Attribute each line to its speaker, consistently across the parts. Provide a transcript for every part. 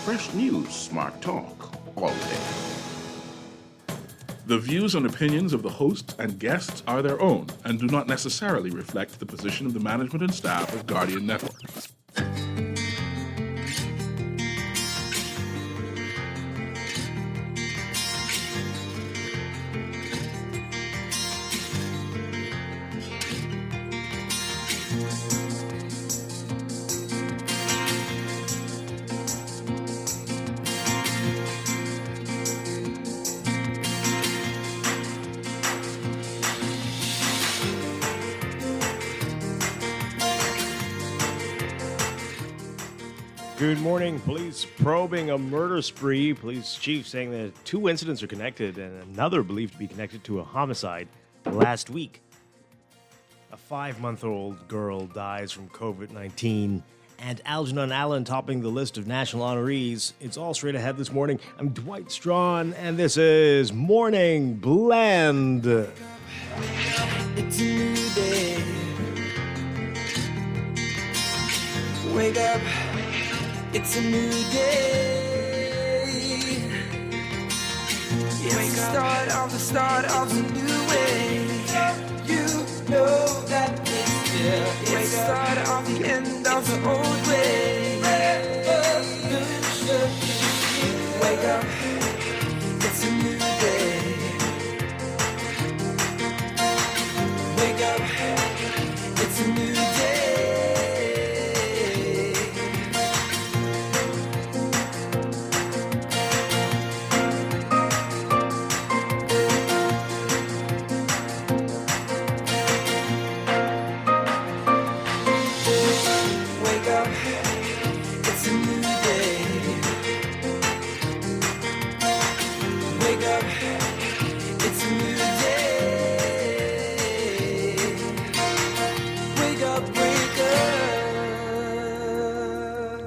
Speaker 1: fresh news, smart talk, all day. The views and opinions of the hosts and guests are their own and do not necessarily reflect the position of the management and staff of Guardian Network.
Speaker 2: Good morning. Police probing a murder spree. Police chief saying that 2 incidents are connected and another believed to be connected to a homicide last week. A 5-month-old girl dies from COVID-19. And Algernon Allen topping the list of national honorees. It's all straight ahead this morning. I'm Dwight Strachan, and this is Morning Blend.
Speaker 3: It's a new day. Wake up. It's a new day. It's the start of a new way. You know that it's the start of the end of the old way. Wake up, it's a new day. Wake up, it's a new day.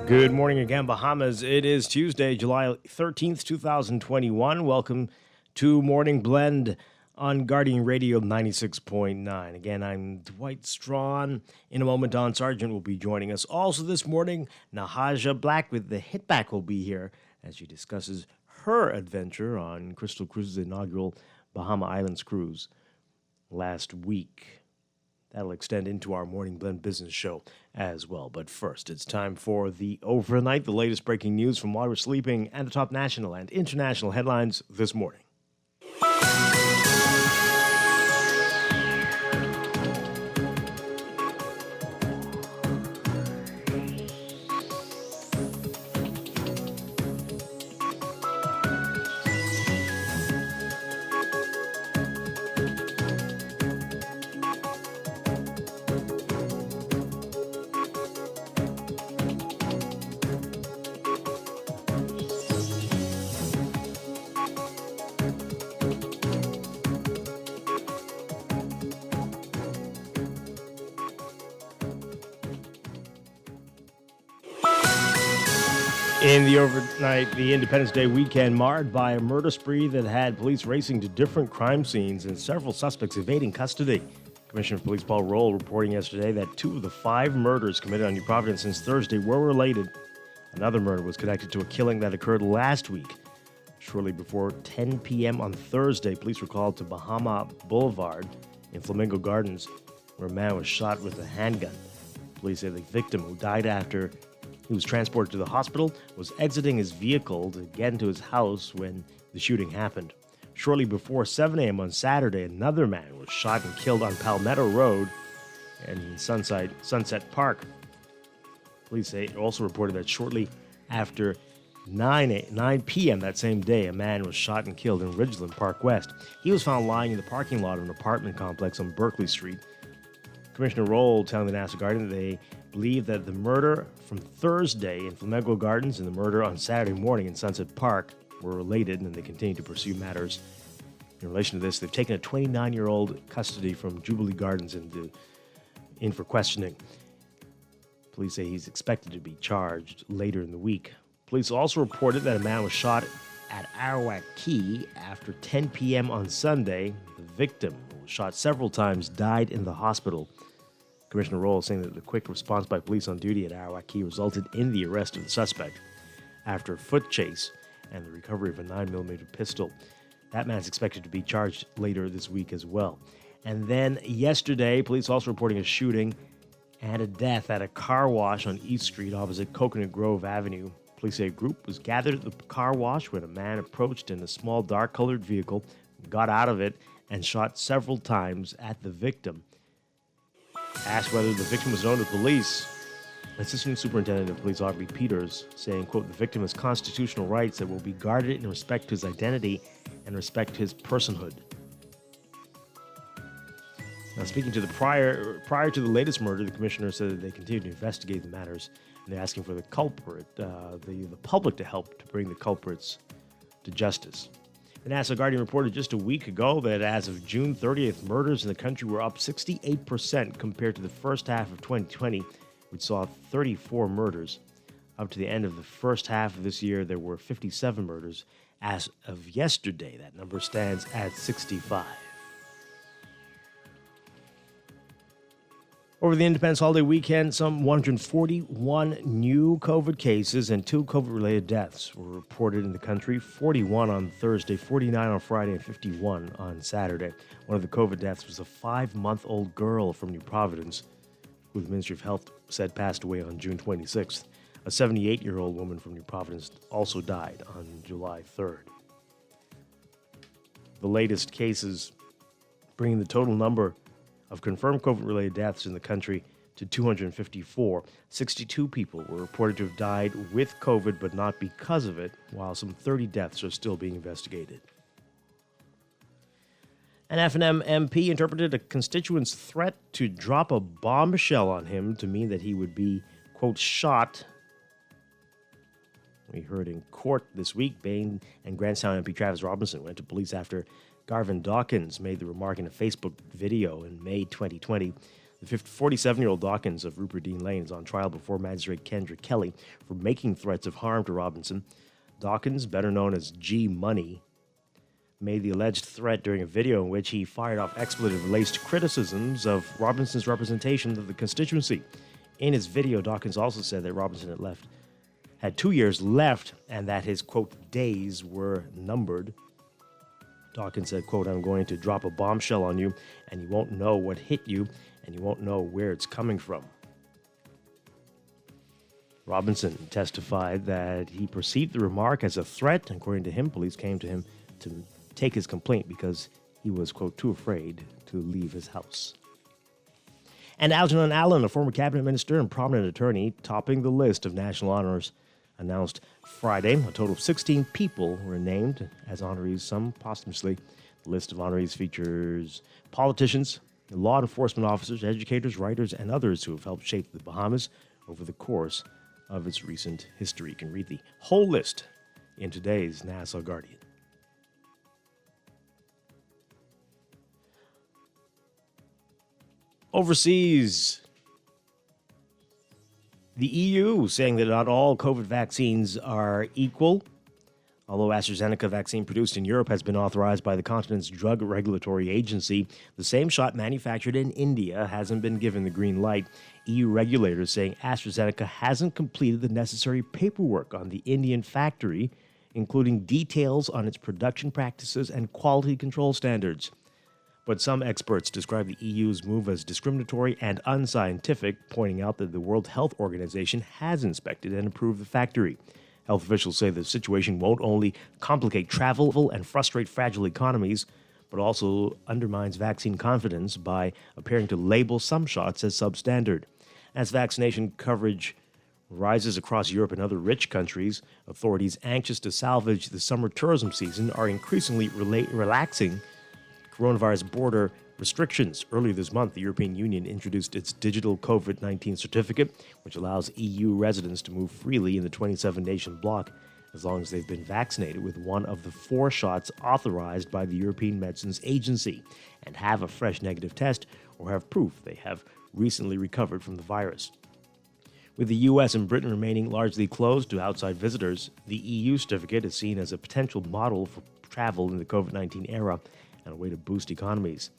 Speaker 2: Good morning again, Bahamas. It is Tuesday, July 13th, 2021. Welcome to Morning Blend on Guardian Radio 96.9. Again, I'm Dwight Strachan. In a moment, Don Sargent will be joining us. Also this morning, Nahaja Black with the Hitback will be here as she discusses her adventure on Crystal Cruise's inaugural Bahama Islands cruise last week. That'll extend into our Morning Blend business show as well. But first, it's time for the Overnight, the latest breaking news from while we're sleeping, and the top national and international headlines this morning. In the overnight, the Independence Day weekend marred by a murder spree that had police racing to different crime scenes and several suspects evading custody. Commissioner of Police Paul Roll reporting yesterday that 2 of the 5 murders committed on New Providence since Thursday were related. Another murder was connected to a killing that occurred last week. Shortly before 10 p.m. on Thursday, police were called to Bahama Boulevard in Flamingo Gardens, where a man was shot with a handgun. Police say the victim, who died after he was transported to the hospital, was exiting his vehicle to get into his house when the shooting happened. Shortly before 7 a.m. on Saturday, another man was shot and killed on Palmetto Road in Sunset Park. Police say also reported that shortly after 9 p.m. that same day, a man was shot and killed in Ridgeland Park West. He was found lying in the parking lot of an apartment complex on Berkeley Street. Commissioner Roll telling the National Guardian that they believe that the murder from Thursday in Flamingo Gardens and the murder on Saturday morning in Sunset Park were related, and they continue to pursue matters in relation to this. They've taken a 29-year-old custody from Jubilee Gardens in for questioning. Police say he's expected to be charged later in the week. Police also reported that a man was shot at Arawak Key after 10 p.m. on Sunday. The victim, who was shot several times, died in the hospital. Commissioner Roll saying that the quick response by police on duty at Arawak Key resulted in the arrest of the suspect. after a foot chase and the recovery of a 9mm pistol. That man's expected to be charged later this week as well. And then yesterday, police also reporting a shooting and a death at a car wash on East Street opposite Coconut Grove Avenue. Police say a group was gathered at the car wash when a man approached in a small dark-colored vehicle, got out of it, and shot several times at the victim. Asked whether the victim was known to police, Assistant Superintendent of Police Aubrey Peters saying, quote, "The victim has constitutional rights that will be guarded in respect to his identity and respect his personhood." Now, speaking to the prior to the latest murder, the commissioner said that they continue to investigate the matters, and they're asking for the culprit, the public to help to bring the culprits to justice. The Nassau Guardian reported just a week ago that as of June 30th, murders in the country were up 68% compared to the first half of 2020, which saw 34 murders. Up to the end of the first half of this year, there were 57 murders. As of yesterday, that number stands at 65. Over the Independence holiday weekend, some 141 new COVID cases and 2 COVID-related deaths were reported in the country, 41 on Thursday, 49 on Friday, and 51 on Saturday. One of the COVID deaths was a 5-month-old girl from New Providence, who the Ministry of Health said passed away on June 26th. A 78-year-old woman from New Providence also died on July 3rd. The latest cases bringing the total number of confirmed COVID-related deaths in the country to 254. 62 people were reported to have died with COVID, but not because of it, while some 30 deaths are still being investigated. An F&M MP interpreted a constituent's threat to drop a bombshell on him to mean that he would be, quote, shot. We heard in court this week, Bain and Grantstown MP Travis Robinson went to police after Garvin Dawkins made the remark in a Facebook video in May 2020. The 47-year-old Dawkins of Rupert Dean Lane is on trial before Magistrate Kendra Kelly for making threats of harm to Robinson. Dawkins, better known as G Money, made the alleged threat during a video in which he fired off expletive-laced criticisms of Robinson's representation of the constituency. In his video, Dawkins also said that Robinson had 2 years left and that his, quote, days were numbered. Dawkins said, quote, "I'm going to drop a bombshell on you, and you won't know what hit you, and you won't know where it's coming from." Robinson testified that he perceived the remark as a threat. According to him, police came to him to take his complaint because he was, quote, too afraid to leave his house. And Algernon Allen, a former cabinet minister and prominent attorney, topping the list of national honors, announced Friday a total of 16 people were named as honorees, some posthumously. The list of honorees features politicians, law enforcement officers, educators, writers, and others who have helped shape the Bahamas over the course of its recent history. You can read the whole list in today's Nassau Guardian. Overseas, the EU saying that not all COVID vaccines are equal. Although AstraZeneca vaccine produced in Europe has been authorized by the continent's drug regulatory agency, the same shot manufactured in India hasn't been given the green light. EU regulators saying AstraZeneca hasn't completed the necessary paperwork on the Indian factory, including details on its production practices and quality control standards. But some experts describe the EU's move as discriminatory and unscientific, pointing out that the World Health Organization has inspected and approved the factory. Health officials say the situation won't only complicate travel and frustrate fragile economies, but also undermines vaccine confidence by appearing to label some shots as substandard. As vaccination coverage rises across Europe and other rich countries, authorities anxious to salvage the summer tourism season are increasingly relaxing coronavirus border restrictions. Earlier this month, the European Union introduced its digital COVID-19 certificate, which allows EU residents to move freely in the 27-nation bloc as long as they've been vaccinated with one of the 4 shots authorized by the European Medicines Agency and have a fresh negative test or have proof they have recently recovered from the virus. With the U.S. and Britain remaining largely closed to outside visitors, the EU certificate is seen as a potential model for travel in the COVID-19 era and a way to boost economies.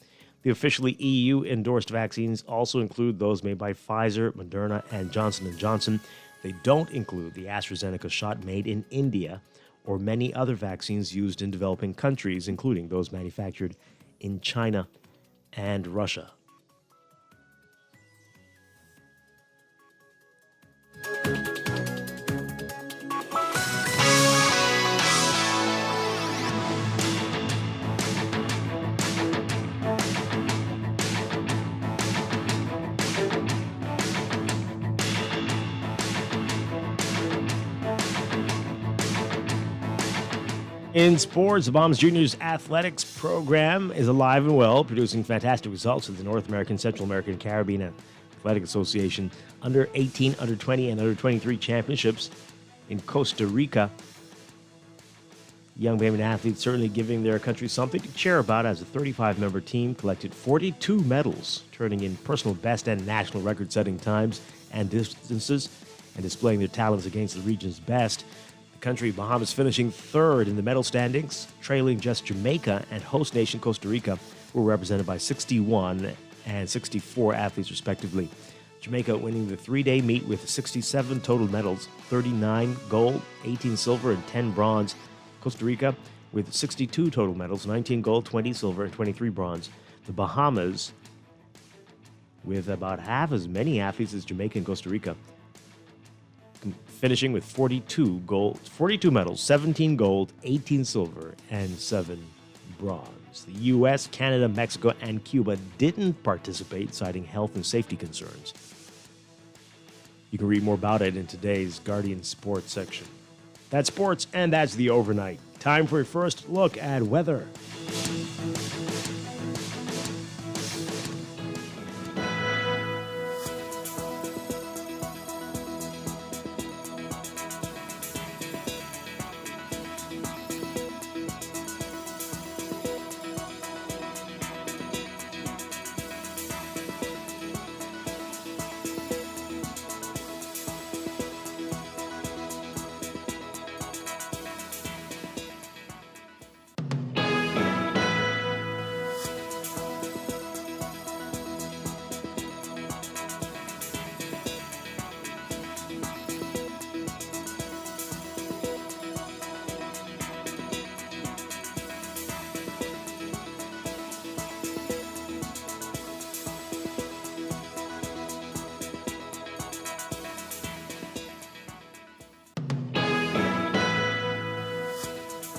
Speaker 2: The officially EU-endorsed vaccines also include those made by Pfizer, Moderna, and Johnson & Johnson. They don't include the AstraZeneca shot made in India or many other vaccines used in developing countries, including those manufactured in China and Russia. In sports, the Bombs Juniors athletics program is alive and well, producing fantastic results at the North American, Central American, Caribbean Athletic Association under 18, under 20, and under 23 championships in Costa Rica. Young Bahamian athletes certainly giving their country something to cheer about as a 35-member team collected 42 medals, turning in personal best and national record-setting times and distances, and displaying their talents against the region's best. Country, Bahamas, finishing third in the medal standings, trailing just Jamaica and host nation Costa Rica, who were represented by 61 and 64 athletes, respectively. Jamaica winning the three-day meet with 67 total medals, 39 gold, 18 silver, and 10 bronze. Costa Rica with 62 total medals, 19 gold, 20 silver, and 23 bronze. The Bahamas with about half as many athletes as Jamaica and Costa Rica, finishing with 42 medals, 17 gold, 18 silver, and 7 bronze. The U.S., Canada, Mexico, and Cuba didn't participate, citing health and safety concerns. You can read more about it in today's Guardian Sports section. That's sports, and that's the overnight. Time for a first look at weather.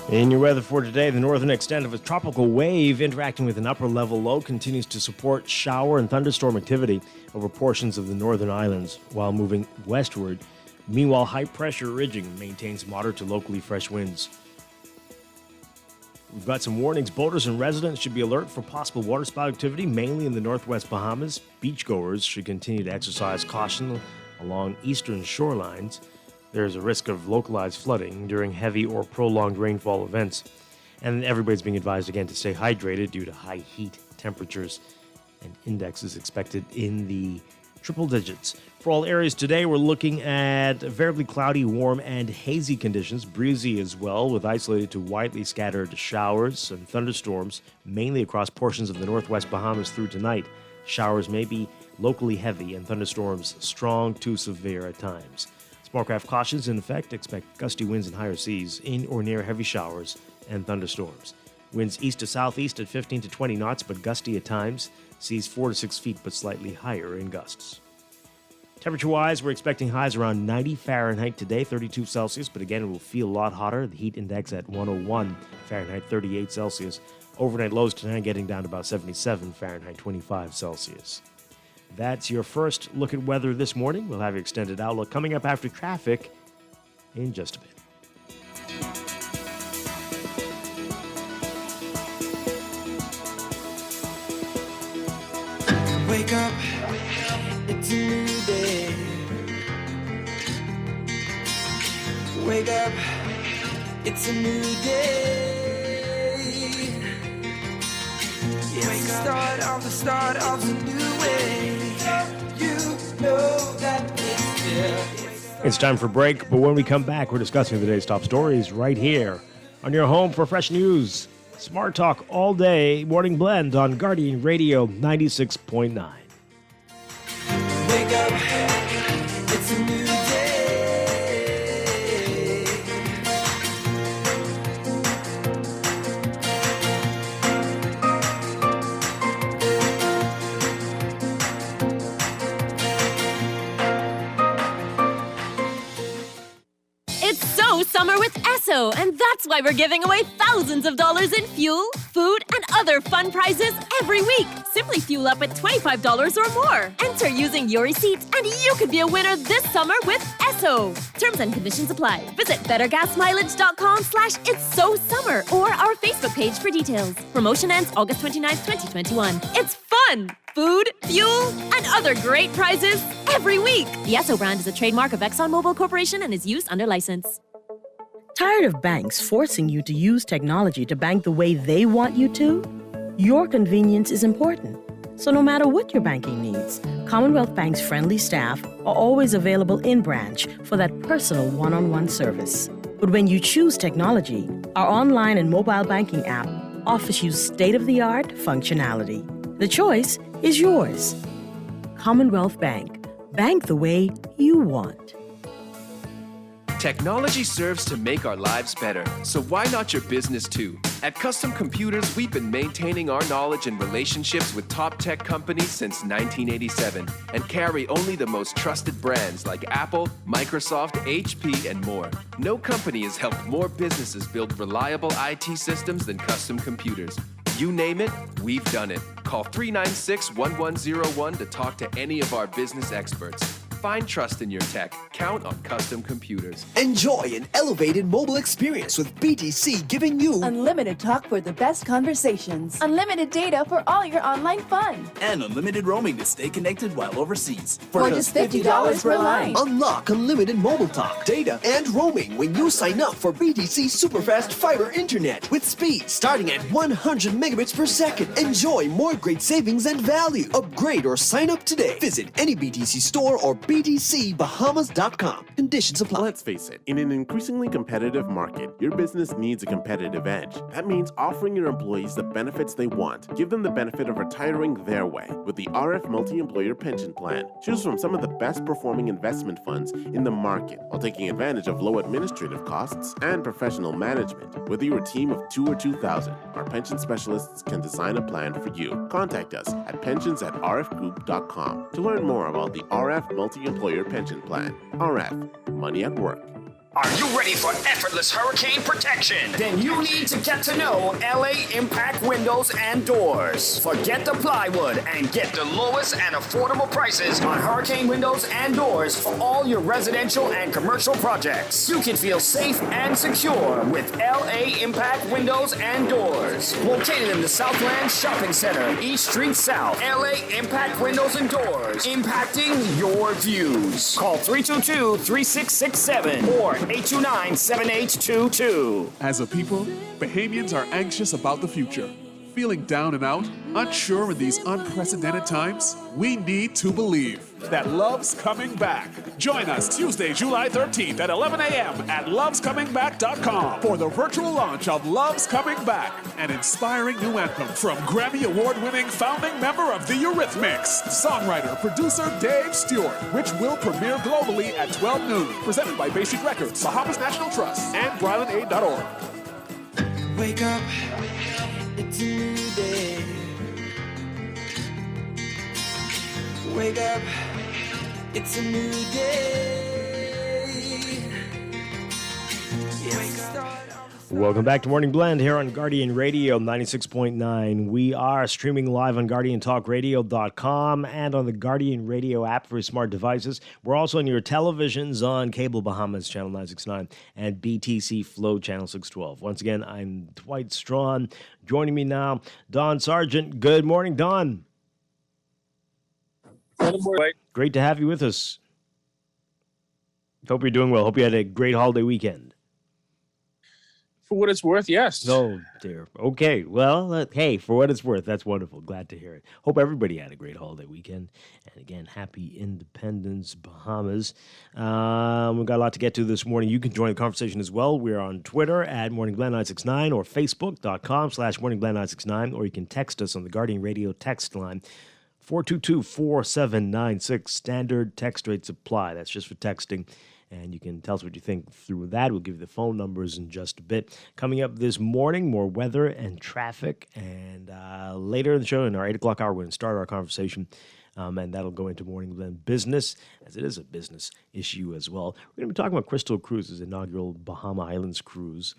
Speaker 2: In your weather for today, the northern extent of a tropical wave interacting with an upper-level low continues to support shower and thunderstorm activity over portions of the northern islands while moving westward. Meanwhile, high-pressure ridging maintains moderate to locally fresh winds. We've got some warnings. Boaters and residents should be alert for possible waterspout activity, mainly in the northwest Bahamas. Beachgoers should continue to exercise caution along eastern shorelines. There's a risk of localized flooding during heavy or prolonged rainfall events. And everybody's being advised again to stay hydrated due to high heat temperatures and indexes expected in the triple digits. For all areas today, we're looking at variably cloudy, warm, and hazy conditions. Breezy as well, with isolated to widely scattered showers and thunderstorms, mainly across portions of the northwest Bahamas through tonight. Showers may be locally heavy and thunderstorms strong to severe at times. Smallcraft cautions in effect. Expect gusty winds and higher seas in or near heavy showers and thunderstorms. Winds east to southeast at 15 to 20 knots, but gusty at times. Seas 4 to 6 feet, but slightly higher in gusts. Temperature-wise, we're expecting highs around 90 Fahrenheit today, 32 Celsius, but again, it will feel a lot hotter. The heat index at 101 Fahrenheit, 38 Celsius. Overnight lows tonight getting down to about 77 Fahrenheit, 25 Celsius. That's your first look at weather this morning. We'll have your extended outlook coming up after traffic in just a bit.
Speaker 3: Wake up, it's a new day. Wake up, it's a new day. It's the start of a new way. You know that it's here.
Speaker 2: It's time for break, but when we come back, we're discussing today's top stories right here on your home for fresh news. Smart Talk all day, morning blend on Guardian Radio 96.9.
Speaker 3: Wake up, it's a new day.
Speaker 4: It's so summer with Esso, and that's why we're giving away thousands of dollars in fuel, food, and other fun prizes every week. Simply fuel up at $25 or more. Enter using your receipt, and you could be a winner this summer with Esso. Terms and conditions apply. Visit bettergasmileage.com/It's So Summer or our Facebook page for details. Promotion ends August 29th, 2021. It's fun! Food, fuel, and other great prizes every week. The Esso brand is a trademark of ExxonMobil Corporation and is used under license.
Speaker 5: Tired of banks forcing you to use technology to bank the way they want you to? Your convenience is important. So no matter what your banking needs, Commonwealth Bank's friendly staff are always available in branch for that personal one-on-one service. But when you choose technology, our online and mobile banking app offers you state-of-the-art functionality. The choice is yours. Commonwealth Bank. Bank the way you want.
Speaker 6: Technology serves to make our lives better, so why not your business too? At Custom Computers, we've been maintaining our knowledge and relationships with top tech companies since 1987 and carry only the most trusted brands like Apple, Microsoft, HP, and more. No company has helped more businesses build reliable IT systems than Custom Computers. You name it, we've done it. Call 396-1101 to talk to any of our business experts. Find trust in your tech. Count on Custom Computers.
Speaker 7: Enjoy an elevated mobile experience with BTC giving you
Speaker 8: unlimited talk for the best conversations, unlimited data for all your online fun,
Speaker 9: and unlimited roaming to stay connected while overseas.
Speaker 8: For just $50 per line.
Speaker 7: Unlock unlimited mobile talk, data, and roaming when you sign up for BTC Superfast Fiber Internet with speed starting at 100 megabits per second. Enjoy more great savings and value. Upgrade or sign up today. Visit any BTC store or BTCBahamas.com. Conditions apply.
Speaker 10: Let's face it, in an increasingly competitive market, your business needs a competitive edge. That means offering your employees the benefits they want. Give them the benefit of retiring their way with the RF Multi-Employer Pension Plan. Choose from some of the best performing investment funds in the market while taking advantage of low administrative costs and professional management. Whether you're a team of 2 or 2,000, our pension specialists can design a plan for you. Contact us at pensions@rfgroup.com to learn more about the RF Multi-Employer Pension Plan. RF, money at work.
Speaker 11: Are you ready for effortless hurricane protection? Then you need to get to know LA Impact Windows and Doors. Forget the plywood and get the lowest and affordable prices on hurricane windows and doors for all your residential and commercial projects. You can feel safe and secure with LA Impact Windows and Doors. Located in the Southland Shopping Center, East Street South. LA Impact Windows and Doors. Impacting your views. Call 322-3667 or 829-7822.
Speaker 12: As a people, Bahamians are anxious about the future. Feeling down and out, unsure in these unprecedented times? We need to believe that love's coming back. Join us Tuesday, July 13th at 11 a.m. at lovescomingback.com for the virtual launch of Love's Coming Back, an inspiring new anthem from Grammy Award-winning founding member of the Eurythmics, songwriter, producer Dave Stewart, which will premiere globally at 12 noon. Presented by Bay Street Records, Bahamas National Trust, and BrylandAid.org.
Speaker 3: Wake up, it's a new day. Wake up, it's a new day.
Speaker 2: Welcome back to Morning Blend here on Guardian Radio 96.9. We are streaming live on GuardianTalkRadio.com and on the Guardian Radio app for smart devices. We're also on your televisions on Cable Bahamas Channel 969 and BTC Flow Channel 612. Once again, I'm Dwight Strachan. Joining me now, Don Sargent. Good morning, Don.
Speaker 13: Good morning.
Speaker 2: Great to have you with us. Hope you're doing well. Hope you had a great holiday weekend.
Speaker 13: For what it's worth, yes.
Speaker 2: Oh, dear. Okay. Well, hey, for what it's worth, that's wonderful. Glad to hear it. Hope everybody had a great holiday weekend. And again, happy Independence, Bahamas. We've got a lot to get to this morning. You can join the conversation as well. We're on Twitter at MorningBlend969 or Facebook.com/MorningBlend969, or you can text us on the Guardian Radio text line 422-4796. Standard text rates apply. That's just for texting. And you can tell us what you think through that. We'll give you the phone numbers in just a bit. Coming up this morning, more weather and traffic. And later in the show, in our 8 o'clock hour, we're going to start our conversation and that'll go into Morning Blend Business, as it is a business issue as well. We're going to be talking about Crystal Cruise's inaugural Bahama Islands cruise.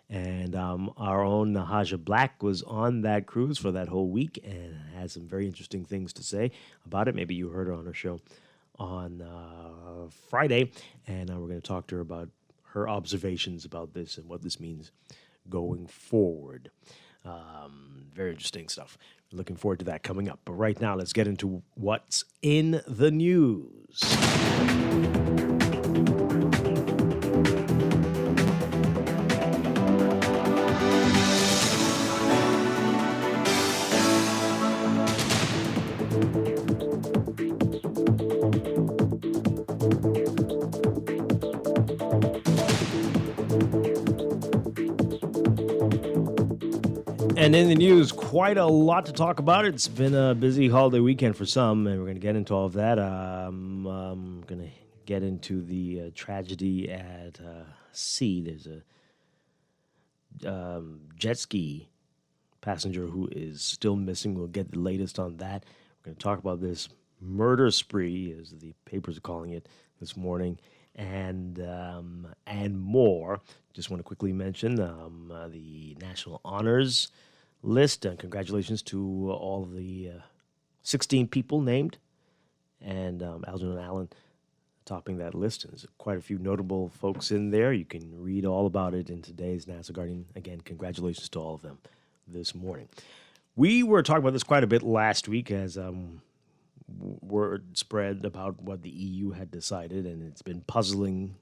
Speaker 2: And our own Nahaja Black was on that cruise for that whole week and has some very interesting things to say about it. Maybe you heard her on her show on Friday, and we're going to talk to her about her observations about this and what this means going forward. Very interesting stuff. Looking forward to that coming up. But right now, let's get into what's in the news. And in the news, quite a lot to talk about. It's been a busy holiday weekend for some, and we're going to get into all of that. I'm going to get into the tragedy at sea. There's a jet ski passenger who is still missing. We'll get the latest on that. We're going to talk about this murder spree, as the papers are calling it, this morning, and more. Just want to quickly mention the National Honors list, and congratulations to all of the 16 people named, and Algernon Allen topping that list. And there's quite a few notable folks in there. You can read all about it in today's Nassau Guardian. Again, congratulations to all of them this morning. We were talking about this quite a bit last week as word spread about what the EU had decided, and it's been puzzling,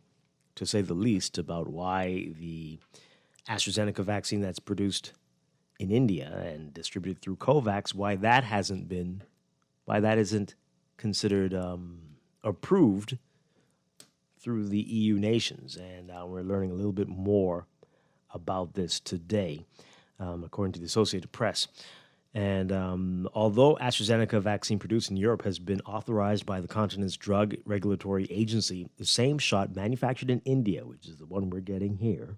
Speaker 2: to say the least, about why the AstraZeneca vaccine that's produced in India and distributed through COVAX, why that isn't considered approved through the EU nations. And we're learning a little bit more about this today, according to the Associated Press. And although AstraZeneca vaccine produced in Europe has been authorized by the continent's drug regulatory agency, the same shot manufactured in India, which is the one we're getting here,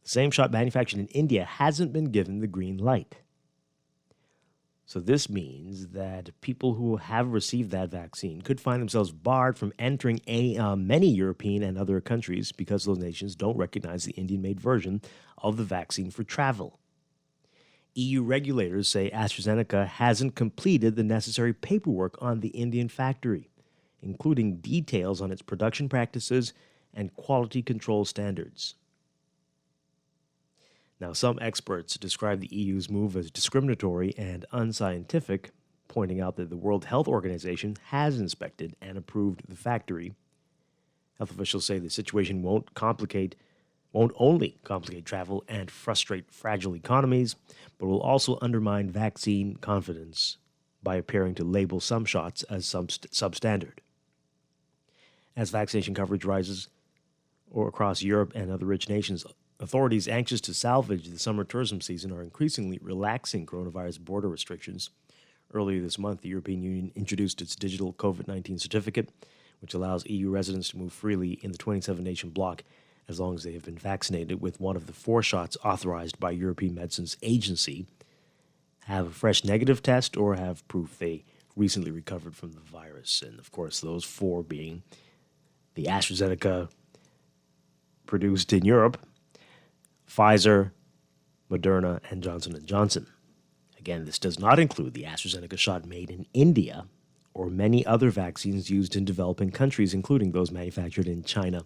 Speaker 2: the same shot manufactured in India hasn't been given the green light. So this means that people who have received that vaccine could find themselves barred from entering many European and other countries because those nations don't recognize the Indian-made version of the vaccine for travel. EU regulators say AstraZeneca hasn't completed the necessary paperwork on the Indian factory, including details on its production practices and quality control standards. Now, some experts describe the EU's move as discriminatory and unscientific, pointing out that the World Health Organization has inspected and approved the factory. Health officials say the situation won't only complicate travel and frustrate fragile economies, but will also undermine vaccine confidence by appearing to label some shots as substandard. As vaccination coverage rises across Europe and other rich nations, authorities anxious to salvage the summer tourism season are increasingly relaxing coronavirus border restrictions. Earlier this month, the European Union introduced its digital COVID-19 certificate, which allows EU residents to move freely in the 27-nation bloc as long as they have been vaccinated with one of the 4 shots authorized by European Medicines Agency, have a fresh negative test, or have proof they recently recovered from the virus. And, of course, those 4 being the AstraZeneca produced in Europe, Pfizer, Moderna, and Johnson & Johnson. Again, this does not include the AstraZeneca shot made in India or many other vaccines used in developing countries, including those manufactured in China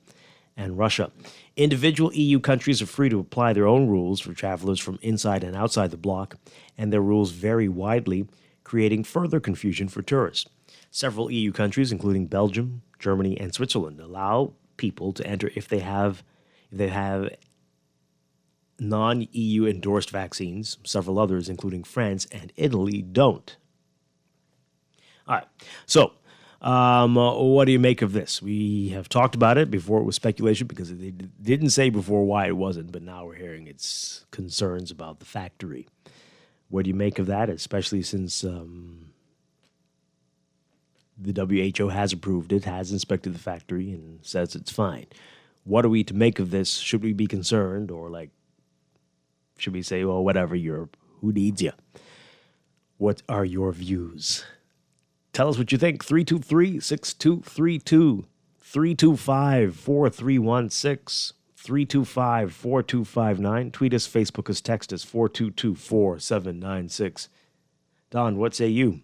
Speaker 2: and Russia. Individual EU countries are free to apply their own rules for travelers from inside and outside the bloc, and their rules vary widely, creating further confusion for tourists. Several EU countries, including Belgium, Germany, and Switzerland, allow people to enter if they have non-EU endorsed vaccines. Several others, including France and Italy, don't. All right, so what do you make of this? We have talked about it before. It was speculation because they didn't say before why it wasn't, but now we're hearing it's concerns about the factory. What do you make of that, especially since the WHO has approved it, has inspected the factory, and says it's fine? What are we to make of this? Should we be concerned, or should we say, well, whatever, Europe, who needs you? What are your views? Tell us what you think. 323-6232, 325-4316, 325-4259. Tweet us, Facebook us, text us, 422-4796. Don, what say you?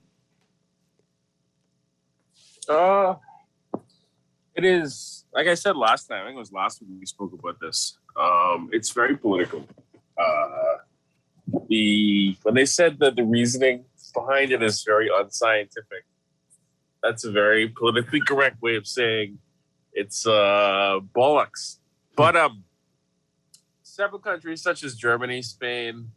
Speaker 13: It is, like I said last time, I think it was last week we spoke about this. It's very political. When they said that the reasoning behind it is very unscientific, that's a very politically correct way of saying it's bollocks. But several countries such as Germany, Spain,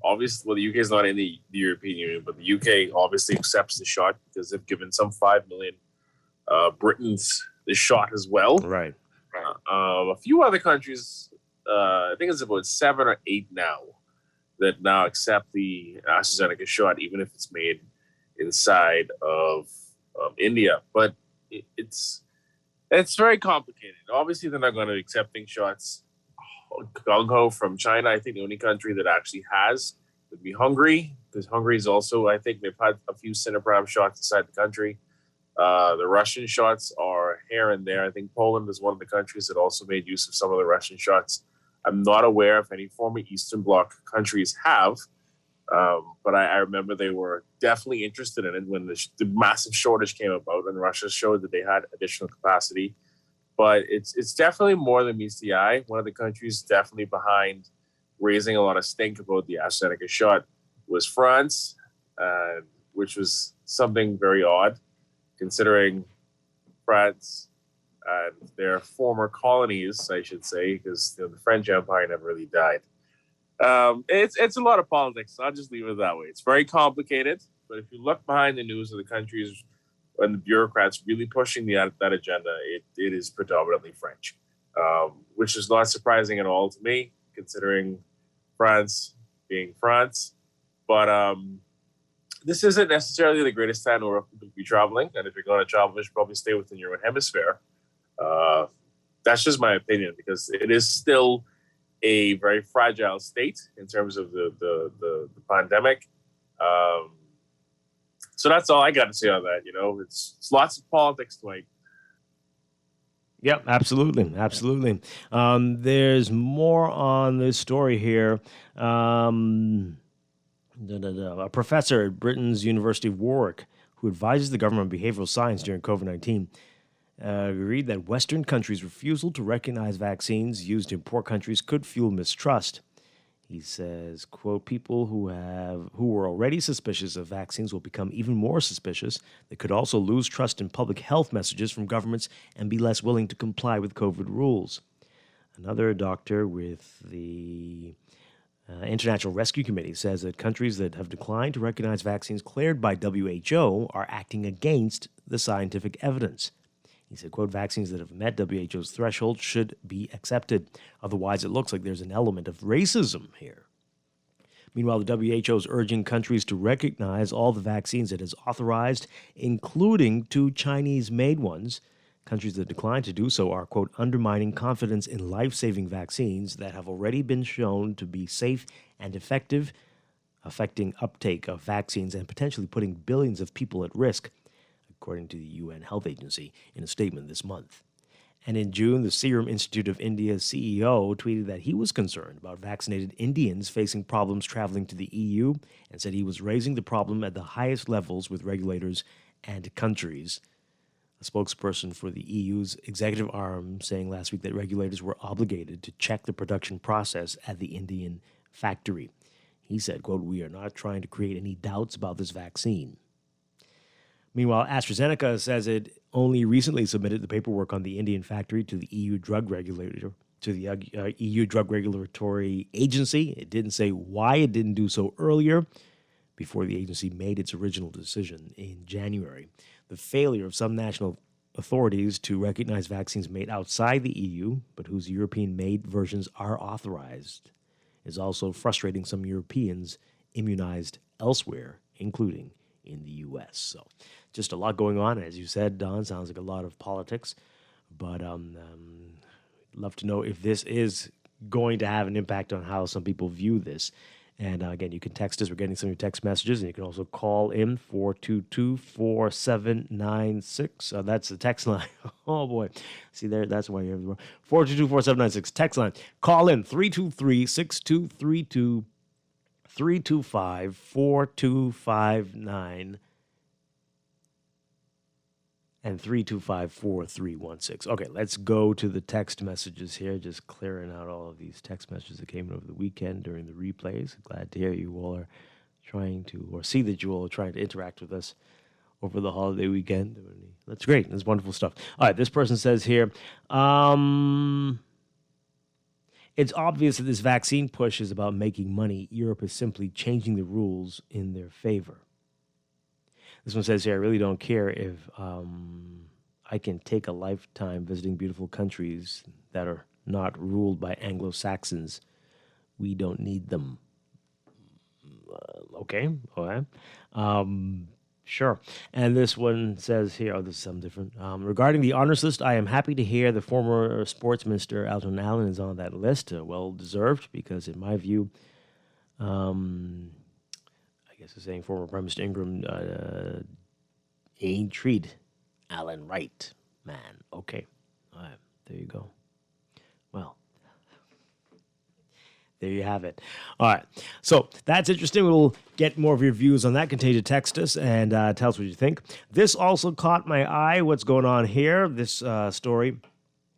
Speaker 13: obviously, well, the UK is not in the European Union, but the UK obviously accepts the shot because they've given some 5 million Britons the shot as well.
Speaker 2: Right.
Speaker 13: A few other countries, I think it's about 7 or 8 now, that now accept the AstraZeneca shot, even if it's made inside of India. But it's very complicated. Obviously, they're not going to be accepting shots gung-ho from China. I think the only country that actually has would be Hungary, because Hungary is also, I think they've had a few Sinopharm shots inside the country. The Russian shots are here and there. I think Poland is one of the countries that also made use of some of the Russian shots. I'm not aware if any former Eastern Bloc countries have, but I remember they were definitely interested in it when the massive shortage came about and Russia showed that they had additional capacity. But it's definitely more than meets the eye. One of the countries definitely behind raising a lot of stink about the AstraZeneca shot was France, which was something very odd, considering France and their former colonies, I should say, because the French Empire never really died. It's a lot of politics. I'll just leave it that way. It's very complicated, but if you look behind the news of the countries and the bureaucrats really pushing that agenda, it is predominantly French, which is not surprising at all to me, considering France being France. But this isn't necessarily the greatest time to be traveling, and if you're going to travel, you should probably stay within your own hemisphere. That's just my opinion, because it is still a very fragile state in terms of the pandemic. So that's all I got to say on that. It's lots of politics, Dwight.
Speaker 2: Yep, absolutely. There's more on this story here. A professor at Britain's University of Warwick, who advises the government on behavioral science during COVID-19, agreed that Western countries' refusal to recognize vaccines used in poor countries could fuel mistrust. He says, quote, people who were already suspicious of vaccines will become even more suspicious. They could also lose trust in public health messages from governments and be less willing to comply with COVID rules. Another doctor with the International Rescue Committee says that countries that have declined to recognize vaccines cleared by WHO are acting against the scientific evidence. He said, quote, vaccines that have met WHO's threshold should be accepted. Otherwise, it looks like there's an element of racism here. Meanwhile, the WHO is urging countries to recognize all the vaccines it has authorized, including 2 Chinese-made ones. Countries that decline to do so are, quote, undermining confidence in life-saving vaccines that have already been shown to be safe and effective, affecting uptake of vaccines and potentially putting billions of people at risk, according to the UN Health Agency in a statement this month. And in June, the Serum Institute of India's CEO tweeted that he was concerned about vaccinated Indians facing problems traveling to the EU and said he was raising the problem at the highest levels with regulators and countries. A spokesperson for the EU's executive arm saying last week that regulators were obligated to check the production process at the Indian factory. He said, quote, we are not trying to create any doubts about this vaccine. Meanwhile, AstraZeneca says it only recently submitted the paperwork on the Indian factory to the EU drug regulator, to the EU Drug Regulatory Agency. It didn't say why it didn't do so earlier, before the agency made its original decision in January. The failure of some national authorities to recognize vaccines made outside the EU, but whose European-made versions are authorized, is also frustrating some Europeans immunized elsewhere, including in the U.S. So just a lot going on. As you said, Don, sounds like a lot of politics. But love to know if this is going to have an impact on how some people view this. And again, you can text us. We're getting some of your text messages, and you can also call in 422-4796. That's the text line. Oh, boy. See there? That's why you have 422-4796. Text line. Call in 323-6232, 325-4259, and 325-4316. Okay, let's go to the text messages here. Just clearing out all of these text messages that came in over the weekend during the replays. Glad to hear you all are trying to, or see that you all are trying to interact with us over the holiday weekend. That's great. That's wonderful stuff. All right, this person says here, it's obvious that this vaccine push is about making money. Europe is simply changing the rules in their favor. This one says here, I really don't care if I can take a lifetime visiting beautiful countries that are not ruled by Anglo-Saxons. We don't need them. Okay, all right. Sure. And this one says here, this is something different. Regarding the honors list, I am happy to hear the former sports minister, Alton Allen, is on that list. Well-deserved, because in my view, I guess it's saying former Prime Minister Ingram ain't treat Allen right, man. Okay. All right. There you go. Well, there you have it. All right. So that's interesting. We'll get more of your views on that. Continue to text us and tell us what you think. This also caught my eye. What's going on here? This story.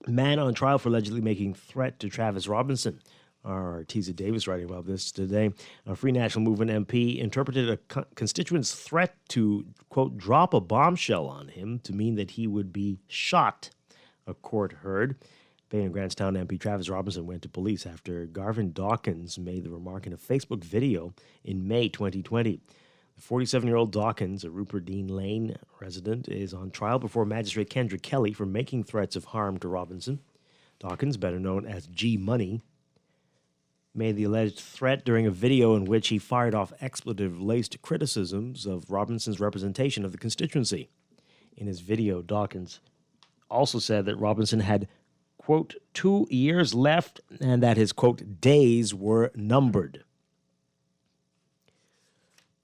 Speaker 2: Man on trial for allegedly making threat to Travis Robinson. Our Artesia Davis writing about this today. A Free National Movement MP interpreted a constituent's threat to, quote, drop a bombshell on him to mean that he would be shot, a court heard. Payne and Grantstown MP Travis Robinson went to police after Garvin Dawkins made the remark in a Facebook video in May 2020. The 47-year-old Dawkins, a Rupert Dean Lane resident, is on trial before Magistrate Kendra Kelly for making threats of harm to Robinson. Dawkins, better known as G Money, made the alleged threat during a video in which he fired off expletive-laced criticisms of Robinson's representation of the constituency. In his video, Dawkins also said that Robinson had, quote, 2 years left and that his, quote, days were numbered.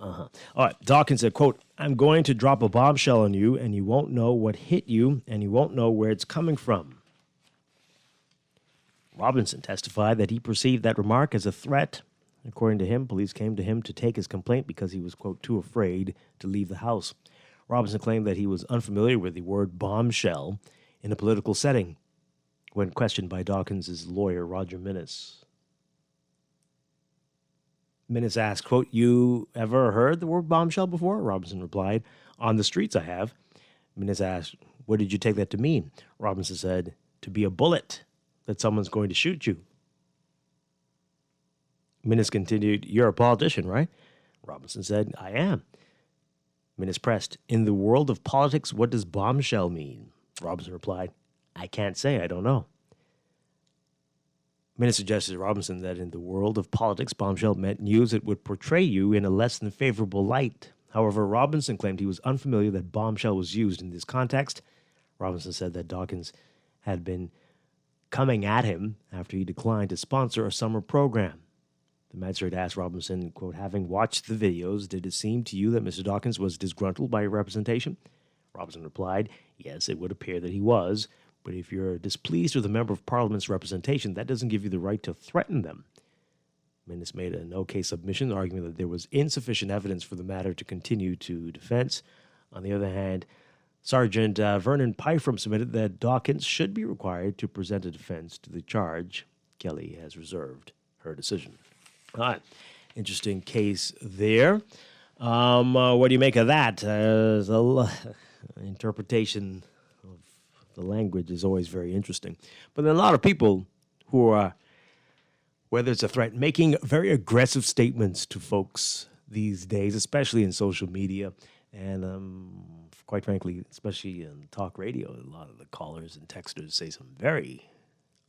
Speaker 2: All right, Dawkins said, quote, I'm going to drop a bombshell on you and you won't know what hit you and you won't know where it's coming from. Robinson testified that he perceived that remark as a threat. According to him, police came to him to take his complaint because he was, quote, too afraid to leave the house. Robinson claimed that he was unfamiliar with the word bombshell in a political setting when questioned by Dawkins' lawyer, Roger Minnis. Minnis asked, quote, you ever heard the word bombshell before? Robinson replied, on the streets I have. Minnis asked, what did you take that to mean? Robinson said, to be a bullet, that someone's going to shoot you. Minnis continued, you're a politician, right? Robinson said, I am. Minnis pressed, in the world of politics, what does bombshell mean? Robinson replied, I can't say, I don't know. Minnis suggested to Robinson that in the world of politics, bombshell meant news that would portray you in a less than favorable light. However, Robinson claimed he was unfamiliar that bombshell was used in this context. Robinson said that Dawkins had been coming at him after he declined to sponsor a summer program. The magistrate asked Robinson, quote, having watched the videos, did it seem to you that Mr. Dawkins was disgruntled by your representation? Robinson replied, yes, it would appear that he was, but if you're displeased with a member of Parliament's representation, that doesn't give you the right to threaten them. Minnis made a no-case submission, arguing that there was insufficient evidence for the matter to continue to defense. On the other hand, Sergeant Vernon Pyfrom submitted that Dawkins should be required to present a defense to the charge. Kelly has reserved her decision. All right. Interesting case there. What do you make of that? Interpretation of the language is always very interesting. But there are a lot of people who are, whether it's a threat, making very aggressive statements to folks these days, especially in social media. And quite frankly, especially in talk radio, a lot of the callers and texters say some very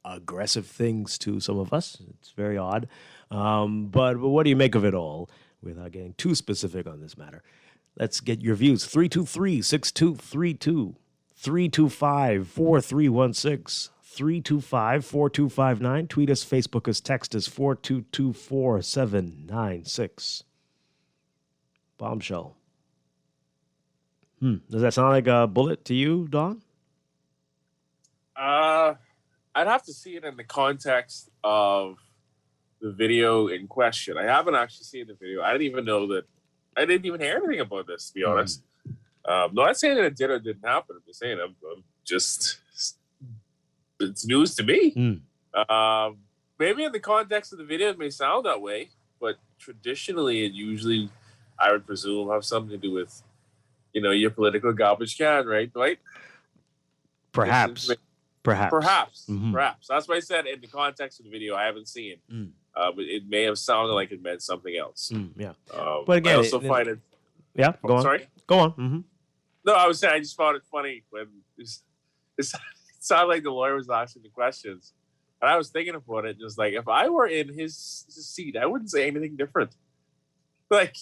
Speaker 2: aggressive things to some of us. It's very odd. But what do you make of it all without getting too specific on this matter? Let's get your views. 323-6232, 325-4316, 325-4259. Tweet us, Facebook us, text us 4224796. Bombshell. Does that sound like a bullet to you, Don?
Speaker 13: I'd have to see it in the context of the video in question. I haven't actually seen the video. I didn't even know that. I didn't even hear anything about this, to be honest. Not saying that it did or didn't happen. I'm just saying I'm just it's news to me. Maybe in the context of the video, it may sound that way, but traditionally, it usually, I would presume, have something to do with, your political garbage can, right, Dwight?
Speaker 2: Perhaps.
Speaker 13: Perhaps. That's why I said in the context of the video, I haven't seen. But it may have sounded like it meant something else.
Speaker 2: But again,
Speaker 13: I also find it.
Speaker 2: Yeah, go on.
Speaker 13: Sorry?
Speaker 2: Go on.
Speaker 13: No, I was saying I just found it funny when it sounded like the lawyer was asking the questions. And I was thinking about it, just like, if I were in his seat, I wouldn't say anything different. Like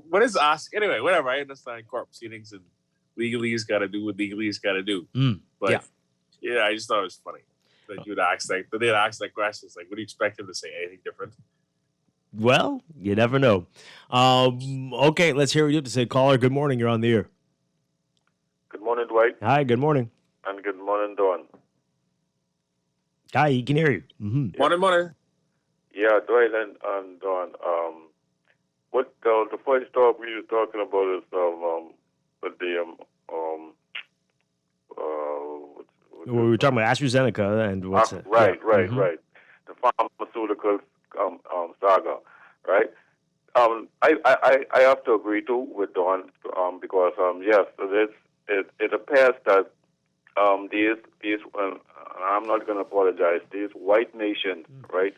Speaker 13: what is ask? Anyway, whatever. I understand court proceedings and legalese got to do what legalese got to do. But yeah, I just thought it was funny that you'd ask they'd ask that question. It's like, what do you expect him to say? Anything different?
Speaker 2: Well, you never know. Okay, let's hear what you have to say. Caller, good morning. You're on the air.
Speaker 14: Good morning, Dwight.
Speaker 2: Hi, good morning.
Speaker 14: And good morning, Dawn.
Speaker 2: Hi, he can hear you.
Speaker 13: Morning.
Speaker 14: Yeah, Dwight and Dawn. What the first talk we were talking about is
Speaker 2: We were talking about AstraZeneca and what's it?
Speaker 14: Right. The pharmaceutical saga, right? I have to agree too with Dawn because yes, it appears that these I'm not going to apologize. These white nations, right?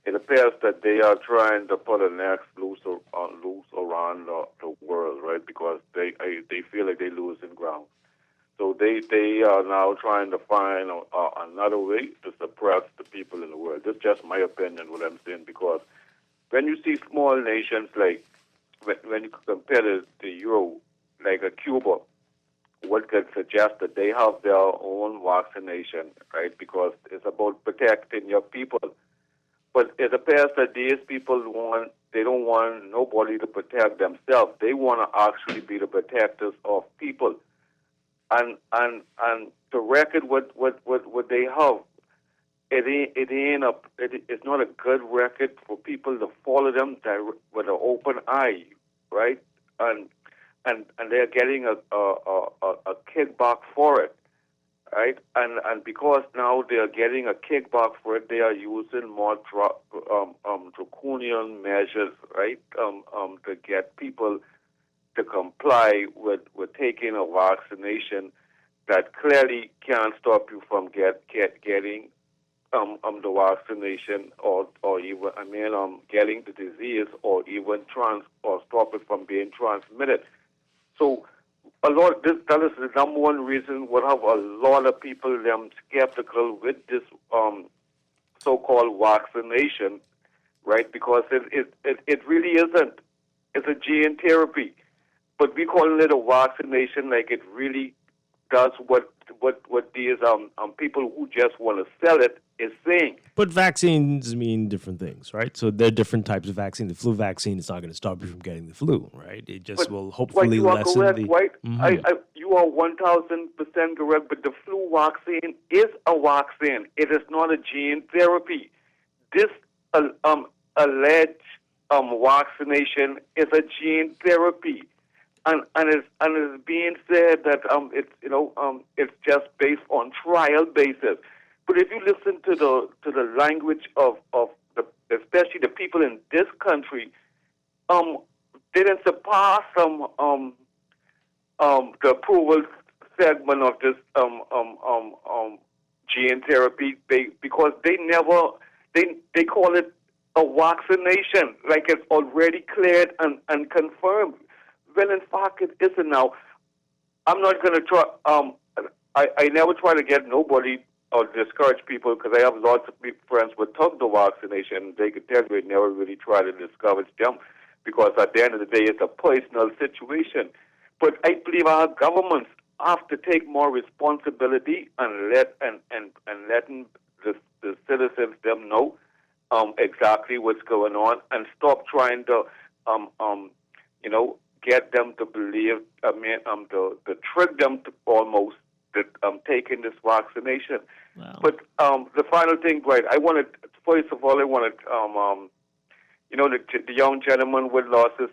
Speaker 14: It appears that they are trying to put an axe loose around the world, right? Because they feel like they're losing ground. So they are now trying to find another way to suppress the people in the world. That's just my opinion, what I'm saying, because when you see small nations like, when you compare the Euro, like a Cuba, what could suggest that they have their own vaccination, right? Because it's about protecting your people. But it appears that these people they don't want nobody to protect themselves. They want to actually be the protectors of people. And to record what they have, it's not a good record for people to follow them with an open eye, right? And they're getting a kickback for it, right? And because now they are getting a kickback for it, they are using more draconian measures, right? To get people to comply with taking a vaccination that clearly can't stop you from getting the vaccination or even getting the disease or even stop it from being transmitted. So that is the number one reason we have a lot of people skeptical with this so-called vaccination, right? Because it really isn't. It's a gene therapy. But we calling it a vaccination like it really does what these people who just want to sell it is saying.
Speaker 2: But vaccines mean different things, right? So there are different types of vaccine. The flu vaccine is not going to stop you from getting the flu, right? It just will hopefully
Speaker 14: you are
Speaker 2: lessen
Speaker 14: correct,
Speaker 2: the...
Speaker 14: Dwight. You are 1,000% correct, but the flu vaccine is a vaccine. It is not a gene therapy. This alleged vaccination is a gene therapy. And it's being said that it's just based on trial basis. But if you listen to the language of especially the people in this country, they didn't surpass the approval segment of this gene therapy because they call it a vaccination, like it's already cleared and confirmed. Well, in fact, it isn't now. I'm not going to try. I never try to get nobody or discourage people because I have lots of friends who took the vaccination. They could tell you I never really try to discourage them because at the end of the day, it's a personal situation. But I believe our governments have to take more responsibility and letting the citizens them know exactly what's going on, and stop trying to get them to believe, to trick them to almost that taking this vaccination.
Speaker 2: Wow.
Speaker 14: But the final thing, Dwight, first of all, I wanted the young gentleman with losses.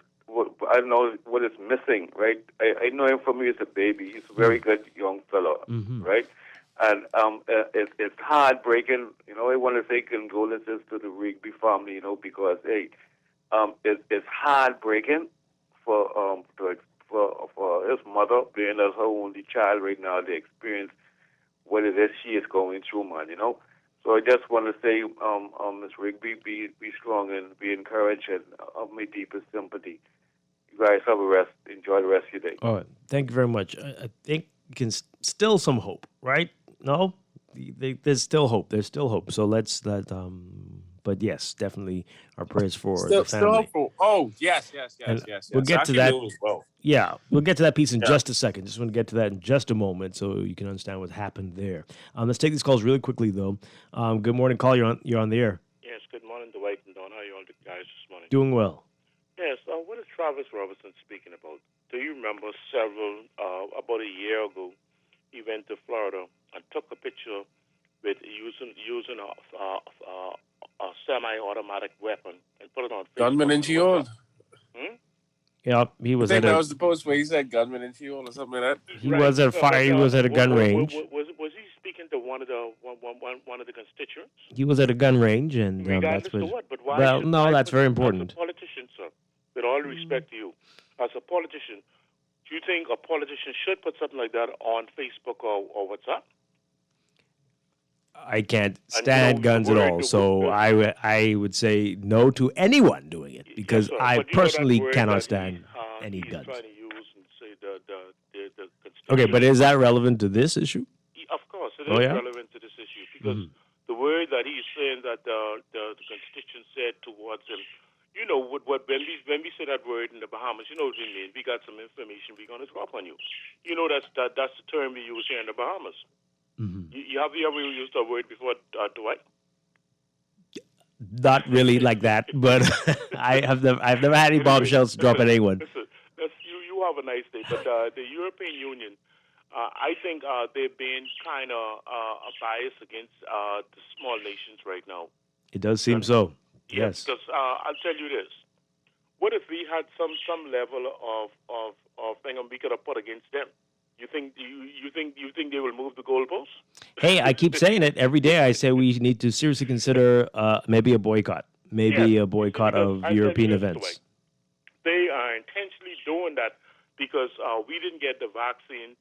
Speaker 14: I don't know what is missing, right? I know him from he was a baby. He's a very good young fellow, right? And it's heartbreaking. I want to say condolences to the Rigby family, because it's heartbreaking for his mother, being as her only child right now, to experience what it is she is going through, man. So I just want to say, Ms. Rigby, be strong and be encouraged, and of my deepest sympathy. You guys have a rest. Enjoy the rest of your day.
Speaker 2: All right. Thank you very much. I think still some hope, right? No? There's still hope. There's still hope. So but yes, definitely our prayers for the family.
Speaker 13: Still hopeful. Oh, yes.
Speaker 2: We'll get to that.
Speaker 13: Well.
Speaker 2: Yeah, we'll get to that piece in just a second. Just want to get to that in just a moment so you can understand what happened there. Let's take these calls really quickly, though. Good morning, call. You're on the air.
Speaker 15: Yes, good morning, Dwight and Don. How are you all guys this morning?
Speaker 2: Doing well.
Speaker 15: Yes, what is Travis Robertson speaking about? Do you remember about a year ago, he went to Florida and took a picture with using a semi-automatic weapon and put it on Facebook?
Speaker 13: Gunman in Sheol.
Speaker 2: Yeah, he was.
Speaker 13: I think that was the post where he said gunman in Sheol or something like that.
Speaker 2: He was at fire. He was at a gun range.
Speaker 15: Was he speaking to one of the constituents?
Speaker 2: He was at a gun range, and
Speaker 15: regardless
Speaker 2: that's what.
Speaker 15: to what? But why?
Speaker 2: Well, no, that's very important.
Speaker 15: As a politician, sir, with all respect to you, as a politician, do you think a politician should put something like that on Facebook or WhatsApp?
Speaker 2: I can't stand guns at all, so I would say no to anyone doing it, because I personally cannot stand any guns.
Speaker 15: Trying to use and say the
Speaker 2: Okay, but is that relevant to this issue?
Speaker 15: Of course, it is relevant to this issue, because the word that he's saying that the constituent said towards him, when we say that word in the Bahamas, you know what we mean. We got some information we're going to drop on you. That's the term we use here in the Bahamas. Have you ever used that word before, Dwight?
Speaker 2: Not really like that, but I've never had any bombshells drop at anyone.
Speaker 15: Listen, you have a nice day. But the European Union, I think they're being kind of biased against the small nations right now.
Speaker 2: It does seem so. Yes.
Speaker 15: Because I'll tell you this: what if we had some level of thing we could have put against them? You think they will move the goalposts?
Speaker 2: Hey, I keep saying it every day. I say we need to seriously consider maybe a boycott, a boycott of European events.
Speaker 15: They are intentionally doing that because we didn't get the vaccine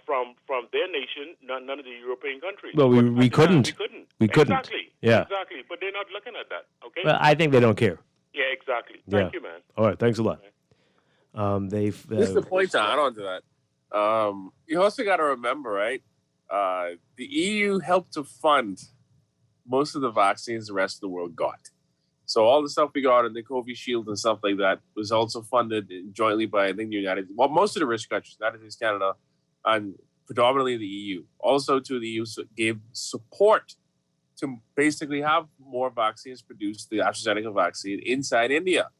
Speaker 15: from their nation, none of the European countries.
Speaker 2: Well, we couldn't. We couldn't.
Speaker 15: Exactly.
Speaker 2: Yeah.
Speaker 15: Exactly. But they're not looking at that. Okay.
Speaker 2: Well, I think they don't care.
Speaker 15: Yeah. Exactly. Thank you, man.
Speaker 2: All right. Thanks a lot.
Speaker 13: This is the point to add on to that. You also got to remember, right? The EU helped to fund most of the vaccines the rest of the world got. So all the stuff we got in the COVID shield and stuff like that was also funded jointly by, I think, most of the rich countries, United States, Canada, and predominantly the EU. Also, the EU gave support to basically have more vaccines produced, the AstraZeneca vaccine, inside India.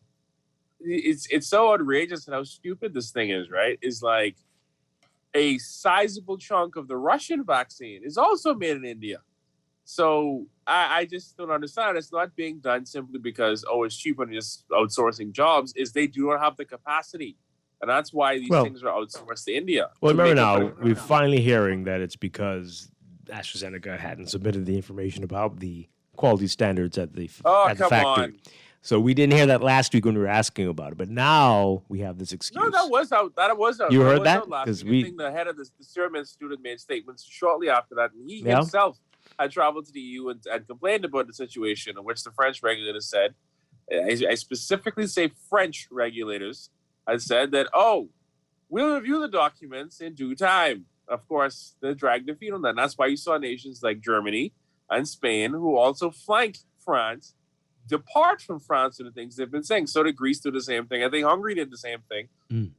Speaker 13: It's so outrageous and how stupid this thing is, right? It's like, a sizable chunk of the Russian vaccine is also made in India. So I just don't understand. It's not being done simply because, it's cheaper than just outsourcing jobs. Is they do not have the capacity. And that's why these things are outsourced to India.
Speaker 2: Well, remember now, we're finally hearing that it's because AstraZeneca hadn't submitted the information about the quality standards at the factory.
Speaker 13: On.
Speaker 2: So we didn't hear that last week when we were asking about it, but now we have this excuse.
Speaker 13: No, that was out.
Speaker 2: You heard that?
Speaker 13: Because I think the head of the Serum Institute made statements shortly after that, and he himself had traveled to the EU and complained about the situation, in which the French regulators said, I specifically say French regulators, had said that, we'll review the documents in due time. Of course, they dragged their feet on that. And that's why you saw nations like Germany and Spain, who also flanked France, depart from France and the things they've been saying. So did Greece do the same thing. I think Hungary did the same thing.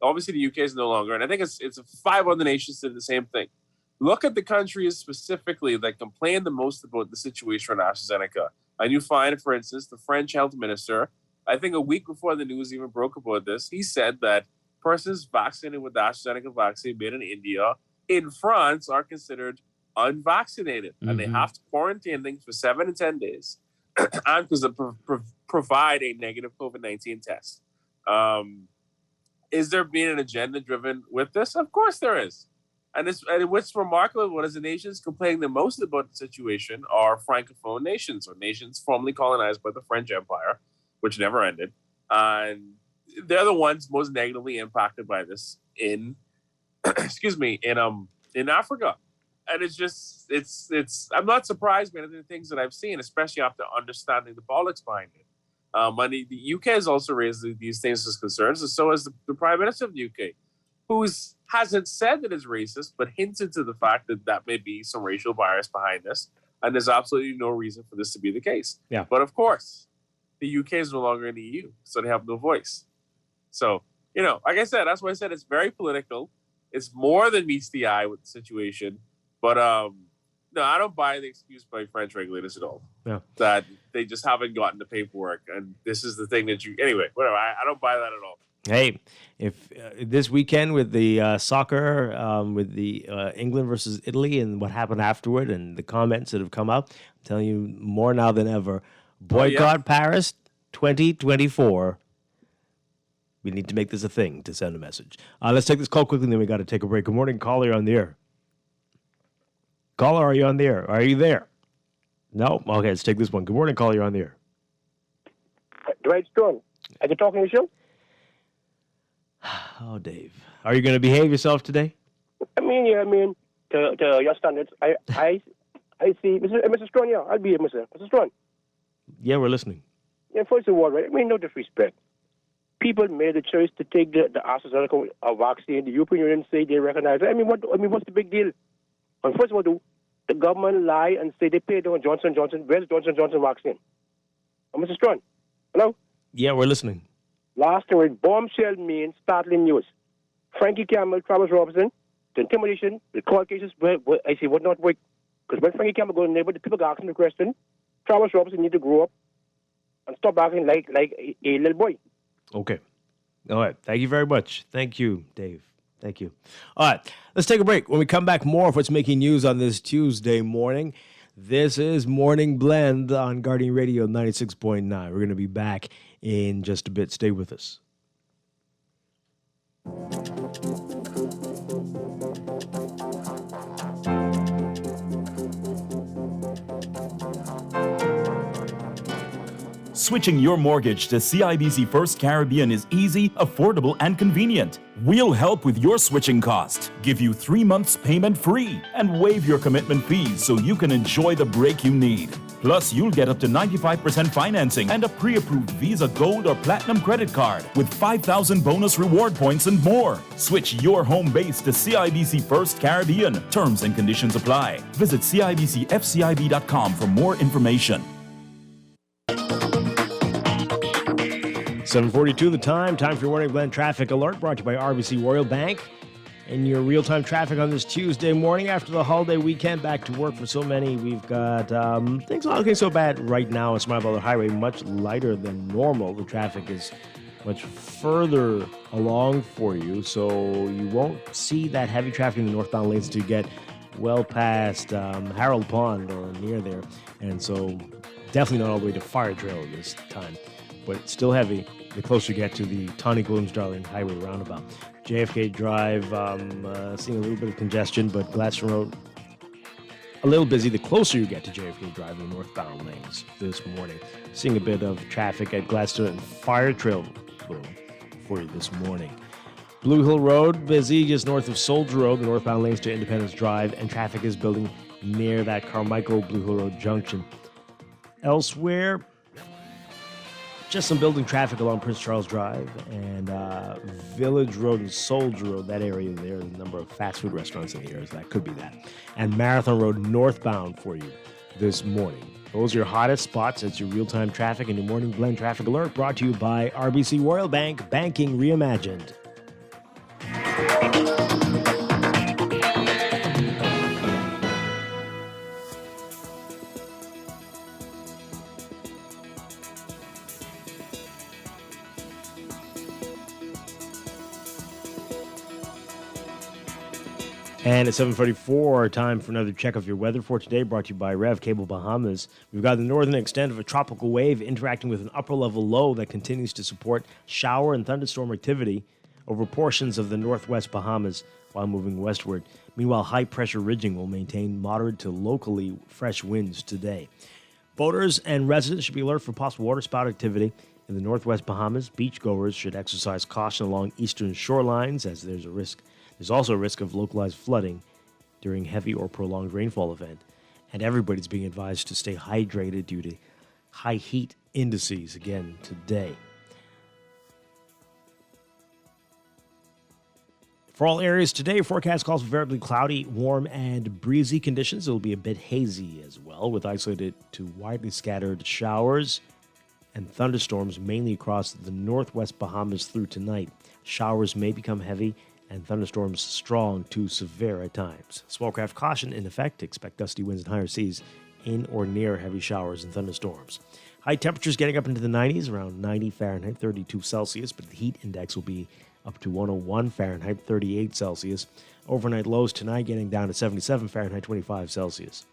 Speaker 13: Obviously, the UK is no longer. And I think it's 5 other nations did the same thing. Look at the countries specifically that complain the most about the situation with AstraZeneca. And you find, for instance, the French health minister, I think a week before the news even broke about this, he said that persons vaccinated with the AstraZeneca vaccine made in India, in France, are considered unvaccinated. And they have to quarantine things for 7 to 10 days. And because provide a negative COVID-19 test. Is there being an agenda driven with this? Of course there is. And what's remarkable, what is the nations complaining the most about the situation are Francophone nations, or nations formerly colonized by the French Empire, which never ended. And they're the ones most negatively impacted by this in Africa. And I'm not surprised by the things that I've seen, especially after understanding the politics behind it. The UK has also raised these things as concerns, and so has the Prime Minister of the UK, who hasn't said that it's racist, but hinted to the fact that may be some racial bias behind this, and there's absolutely no reason for this to be the case.
Speaker 2: Yeah.
Speaker 13: But of course, the UK is no longer in the EU, so they have no voice. So, like I said, that's why I said it's very political. It's more than meets the eye with the situation. But no, I don't buy the excuse by French regulators at all.
Speaker 2: Yeah.
Speaker 13: That they just haven't gotten the paperwork, and this is the thing that anyway, whatever. I don't buy that at all.
Speaker 2: Hey, if this weekend with the soccer, with the England versus Italy and what happened afterward and the comments that have come out, I'm telling you more now than ever. Boycott Paris 2024. We need to make this a thing to send a message. Let's take this call quickly, and then we got to take a break. Good morning, caller, on the air. Caller, are you on the air? Are you there? No? Okay, let's take this one. Good morning, caller, you're on the air.
Speaker 16: Dwight Strong. Are you talking to you?
Speaker 2: Oh, Dave. Are you going to behave yourself today?
Speaker 16: To your standards. I see. Mr. Strong, yeah, I'll be here, Mr. Strong.
Speaker 2: Yeah, we're listening.
Speaker 16: Yeah, first of all, right, no disrespect. People made the choice to take the AstraZeneca vaccine. The European Union say they recognize it. What's the big deal? And first of all, the government lie and say they paid on Johnson & Johnson. Where's Johnson & Johnson vaccine? Mr. Strong, hello?
Speaker 2: Yeah, we're listening.
Speaker 16: Last thing, bombshell means startling news. Frankie Campbell, Travis Robinson, the intimidation, the court cases, I say, would not work. Because when Frankie Campbell goes to the neighborhood, the people ask him the question, Travis Robinson need to grow up and stop acting like a little boy.
Speaker 2: Okay. All right. Thank you very much. Thank you, Dave. Thank you. All right. Let's take a break. When we come back, more of what's making news on this Tuesday morning. This is Morning Blend on Guardian Radio 96.9. We're going to be back in just a bit. Stay with us.
Speaker 17: Switching your mortgage to CIBC First Caribbean is easy, affordable, and convenient. We'll help with your switching cost, give you 3 months payment free, and waive your commitment fees so you can enjoy the break you need. Plus, you'll get up to 95% financing and a pre-approved Visa Gold or Platinum credit card with 5,000 bonus reward points and more. Switch your home base to CIBC First Caribbean. Terms and conditions apply. Visit CIBCFCIB.com for more information.
Speaker 2: 7:42 the time for your Morning Blend Traffic Alert, brought to you by RBC Royal Bank. And your real-time traffic on this Tuesday morning after the holiday weekend. Back to work for so many. We've got things not looking so bad right now on Smart Butler Highway, much lighter than normal. The traffic is much further along for you, so you won't see that heavy traffic in the northbound lanes until you get well past Harold Pond or near there. And so definitely not all the way to Fire Trail this time, but it's still heavy the closer you get to the Tawny Williams-Darling Highway roundabout. JFK Drive, seeing a little bit of congestion, but Gladstone Road, a little busy the closer you get to JFK Drive in the northbound lanes this morning. Seeing a bit of traffic at Gladstone and Fire Trail for you this morning. Blue Hill Road, busy just north of Soldier Road, the northbound lanes to Independence Drive, and traffic is building near that Carmichael Blue Hill Road junction. Elsewhere, just some building traffic along Prince Charles Drive and Village Road and Soldier Road, that area there, the number of fast food restaurants in the area, so that could be that. And Marathon Road northbound for you this morning. Those are your hottest spots. That's your real-time traffic and your morning blend traffic alert brought to you by RBC Royal Bank, banking reimagined. And at 7:44, time for another check of your weather for today, brought to you by Rev Cable Bahamas. We've got the northern extent of a tropical wave interacting with an upper-level low that continues to support shower and thunderstorm activity over portions of the northwest Bahamas while moving westward. Meanwhile, high-pressure ridging will maintain moderate to locally fresh winds today. Boaters and residents should be alert for possible waterspout activity in the northwest Bahamas. Beachgoers should exercise caution along eastern shorelines as there's a risk. There's also a risk of localized flooding during heavy or prolonged rainfall event. And everybody's being advised to stay hydrated due to high heat indices again today. For all areas today, forecast calls for variably cloudy, warm, and breezy conditions. It will be a bit hazy as well, with isolated to widely scattered showers and thunderstorms mainly across the northwest Bahamas through tonight. Showers may become heavy and thunderstorms strong to severe at times. Small craft caution in effect. Expect gusty winds and higher seas in or near heavy showers and thunderstorms. High temperatures getting up into the 90s, around 90 Fahrenheit, 32 Celsius, but the heat index will be up to 101 Fahrenheit, 38 Celsius. Overnight lows tonight getting down to 77 Fahrenheit, 25 Celsius.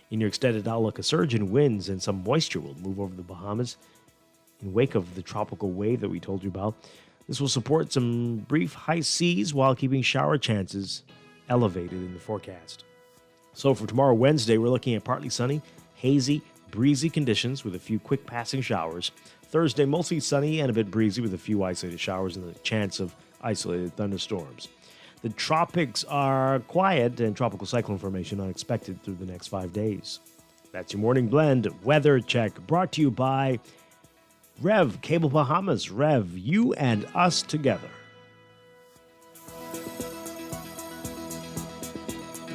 Speaker 2: In your extended outlook, a surge in winds and some moisture will move over the Bahamas in wake of the tropical wave that we told you about. This will support some brief high seas while keeping shower chances elevated in the forecast. So for tomorrow, Wednesday, we're looking at partly sunny, hazy, breezy conditions with a few quick passing showers. Thursday, mostly sunny and a bit breezy with a few isolated showers and the chance of isolated thunderstorms. The tropics are quiet and tropical cyclone formation unexpected through the next 5 days. That's your morning blend weather check brought to you by Rev Cable Bahamas. Rev, you and us together.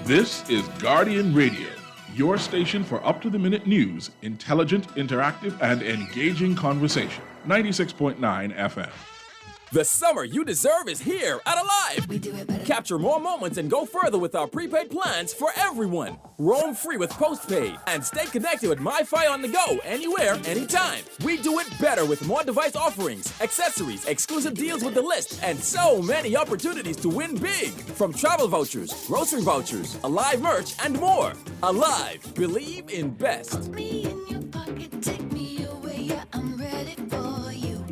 Speaker 1: This is Guardian Radio, your station for up-to-the-minute news, intelligent, interactive, and engaging conversation. 96.9 FM.
Speaker 18: The summer you deserve is here at Alive. We do it better. Capture more moments and go further with our prepaid plans for everyone. Roam free with postpaid and stay connected with MiFi on the go anywhere, anytime. We do it better with more device offerings, accessories, exclusive deals with the list, and so many opportunities to win big. From travel vouchers, grocery vouchers, Alive merch, and more. Alive. Believe in best.
Speaker 19: Put me in your pocket, take me away, yeah, I'm ready for you.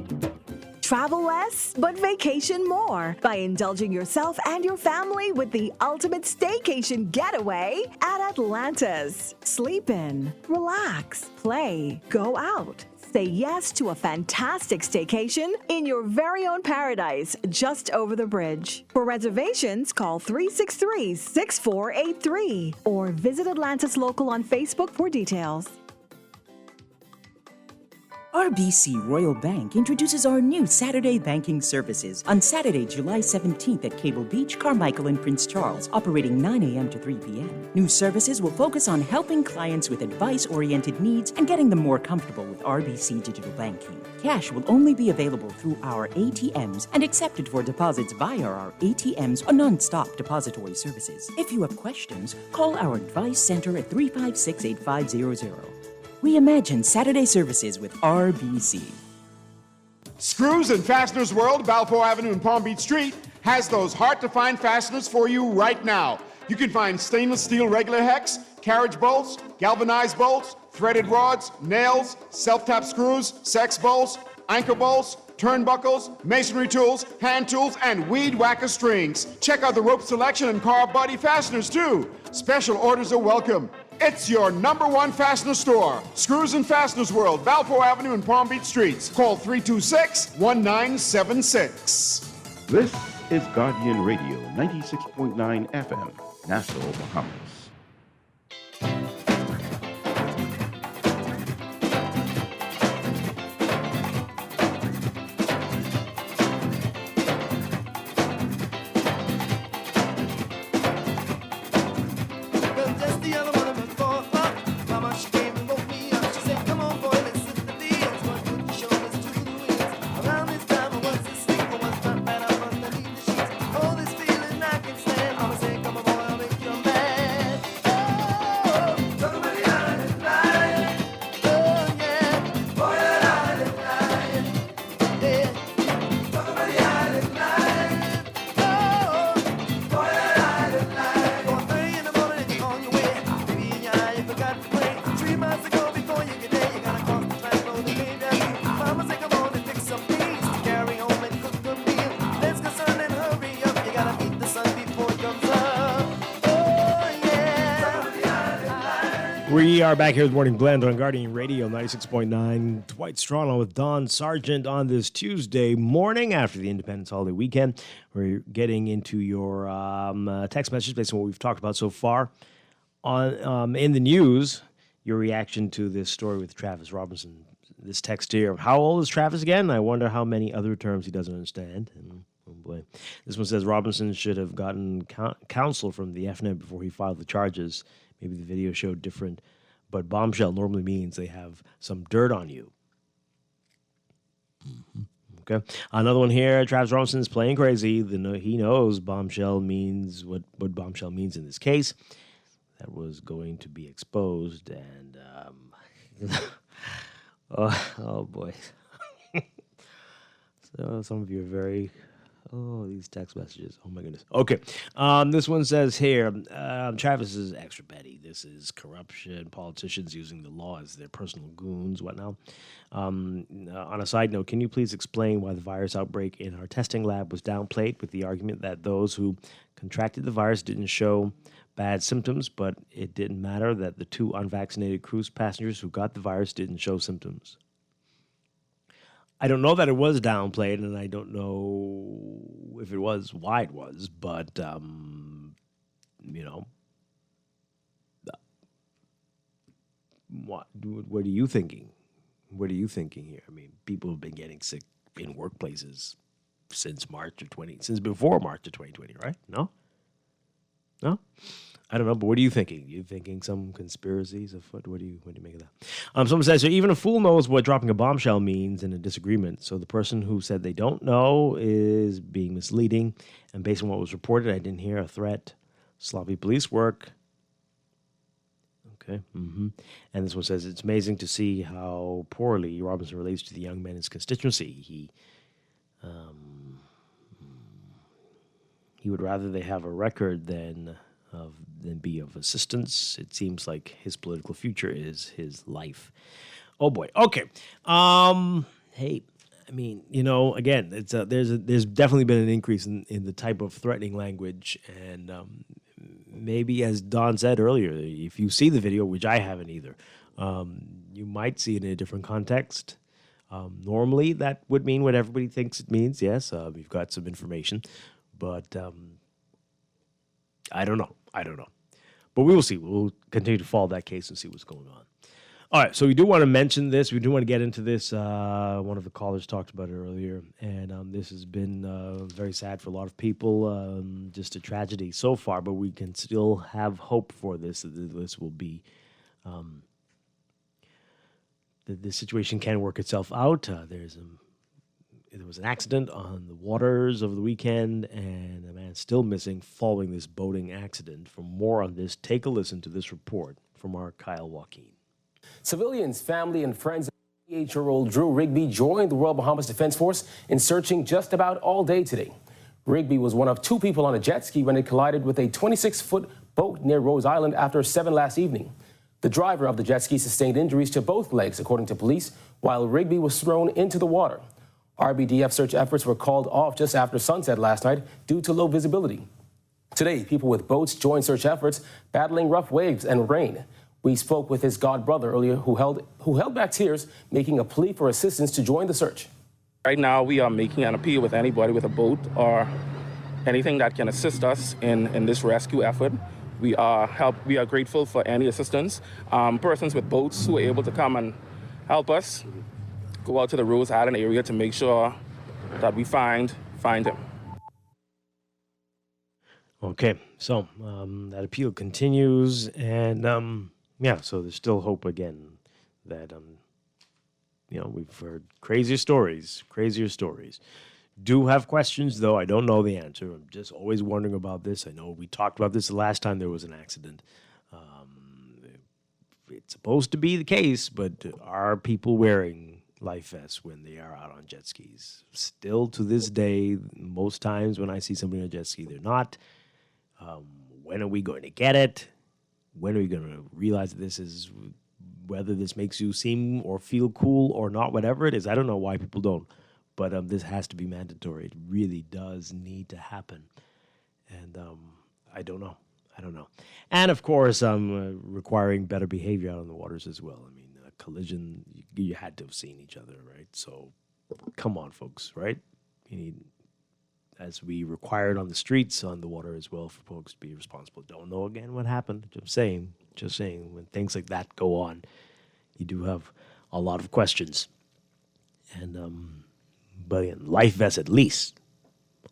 Speaker 20: Travel less, but vacation more by indulging yourself and your family with the ultimate staycation getaway at Atlantis. Sleep in, relax, play, go out. Say yes to a fantastic staycation in your very own paradise just over the bridge. For reservations, call 363-6483 or visit Atlantis Local on Facebook for details.
Speaker 21: RBC Royal Bank introduces our new Saturday banking services on Saturday, July 17th at Cable Beach, Carmichael, and Prince Charles, operating 9 a.m. to 3 p.m. New services will focus on helping clients with advice-oriented needs and getting them more comfortable with RBC digital banking. Cash will only be available through our ATMs and accepted for deposits via our ATMs or non-stop depository services. If you have questions, call our advice center at 356-8500. Reimagine Saturday services with RBC.
Speaker 22: Screws and Fasteners World, Balfour Avenue and Palm Beach Street, has those hard-to-find fasteners for you right now. You can find stainless steel regular hex, carriage bolts, galvanized bolts, threaded rods, nails, self-tap screws, sex bolts, anchor bolts, turnbuckles, masonry tools, hand tools, and weed whacker strings. Check out the rope selection and car body fasteners, too. Special orders are welcome. It's your #1 fastener store. Screws and Fasteners World, Balfour Avenue and Palm Beach Streets. Call 326-1976.
Speaker 23: This is Guardian Radio, 96.9 FM, Nassau, Bahamas.
Speaker 3: Just the other one of the four, mama, she
Speaker 2: We are back here with Morning Blend on Guardian Radio 96.9. Dwight Strachan with Don Sargent on this Tuesday morning after the Independence Holiday weekend. We're getting into your text messages based on what we've talked about so far. On in the news, your reaction to this story with Travis Robinson. This text here. How old is Travis again? I wonder how many other terms he doesn't understand. And, oh boy. This one says Robinson should have gotten counsel from the FNet before he filed the charges. Maybe the video showed different, but bombshell normally means they have some dirt on you. Okay. Another one here. Travis Robinson is playing crazy. He knows bombshell means what bombshell means in this case. That was going to be exposed, and oh boy. So some of you are very. Oh, these text messages. Oh, my goodness. Okay. This one says here, Travis is extra petty. This is corruption, politicians using the law as their personal goons, whatnot. On a side note, can you please explain why the virus outbreak in our testing lab was downplayed with the argument that those who contracted the virus didn't show bad symptoms, but it didn't matter that the 2 unvaccinated cruise passengers who got the virus didn't show symptoms? I don't know that it was downplayed, and I don't know if it was, why it was, but, what are you thinking? What are you thinking here? I mean, people have been getting sick in workplaces since before March of 2020, right? No? I don't know, but what are you thinking? You thinking some conspiracies afoot? What do you make of that? Someone says, so even a fool knows what dropping a bombshell means in a disagreement. So the person who said they don't know is being misleading. And based on what was reported, I didn't hear a threat. Sloppy police work. Okay. And this one says, it's amazing to see how poorly Robinson relates to the young men in his constituency. He would rather they have a record than be of assistance. It seems like his political future is his life. Oh boy. Okay. Hey, I mean, again, it's there's definitely been an increase in the type of threatening language, and maybe, as Don said earlier, if you see the video, which I haven't either, you might see it in a different context. Normally, that would mean what everybody thinks it means. Yes, we've got some information, but I don't know. But we will see. We'll continue to follow that case and see what's going on. All right, so we do want to mention this. We do want to get into this. One of the callers talked about it earlier, and this has been very sad for a lot of people, just a tragedy so far, but we can still have hope for this. This will be, the situation can work itself out. There was an accident on the waters over the weekend, and a man still missing following this boating accident. For more on this, take a listen to this report from our Kyle Joaquin.
Speaker 4: Civilians, family, and friends of 28-year-old Drew Rigby joined the Royal Bahamas Defense Force in searching just about all day today. Rigby was one of 2 people on a jet ski when it collided with a 26-foot boat near Rose Island after 7 last evening. The driver of the jet ski sustained injuries to both legs, according to police, while Rigby was thrown into the water. RBDF search efforts were called off just after sunset last night due to low visibility. Today, people with boats joined search efforts, battling rough waves and rain. We spoke with his god brother earlier who held back tears, making a plea for assistance to join the search.
Speaker 5: Right now, we are making an appeal with anybody with a boat or anything that can assist us in this rescue effort. We are grateful for any assistance. Persons with boats who are able to come and help us go out to the Rose Island area to make sure that we find him. Okay, so that appeal continues, and so there's still hope again that we've heard crazier stories. Do have questions, though I don't know the answer. I'm just always wondering about this. I know we talked about this the last time there was an accident. It's supposed to be the case, but are people wearing life vests when they are out on jet skis? Still to this day, most times when I see somebody on a jet ski, they're not. When are we going to get it? When are we going to realize that whether this makes you seem or feel cool or not, whatever it is? I don't know why people don't, but this has to be mandatory. It really does need to happen. And I don't know.
Speaker 2: I don't know. And of course, requiring better behavior out on the waters as well. I mean, a collision, you had to have seen each other, right? So come on, folks, right? You need, as we required on the streets, on the water as well, for folks to be responsible. Don't know again what happened. Just saying, when things like that go on, you do have a lot of questions. And, but in life vests at least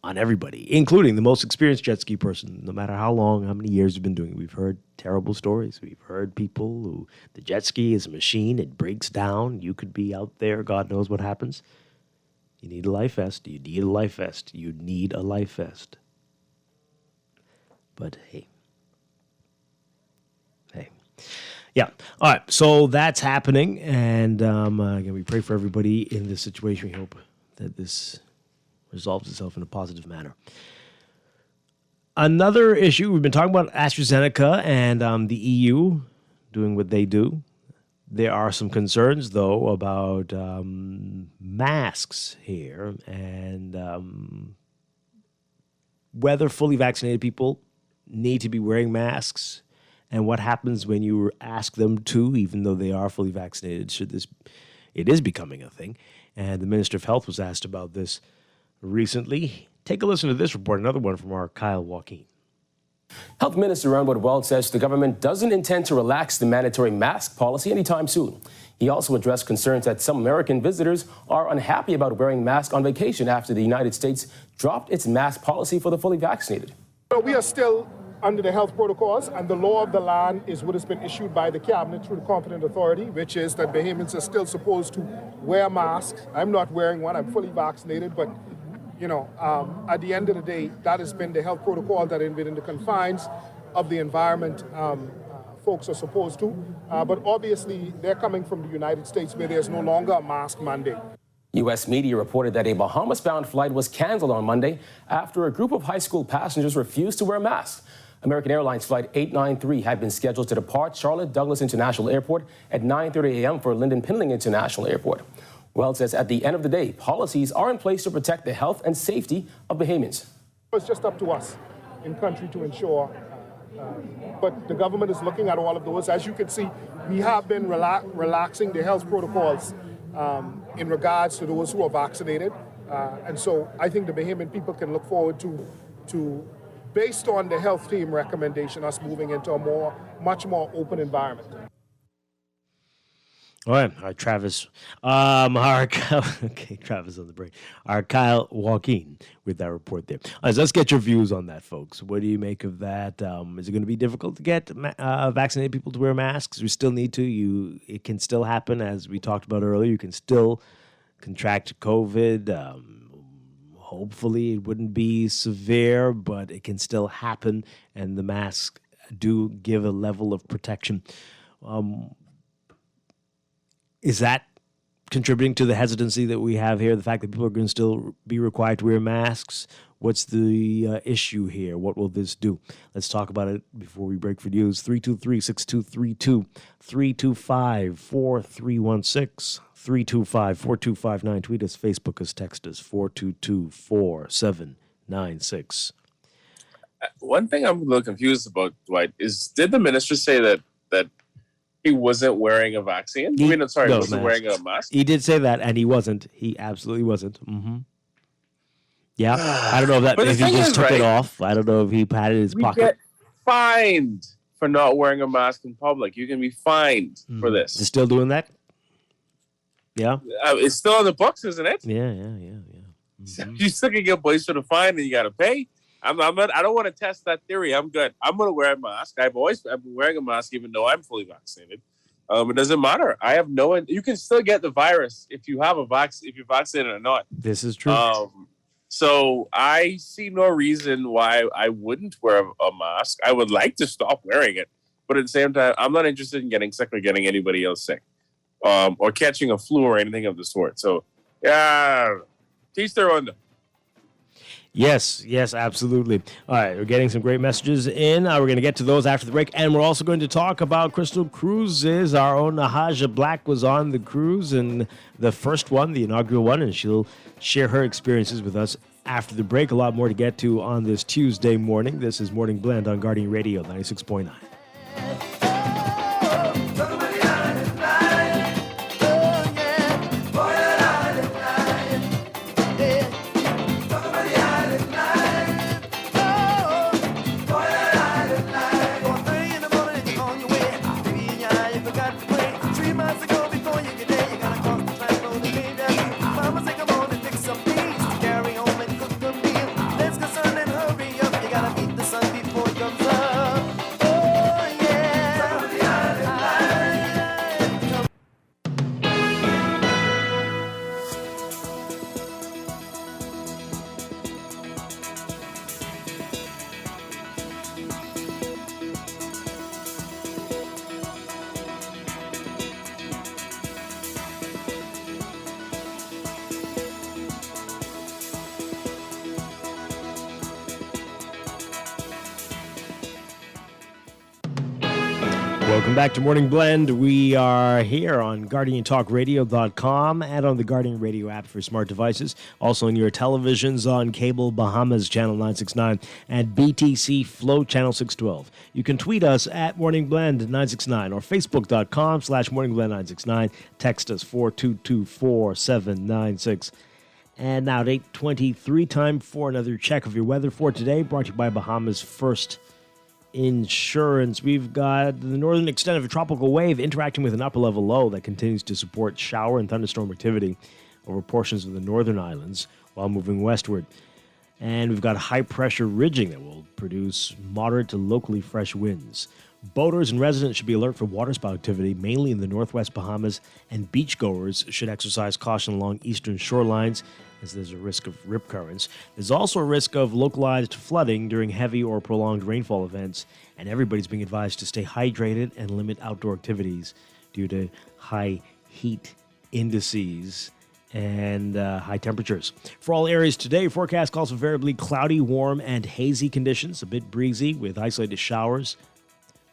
Speaker 2: on everybody, including the most experienced jet ski person, no matter how long, how many years you've been doing it. We've heard terrible stories. We've heard people who the jet ski is a machine. It breaks down. You could be out there. God knows what happens. You need a life vest. You need a life vest. You need a life vest. But hey. Yeah. All right. So that's happening. And again, we pray for everybody in this situation. We hope that this resolves itself in a positive manner. Another issue, we've been talking about AstraZeneca and the EU doing what they do. There are some concerns, though, about masks here and whether fully vaccinated people need to be wearing masks and what happens when you ask them to, even though they are fully vaccinated. It is becoming a thing. And the Minister of Health was asked about this recently. Take a listen to this report, another one from our Kyle Joaquin.
Speaker 4: Health Minister Ronald Wells says the government doesn't intend to relax the mandatory mask policy anytime soon. He also addressed concerns that some American visitors are unhappy about wearing masks on vacation after the United States dropped its mask policy for the fully vaccinated.
Speaker 6: We are still under the health protocols, and the law of the land is what has been issued by the cabinet through the competent authority, which is that Bahamians are still supposed to wear masks. I'm not wearing one. I'm fully vaccinated, but at the end of the day, that has been the health protocol that within the confines of the environment folks are supposed to. But obviously, they're coming from the United States where there's no longer a mask mandate.
Speaker 4: U.S. media reported that a Bahamas-bound flight was canceled on Monday after a group of high school passengers refused to wear masks. American Airlines Flight 893 had been scheduled to depart Charlotte Douglas International Airport at 9:30 a.m. for Lynden Pindling International Airport. Wells says at the end of the day, policies are in place to protect the health and safety of Bahamians.
Speaker 6: It's just up to us in country to ensure, but the government is looking at all of those. As you can see, we have been relaxing the health protocols in regards to those who are vaccinated. And so I think the Bahamian people can look forward to based on the health team recommendation, us moving into a much more open environment.
Speaker 2: All right, Travis. Okay, Travis on the break. Our Kyle Joaquin with that report there. Let's get your views on that, folks. What do you make of that? Is it going to be difficult to get vaccinated people to wear masks? We still need to. It can still happen, as we talked about earlier. You can still contract COVID. Hopefully, it wouldn't be severe, but it can still happen, and the masks do give a level of protection. Is that contributing to the hesitancy that we have here, the fact that people are going to still be required to wear masks? What's the issue here? What will this do? Let's talk about it before we break for news. 323-6232, 325-4316, 325-4259. Tweet us, Facebook us, text us, 422-4796.
Speaker 13: One thing I'm a little confused about, Dwight, is did the minister say that he wasn't wearing a vaccine? Wasn't wearing a mask?
Speaker 2: He did say that, and he wasn't. He absolutely wasn't. Mm-hmm. Yeah, I don't know if he just took it off. I don't know if he had it in his pocket.
Speaker 13: Get fined for not wearing a mask in public. You can be fined for this.
Speaker 2: Is still doing that? Yeah.
Speaker 13: It's still on the books, isn't it?
Speaker 2: Yeah.
Speaker 13: Mm-hmm. You still can get points for the fine, and you got to pay. I don't want to test that theory. I'm good. I'm going to wear a mask. I've been wearing a mask even though I'm fully vaccinated. It doesn't matter. I have you can still get the virus if you have if you're vaccinated or not.
Speaker 2: This is true.
Speaker 13: So I see no reason why I wouldn't wear a mask. I would like to stop wearing it, but at the same time, I'm not interested in getting sick or getting anybody else sick, or catching a flu or anything of the sort. So, yeah, teach their own.
Speaker 2: Yes, absolutely. All right, we're getting some great messages in. We're going to get to those after the break, and we're also going to talk about Crystal Cruises. Our own Nahaja Black was on the cruise, and the first one, the inaugural one, and she'll share her experiences with us after the break. A lot more to get to on this Tuesday morning. This is Morning Blend on Guardian Radio 96.9. Welcome back to Morning Blend. We are here on GuardianTalkRadio.com and on the Guardian Radio app for smart devices. Also on your televisions on Cable Bahamas Channel 969 and BTC Flow Channel 612. You can tweet us at Morning Blend 969 or Facebook.com/MorningBlend969. Text us 4224796. And now at 8:23, time for another check of your weather for today, brought to you by Bahamas First Insurance. We've got the northern extent of a tropical wave interacting with an upper level low that continues to support shower and thunderstorm activity over portions of the northern islands while moving westward. And we've got high pressure ridging that will produce moderate to locally fresh winds. Boaters and residents should be alert for waterspout activity, mainly in the northwest Bahamas, and beachgoers should exercise caution along eastern shorelines as there's a risk of rip currents. There's also a risk of localized flooding during heavy or prolonged rainfall events, and everybody's being advised to stay hydrated and limit outdoor activities due to high heat indices and high temperatures. For all areas today, forecast calls for variably cloudy, warm, and hazy conditions, a bit breezy with isolated showers.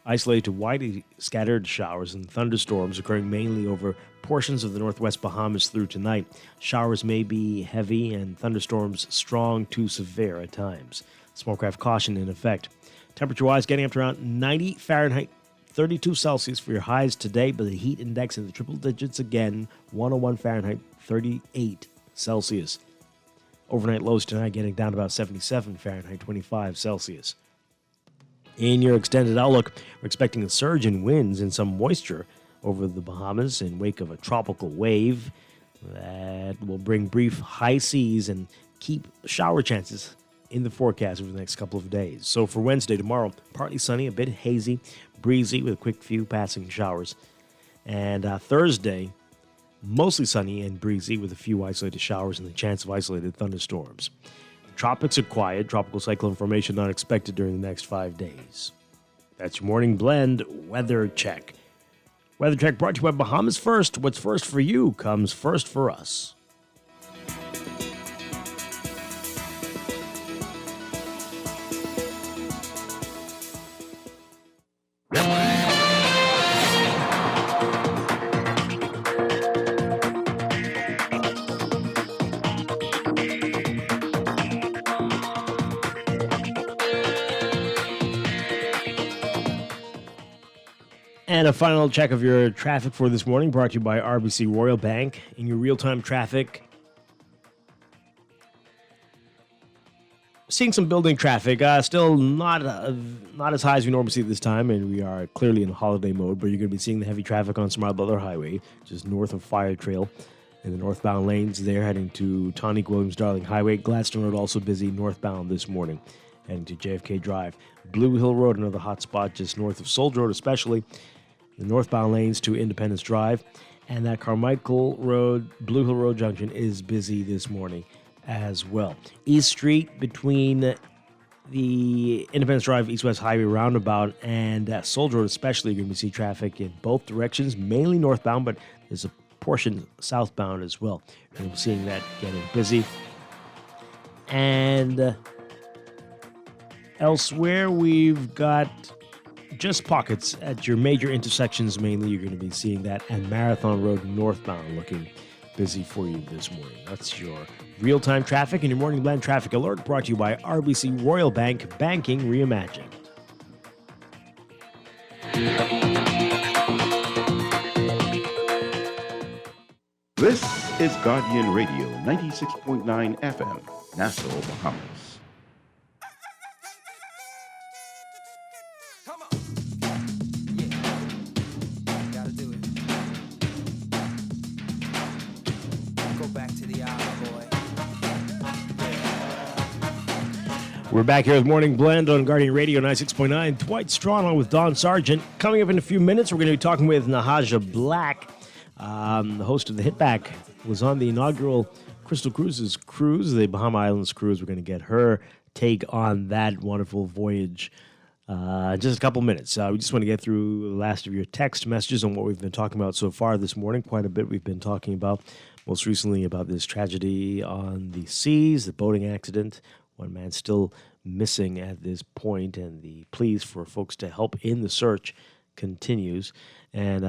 Speaker 2: Isolated to widely scattered showers and thunderstorms occurring mainly over portions of the northwest Bahamas through tonight. Showers may be heavy and thunderstorms strong to severe at times. Smokecraft caution in effect. Temperature-wise, getting up to around 90 Fahrenheit, 32 Celsius for your highs today, but the heat index in the triple digits again, 101 Fahrenheit, 38 Celsius. Overnight lows tonight getting down to about 77 Fahrenheit, 25 Celsius. In your extended outlook, we're expecting a surge in winds and some moisture over the Bahamas in wake of a tropical wave that will bring brief high seas and keep shower chances in the forecast over the next couple of days. So for Wednesday, tomorrow, partly sunny, a bit hazy, breezy with a quick few passing showers. And Thursday, mostly sunny and breezy with a few isolated showers and the chance of isolated thunderstorms. Tropics are quiet. Tropical cyclone formation not expected during the next 5 days. That's your Morning Blend Weather Check. Weather Check brought to you by Bahamas First. What's first for you comes first for us. And a final check of your traffic for this morning brought to you by RBC Royal Bank. In your real-time traffic, seeing some building traffic, still not as high as we normally see at this time, and we are clearly in holiday mode, but you're going to be seeing the heavy traffic on Smart Butler Highway, just north of Fire Trail, in the northbound lanes there, heading to Tonique Williams Darling Highway. Gladstone Road also busy northbound this morning, heading to JFK Drive. Blue Hill Road, another hot spot just north of Soldier Road, especially the northbound lanes to Independence Drive. And that Carmichael Road, Blue Hill Road junction is busy this morning as well. East Street between the Independence Drive East-West Highway roundabout and Soldier Road especially, you're going to see traffic in both directions, mainly northbound, but there's a portion southbound as well. You're going to be seeing that getting busy. And elsewhere, we've got just pockets at your major intersections mainly. You're going to be seeing that, and Marathon Road northbound looking busy for you this morning. That's your real-time traffic and your morning blend traffic alert brought to you by RBC Royal Bank, banking reimagined.
Speaker 23: This is Guardian Radio, 96.9 FM, Nassau, Bahamas.
Speaker 3: Gotta do it. Go back to the island, boy.
Speaker 2: We're back here with Morning Blend on Guardian Radio 96.9. Dwight Strachan with Don Sargent. Coming up in a few minutes, we're going to be talking with Nahaja Black. The host of the Hitback was on the inaugural Crystal Cruises cruise, the Bahama Islands cruise. We're going to get her take on that wonderful voyage in just a couple minutes. We just want to get through the last of your text messages on what we've been talking about so far this morning. Quite a bit we've been talking about, most recently about this tragedy on the seas, the boating accident. One man still missing at this point, and the pleas for folks to help in the search continues. And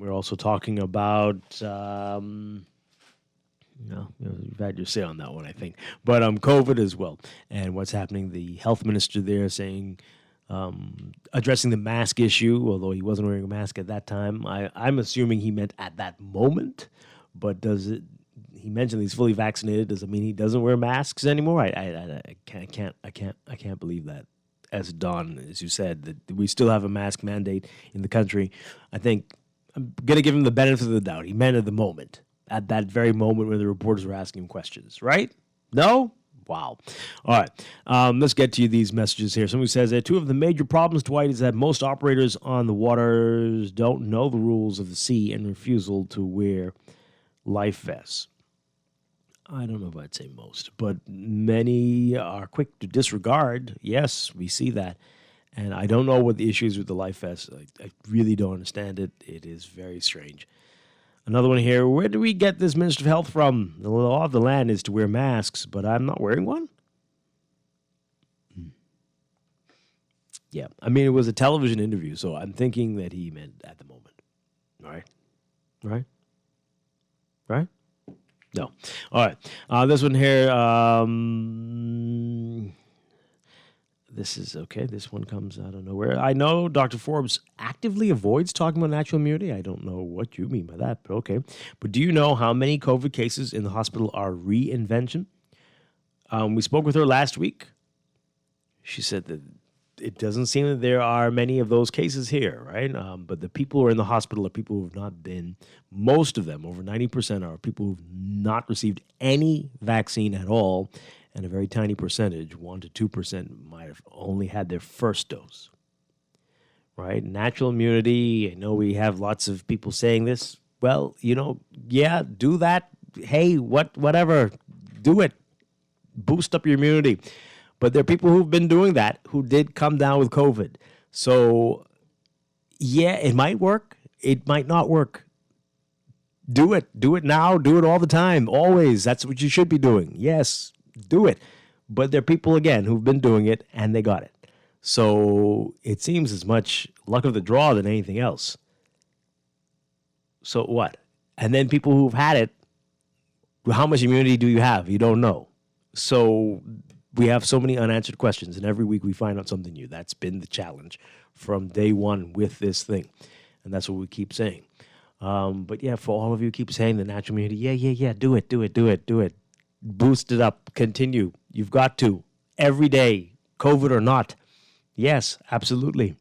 Speaker 2: we're also talking about, you've had your say on that one, I think. But COVID as well, and what's happening. The health minister there saying, addressing the mask issue, although he wasn't wearing a mask at that time. I'm assuming he meant at that moment, but does it? He mentioned he's fully vaccinated. Does it mean he doesn't wear masks anymore? I can't believe that. As Don, as you said, that we still have a mask mandate in the country. I think I'm going to give him the benefit of the doubt. He meant at the moment, at that very moment when the reporters were asking him questions, right? No? Wow. All right. Let's get to these messages here. Somebody says that two of the major problems, Dwight, is that most operators on the waters don't know the rules of the sea and refusal to wear life vests. I don't know if I'd say most, but many are quick to disregard. Yes, we see that. And I don't know what the issue is with the life vest. I really don't understand it. It is very strange. Another one here. Where do we get this Minister of Health from? The law of the land is to wear masks, but I'm not wearing one? Yeah. I mean, it was a television interview, so I'm thinking that he meant at the moment. Right? No. All right. This one here. This is okay. This one comes out of nowhere. I know Dr. Forbes actively avoids talking about natural immunity. I don't know what you mean by that, but okay. But do you know how many COVID cases in the hospital are reinvention? We spoke with her last week. She said that it doesn't seem that there are many of those cases here, right? But the people who are in the hospital are people who have not been, most of them, over 90%, are people who have not received any vaccine at all, and a very tiny percentage, 1% to 2%, might have only had their first dose, right? Natural immunity, I know we have lots of people saying this. Well, yeah, do that. Hey, whatever, do it. Boost up your immunity. But there are people who've been doing that who did come down with COVID. So, yeah, it might work. It might not work. Do it. Do it now. Do it all the time. Always. That's what you should be doing. Yes, do it. But there are people, again, who've been doing it and they got it. So it seems as much luck of the draw than anything else. So what? And then people who've had it, how much immunity do you have? You don't know. So we have so many unanswered questions, and every week we find out something new. That's been the challenge from day one with this thing, and that's what we keep saying. But yeah, for all of you who keep saying the natural immunity, yeah, do it. Boost it up. Continue. You've got to. Every day, COVID or not. Yes, absolutely.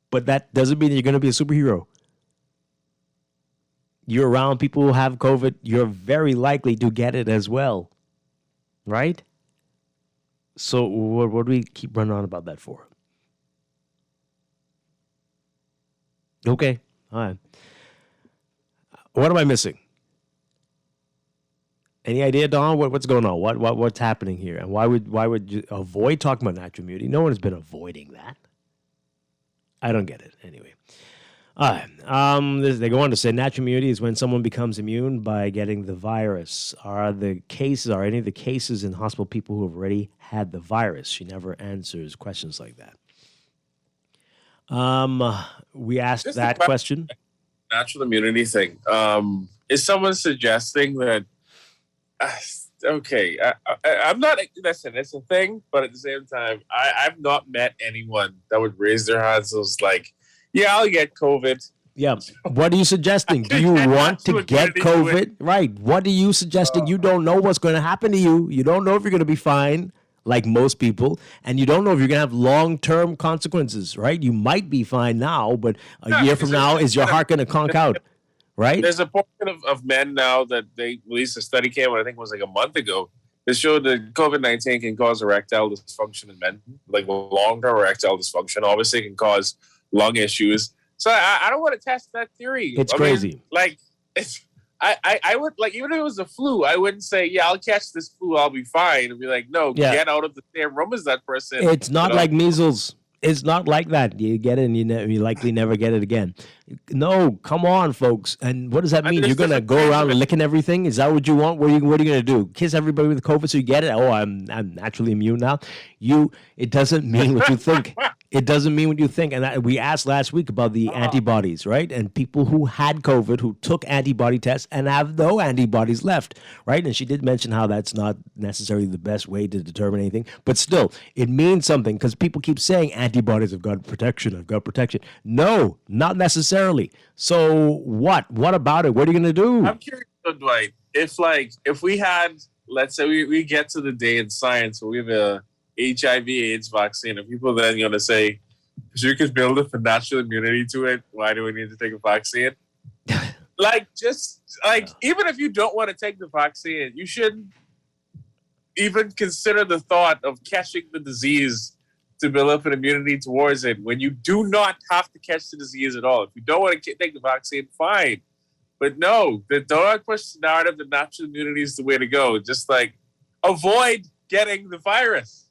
Speaker 2: But that doesn't mean you're going to be a superhero. You're around people who have COVID, you're very likely to get it as well. Right? So what do we keep running on about that for? Okay. All right. What am I missing? Any idea, Don? What's going on? What's happening here? And why would you avoid talking about natural immunity? No one has been avoiding that. I don't get it. Anyway. All right. They go on to say natural immunity is when someone becomes immune by getting the virus. Are any of the cases in hospital people who have already had the virus? She never answers questions like that. We asked that question.
Speaker 13: natural immunity thing. Is someone suggesting that? Okay, I'm not. Listen, it's a thing, but at the same time, I've not met anyone that would raise their hands and was like, "Yeah, I'll get COVID."
Speaker 5: Yeah. What are you suggesting? Do you want to get COVID? Right. What are you suggesting? You don't know what's going to happen to you. You don't know if you're going to be fine, like most people, and you don't know if you're going to have long-term consequences, right? You might be fine now, but a year from now, is your heart going to conk out, right?
Speaker 13: There's a portion of men now that they released a study came out, I think it was like a month ago, that showed that COVID-19 can cause erectile dysfunction in men, like long-term erectile dysfunction. Obviously, it can cause lung issues. So I don't want to test that theory.
Speaker 5: It's crazy.
Speaker 13: I would, like, even if it was the flu, I wouldn't say, yeah, I'll catch this flu, I'll be fine. And be like, no, get out of the same room as that person.
Speaker 5: It's not like measles. It's not like that. You get it and you likely never get it again. No, come on, folks. And what does that mean? You're going to go around licking everything? Is that what you want? What are you going to do? Kiss everybody with COVID so you get it? Oh, I'm naturally immune now. It doesn't mean what you think. It doesn't mean what you think. And we asked last week about the antibodies, right? And people who had COVID, who took antibody tests and have no antibodies left, right? And she did mention how that's not necessarily the best way to determine anything. But still, it means something because people keep saying antibodies have got protection, have got protection. No, not necessarily. So what? What about it? What are you going to do?
Speaker 13: I'm curious, Dwight, if we had, let's say we get to the day in science where we have a HIV/AIDS vaccine, and people then going to say, because you could build up a natural immunity to it, why do we need to take a vaccine? Even if you don't want to take the vaccine, you shouldn't even consider the thought of catching the disease to build up an immunity towards it when you do not have to catch the disease at all. If you don't want to take the vaccine, fine. But no, don't push the narrative that natural immunity is the way to go. Just avoid getting the virus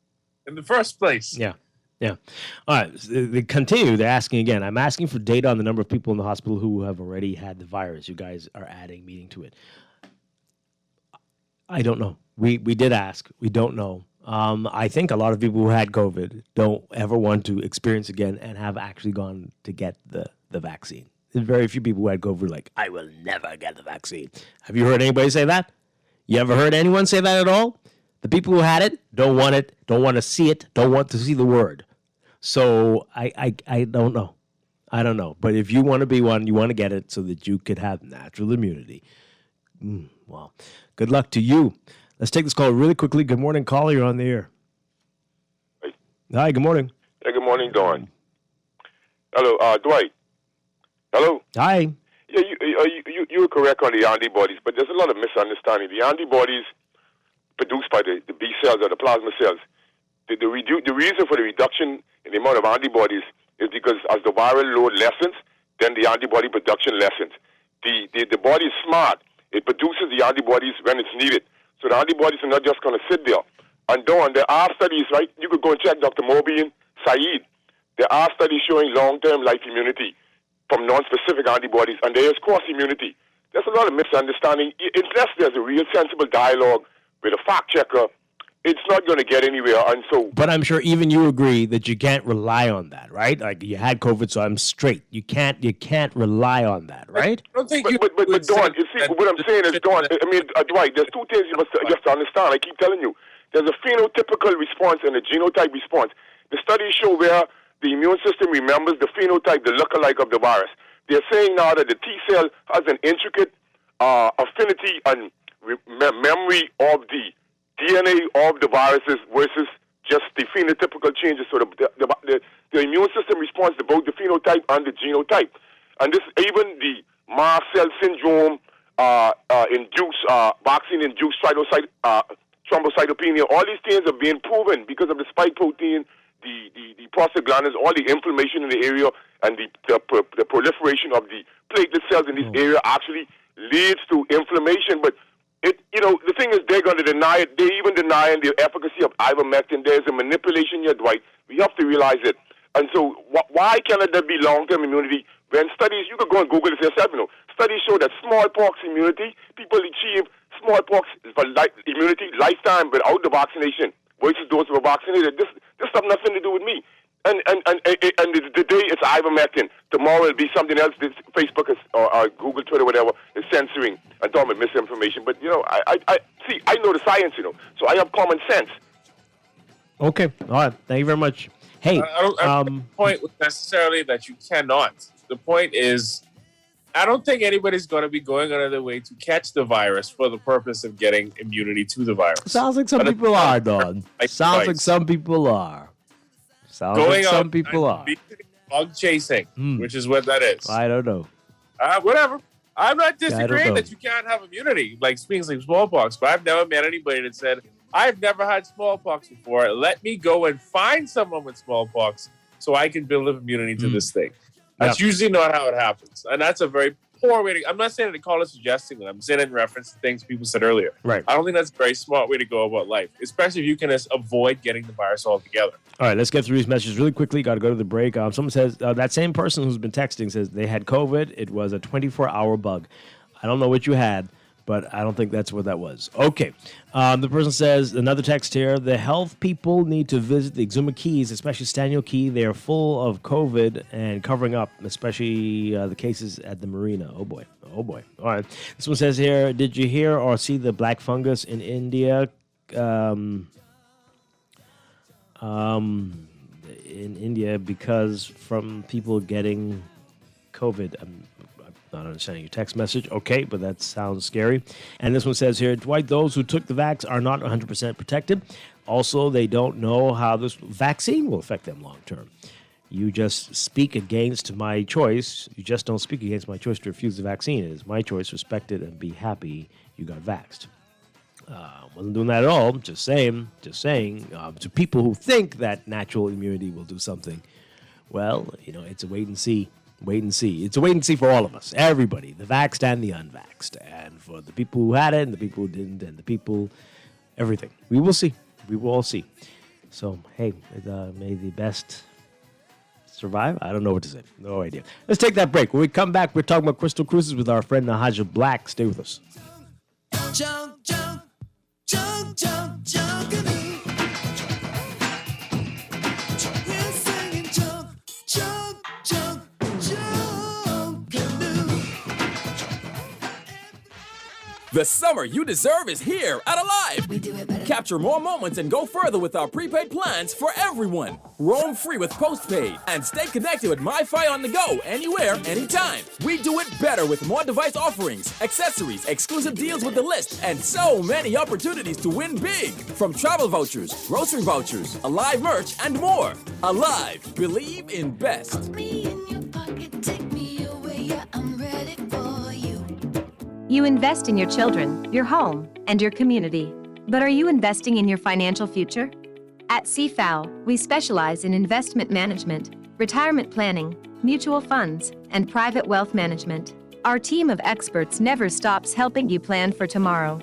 Speaker 13: in the first place.
Speaker 5: Yeah. All right. They continue. They're asking again. I'm asking for data on the number of people in the hospital who have already had the virus. You guys are adding meaning to it. I don't know. We did ask. We don't know. I think a lot of people who had COVID don't ever want to experience again and have actually gone to get the vaccine. There's very few people who had COVID like, I will never get the vaccine. Have you heard anybody say that? You ever heard anyone say that at all? The people who had it, don't want to see it, don't want to see the word. So I don't know. I don't know. But if you want to be one, you want to get it so that you could have natural immunity. Well, good luck to you. Let's take this call really quickly. Good morning, caller. You're on the air. Hi, good morning.
Speaker 7: Hey, good morning, Dawn. Hello, Dwight. Hello.
Speaker 5: Hi.
Speaker 7: Yeah, you were correct on the antibodies, but there's a lot of misunderstanding. The antibodies produced by the B cells or the plasma cells, the reason for the reduction in the amount of antibodies is because as the viral load lessens, then the antibody production lessens. The body is smart. It produces the antibodies when it's needed. So the antibodies are not just going to sit there. And Dawn, there are studies, right? You could go and check Dr. Mobian, Saeed. There are studies showing long-term life immunity from non-specific antibodies, and there is cross-immunity. There's a lot of misunderstanding. Unless there's a real sensible dialogue with a fact-checker, it's not going to get anywhere. And so,
Speaker 5: but I'm sure even you agree that you can't rely on that, right? Like you had COVID, so I'm straight. You can't rely on that, right?
Speaker 7: I don't think but Dawn, you see, what I'm saying is, Dawn, I mean, Dwight, there's two things you have to understand. I keep telling you. There's a phenotypical response and a genotype response. The studies show where the immune system remembers the phenotype, the lookalike of the virus. They're saying now that the T cell has an intricate affinity and memory of the DNA of the viruses versus just the phenotypical changes. So the immune system responds to both the phenotype and the genotype. And this, even the mast cell syndrome induced, vaccine-induced thrombocytopenia, all these things are being proven because of the spike protein, the prostaglandins, all the inflammation in the area, and the proliferation of the platelet cells in this area actually leads to inflammation. But the thing is, they're going to deny it. They're even denying the efficacy of ivermectin. There's a manipulation here, Dwight. We have to realize it. And so why cannot there be long-term immunity when studies, you could go and Google this yourself, studies show that smallpox immunity, people achieve smallpox for immunity lifetime without the vaccination versus those who are vaccinated. This has nothing to do with me. And the day it's ivermectin, tomorrow it'll be something else. This Facebook is, or Google, Twitter, whatever, is censoring and talking about misinformation. But I see. I know the science, so I have common sense.
Speaker 2: Okay, all right. Thank you very much. Hey,
Speaker 13: the point was necessarily that you cannot. The point is, I don't think anybody's going to be going out of their way to catch the virus for the purpose of getting immunity to the virus.
Speaker 2: Sounds like some people are, Don. Sounds like some people are.
Speaker 13: Going
Speaker 2: some
Speaker 13: out
Speaker 2: people are.
Speaker 13: Dog chasing, which is what that is.
Speaker 2: I don't know.
Speaker 13: Whatever. I'm not
Speaker 2: don't
Speaker 13: disagreeing
Speaker 2: know.
Speaker 13: that you can't have immunity, like speaking like smallpox, but I've never met anybody that said, I've never had smallpox before. Let me go and find someone with smallpox so I can build up immunity to this thing. That's usually not how it happens. And that's a very poor way to... I'm not saying that call it suggesting that. I'm saying it in reference to things people said earlier.
Speaker 2: Right.
Speaker 13: I don't think that's a very smart way to go about life, especially if you can avoid getting the virus altogether.
Speaker 2: All right, let's get through these messages really quickly. Got to go to the break. Someone says, that same person who's been texting says they had COVID. It was a 24-hour bug. I don't know what you had, but I don't think that's what that was. Okay. The person says, another text here, the health people need to visit the Exuma Keys, especially Staniel Key. They are full of COVID and covering up, especially the cases at the marina. Oh, boy. Oh, boy. All right. This one says here, did you hear or see the black fungus in India? In India, because from people getting COVID. I'm not understanding your text message. Okay, but that sounds scary. And this one says here, Dwight, those who took the vax are not 100% protected. Also, they don't know how this vaccine will affect them long term. You just speak against my choice. You just don't speak against my choice to refuse the vaccine. It is my choice. Respect it and be happy you got vaxxed. Wasn't doing that at all. Just saying. To people who think that natural immunity will do something, well, it's a wait and see. Wait and see. It's a wait and see for all of us, everybody, the vaxxed and the unvaxxed, and for the people who had it and the people who didn't, and the people, everything. We will see. We will all see. So, hey, may the best survive. I don't know what to say. No idea. Let's take that break. When we come back, we're talking about Crystal Cruises with our friend Nahaja Black. Stay with us.
Speaker 3: Jump, jump, jump, jump, jump, we're singing jump, jump, jump, jump, canoe.
Speaker 18: The summer you deserve is here at Alive.
Speaker 19: We do it better.
Speaker 18: Capture more moments and go further with our prepaid plans for everyone. Roam free with postpaid and stay connected with MiFi on the go anywhere, anytime. We do it better with more device offerings, accessories, exclusive deals with the list, and so many opportunities to win big. From travel vouchers, grocery vouchers, Alive merch, and more. Alive. Believe in best.
Speaker 19: Put me in your pocket, take me away, yeah, I'm ready for you.
Speaker 8: You invest in your children, your home, and your community. But are you investing in your financial future? At CFAO, we specialize in investment management, retirement planning, mutual funds, and private wealth management. Our team of experts never stops helping you plan for tomorrow.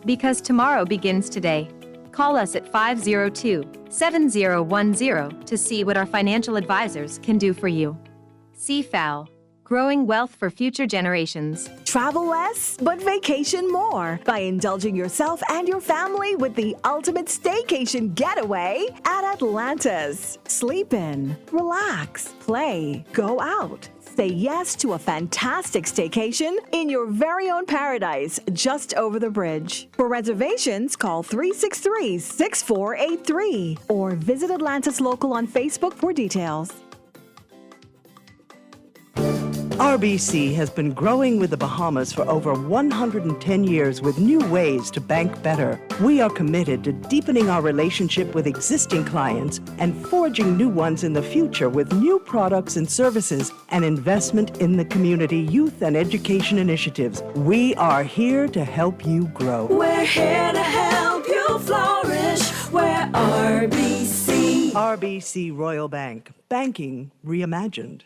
Speaker 8: Because tomorrow begins today. Call us at 502-7010 to see what our financial advisors can do for you. CFAO. Growing wealth for future generations.
Speaker 20: Travel less, but vacation more by indulging yourself and your family with the ultimate staycation getaway at Atlantis. Sleep in, relax, play, go out. Say yes to a fantastic staycation in your very own paradise just over the bridge. For reservations, call 363-6483 or visit Atlantis Local on Facebook for details.
Speaker 9: RBC has been growing with the Bahamas for over 110 years with new ways to bank better. We are committed to deepening our relationship with existing clients and forging new ones in the future with new products and services and investment in the community, youth, and education initiatives. We are here to help you grow.
Speaker 3: We're here to help you flourish. We're RBC.
Speaker 9: RBC Royal Bank. Banking reimagined.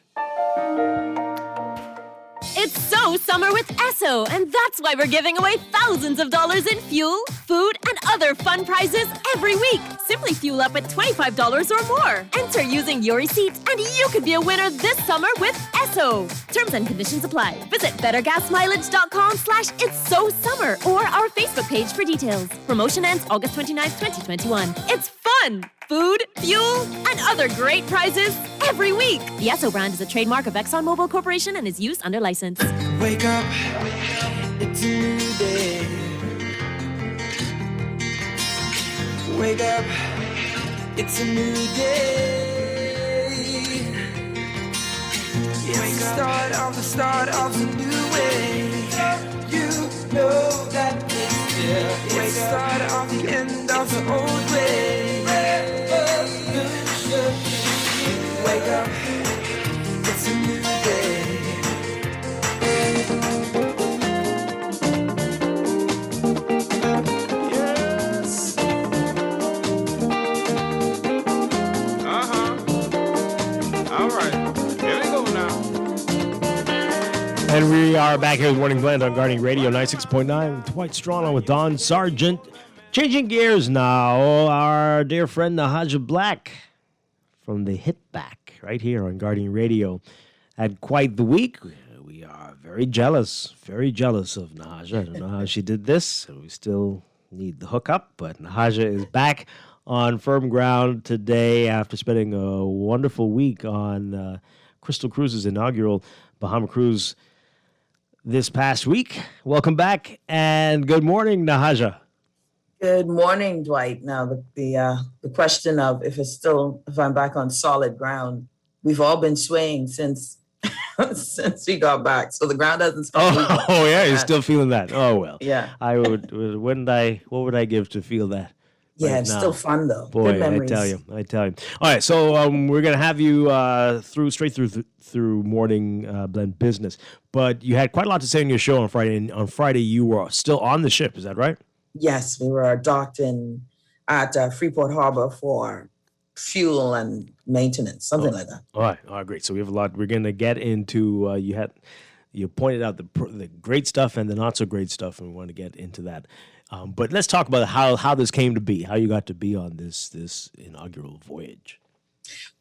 Speaker 10: It's so summer with Esso, and that's why we're giving away thousands of dollars in fuel, food, and other fun prizes every week. Simply fuel up at $25 or more. Enter using your receipt, and you could be a winner this summer with Esso. Terms and conditions apply. Visit bettergasmileage.com/its-so-summer or our Facebook page for details. Promotion ends August 29th, 2021. It's fun! food, fuel, and other great prizes every week. The Esso brand is a trademark of ExxonMobil Corporation and is used under license.
Speaker 3: Wake up, it's a new day. Wake up, it's a new day. It's the start of a new way. You know that it's the start of the end of the old way. Wake up, it's a new day.
Speaker 2: And we are back here with Morning Blend on Guardian Radio 96.9. Dwight Strachan with Don Sargent. Changing gears now, our dear friend Nahaja Black from the Hit Back right here on Guardian Radio had quite the week. We are very jealous of Nahaja. I don't know how she did this. We still need the hookup, but Nahaja is back on firm ground today after spending a wonderful week on Crystal Cruises' inaugural Bahama cruise this past week. Welcome back and good morning, Nahaja.
Speaker 11: Good morning, Dwight. Now, the question of if I'm back on solid ground, we've all been swaying since we got back, so the ground hasn't.
Speaker 2: Oh yeah, you're still feeling that. Oh well.
Speaker 11: Yeah.
Speaker 2: What would I give to feel that?
Speaker 11: Yeah,
Speaker 2: right
Speaker 11: it's
Speaker 2: now?
Speaker 11: still fun though.
Speaker 2: Boy,
Speaker 11: Good memories.
Speaker 2: I tell you. All right, so we're gonna have you straight through morning blend business, but you had quite a lot to say on your show on Friday. And on Friday, you were still on the ship. Is that right?
Speaker 11: Yes, we were docked at Freeport Harbor for fuel and maintenance, something like that.
Speaker 2: All right, great. So we have a lot. We're gonna get into. You pointed out the great stuff and the not so great stuff, and we want to get into that. But let's talk about how this came to be, how you got to be on this inaugural voyage.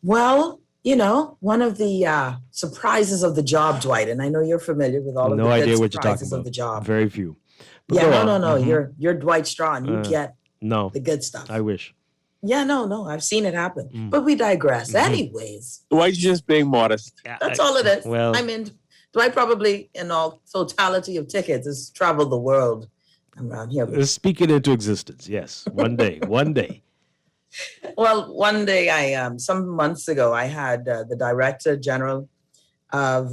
Speaker 11: Well, one of the surprises of the job, Dwight, and I know you're familiar with all of the good surprises of the job.
Speaker 2: Very few. But
Speaker 11: yeah, no.
Speaker 2: Mm-hmm.
Speaker 11: You're Dwight Strachan. You get the good stuff.
Speaker 2: I wish.
Speaker 11: Yeah, no. I've seen it happen. But we digress.
Speaker 2: Mm-hmm.
Speaker 11: Anyways.
Speaker 13: Dwight's just being modest.
Speaker 11: That's all it is.
Speaker 2: Well,
Speaker 11: I mean, Dwight probably, in all totality of tickets, has traveled the world around here.
Speaker 2: Speak it into existence. Yes, one day.
Speaker 11: Well, one day, some months ago, I had the Director General of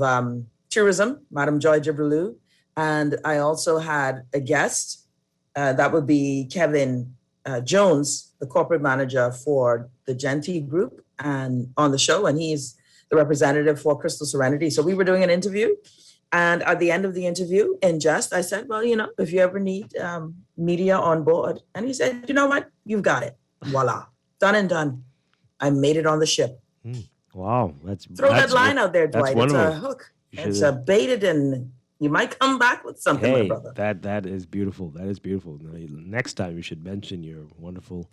Speaker 11: Tourism, Madam Joy Jibrilou, and I also had a guest. That would be Kevin Jones, the corporate manager for the Genty Group, and on the show, and he's the representative for Crystal Serenity. So we were doing an interview, and at the end of the interview, in jest, I said, well, if you ever need media on board, and he said, you know what, you've got it. Voila, done and done. I made it on the ship.
Speaker 2: Wow,
Speaker 11: Throw that line out there, Dwight. It's a hook.
Speaker 2: It's
Speaker 11: a baited, and you might come back with something, my brother.
Speaker 2: That is beautiful. That is beautiful. Now, next time you should mention your wonderful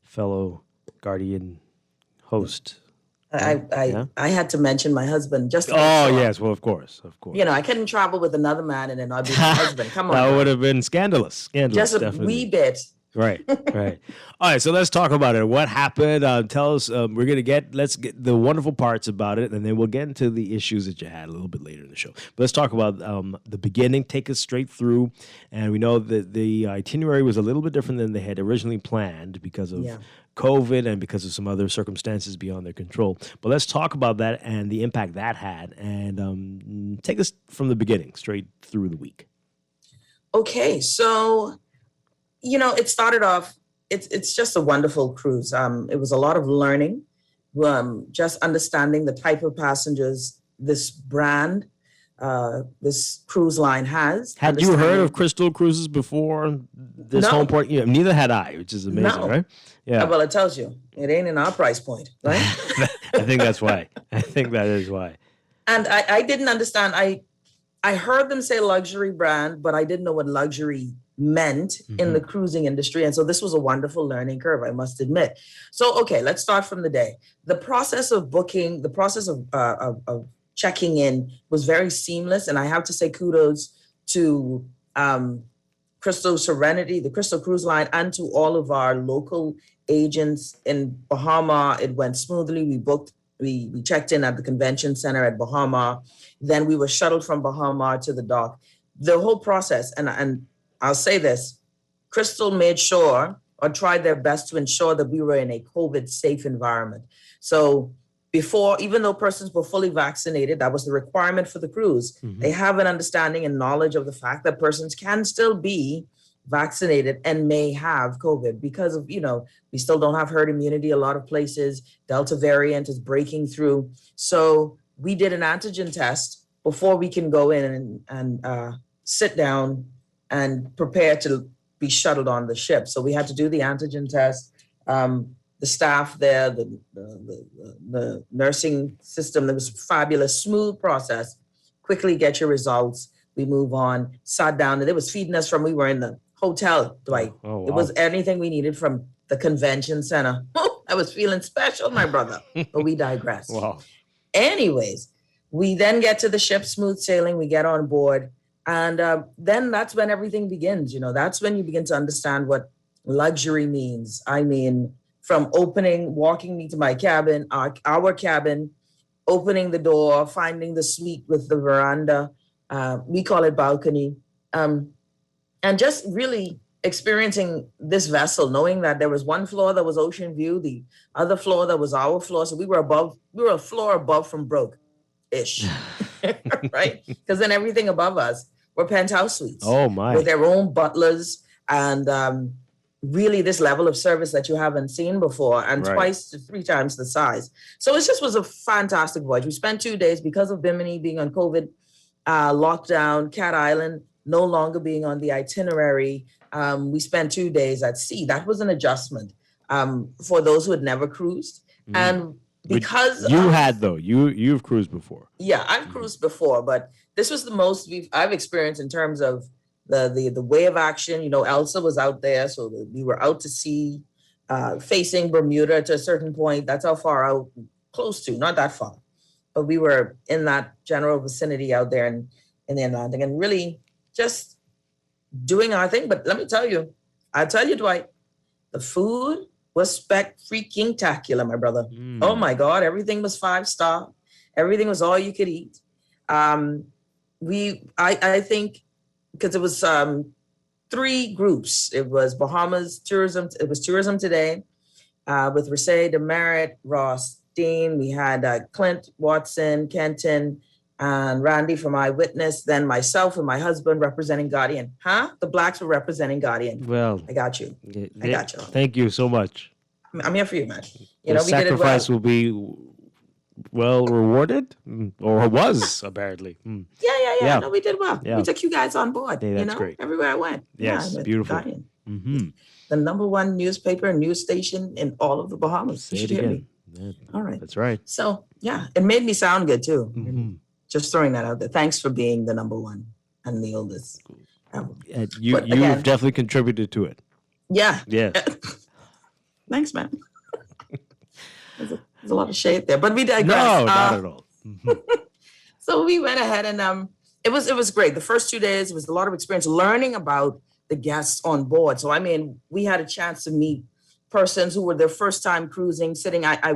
Speaker 2: fellow Guardian host.
Speaker 11: I had to mention my husband just.
Speaker 2: Yes, well, of course.
Speaker 11: I couldn't travel with another man and then I'd be my husband. Come on,
Speaker 2: that would have been scandalous.
Speaker 11: Just a
Speaker 2: definitely.
Speaker 11: wee bit.
Speaker 2: Right. All right, so let's talk about it. What happened? Tell us. Let's get the wonderful parts about it, and then we'll get into the issues that you had a little bit later in the show. But let's talk about the beginning. Take us straight through, and we know that the itinerary was a little bit different than they had originally planned because of COVID and because of some other circumstances beyond their control. But let's talk about that and the impact that had, and take us from the beginning straight through the week.
Speaker 11: Okay, so. It started off, it's just a wonderful cruise. It was a lot of learning, just understanding the type of passengers this brand, this cruise line has.
Speaker 2: Had you heard of Crystal Cruises before this home port? Neither had I, which is amazing, right? Yeah.
Speaker 11: Well, it tells you, it ain't in our price point, right?
Speaker 2: I think that's why. I think that is why.
Speaker 11: And I didn't understand. I heard them say luxury brand, but I didn't know what luxury meant in the cruising industry. And so this was a wonderful learning curve, I must admit. So, okay, let's start from the day. The process of booking, the process of checking in was very seamless. And I have to say kudos to Crystal Serenity, the Crystal Cruise Line, and to all of our local agents in Bahama. It went smoothly. We checked in at the convention center at Bahama. Then we were shuttled from Bahama to the dock. The whole process, and I'll say this, Crystal made sure or tried their best to ensure that we were in a COVID safe environment. So before, even though persons were fully vaccinated, that was the requirement for the cruise. They have an understanding and knowledge of the fact that persons can still be vaccinated and may have COVID because of, we still don't have herd immunity a lot of places. Delta variant is breaking through. So we did an antigen test before we can go in and sit down and prepare to be shuttled on the ship. So we had to do the antigen test. The staff there, the nursing system, it was a fabulous, smooth process. Quickly get your results. We move on, sat down, and it was feeding us we were in the hotel, Dwight.
Speaker 2: Oh, wow.
Speaker 11: It was anything we needed from the convention center. I was feeling special, my brother, but we digress.
Speaker 2: Wow.
Speaker 11: Anyways, we then get to the ship, smooth sailing, we get on board. And then that's when everything begins. That's when you begin to understand what luxury means. I mean, from walking me to my cabin, our cabin, opening the door, finding the suite with the veranda, we call it balcony, and just really experiencing this vessel, knowing that there was one floor that was ocean view, the other floor that was our floor. So we were a floor above from broke-ish, right? Because then everything above us were penthouse suites.
Speaker 2: Oh my!
Speaker 11: With their own butlers and really this level of service that you haven't seen before, and
Speaker 2: Right.
Speaker 11: twice to 3 times the size. So it just was a fantastic voyage. We spent 2 days because of Bimini being on COVID lockdown, Cat Island no longer being on the itinerary. We spent 2 days at sea. That was an adjustment for those who had never cruised. And because
Speaker 2: you had though, you've cruised before.
Speaker 11: yeah, I've cruised before, but this was the most I've experienced in terms of the way of action. Elsa was out there, so we were out to sea, facing Bermuda to a certain point. That's how far out, close to, not that far, but we were in that general vicinity out there in the Atlantic, and really just doing our thing. But let me tell you, Dwight, the food was freaking-tacular, my brother. Oh my God, everything was 5-star. Everything was all you could eat. I think, because it was 3 groups. It was Bahamas tourism. It was tourism today with Rasay, Demerit, Ross Dean. We had Clint, Watson, Kenton, and Randy from Eyewitness. Then myself and my husband representing Guardian. The Blacks were representing Guardian.
Speaker 2: Well,
Speaker 11: I got you. I got you.
Speaker 2: Thank you so much.
Speaker 11: I'm here for you, man.
Speaker 2: The
Speaker 11: We did it well.
Speaker 2: sacrifice will be well rewarded, or was apparently.
Speaker 11: Yeah. No, we did well.
Speaker 2: Yeah.
Speaker 11: We took you guys on board.
Speaker 2: Hey, that's great.
Speaker 11: Everywhere I went.
Speaker 2: Yes,
Speaker 11: with
Speaker 2: beautiful.
Speaker 11: Guardian.
Speaker 2: Mm-hmm.
Speaker 11: The #1 newspaper and news station in all of the Bahamas.
Speaker 2: Say
Speaker 11: You
Speaker 2: it
Speaker 11: should hear
Speaker 2: again.
Speaker 11: me. All right.
Speaker 2: That's right.
Speaker 11: So yeah, it made me sound good too.
Speaker 2: Mm-hmm.
Speaker 11: Just throwing that out there. Thanks for being the #1 and the oldest.
Speaker 2: You've
Speaker 11: again-
Speaker 2: definitely contributed to it.
Speaker 11: Yeah.
Speaker 2: Yeah.
Speaker 11: Thanks, man. There's a lot of shade there, but we digress.
Speaker 2: No, not at all.
Speaker 11: So we went ahead and it was great. The first 2 days was a lot of experience learning about the guests on board. So I mean, we had a chance to meet persons who were their first time cruising.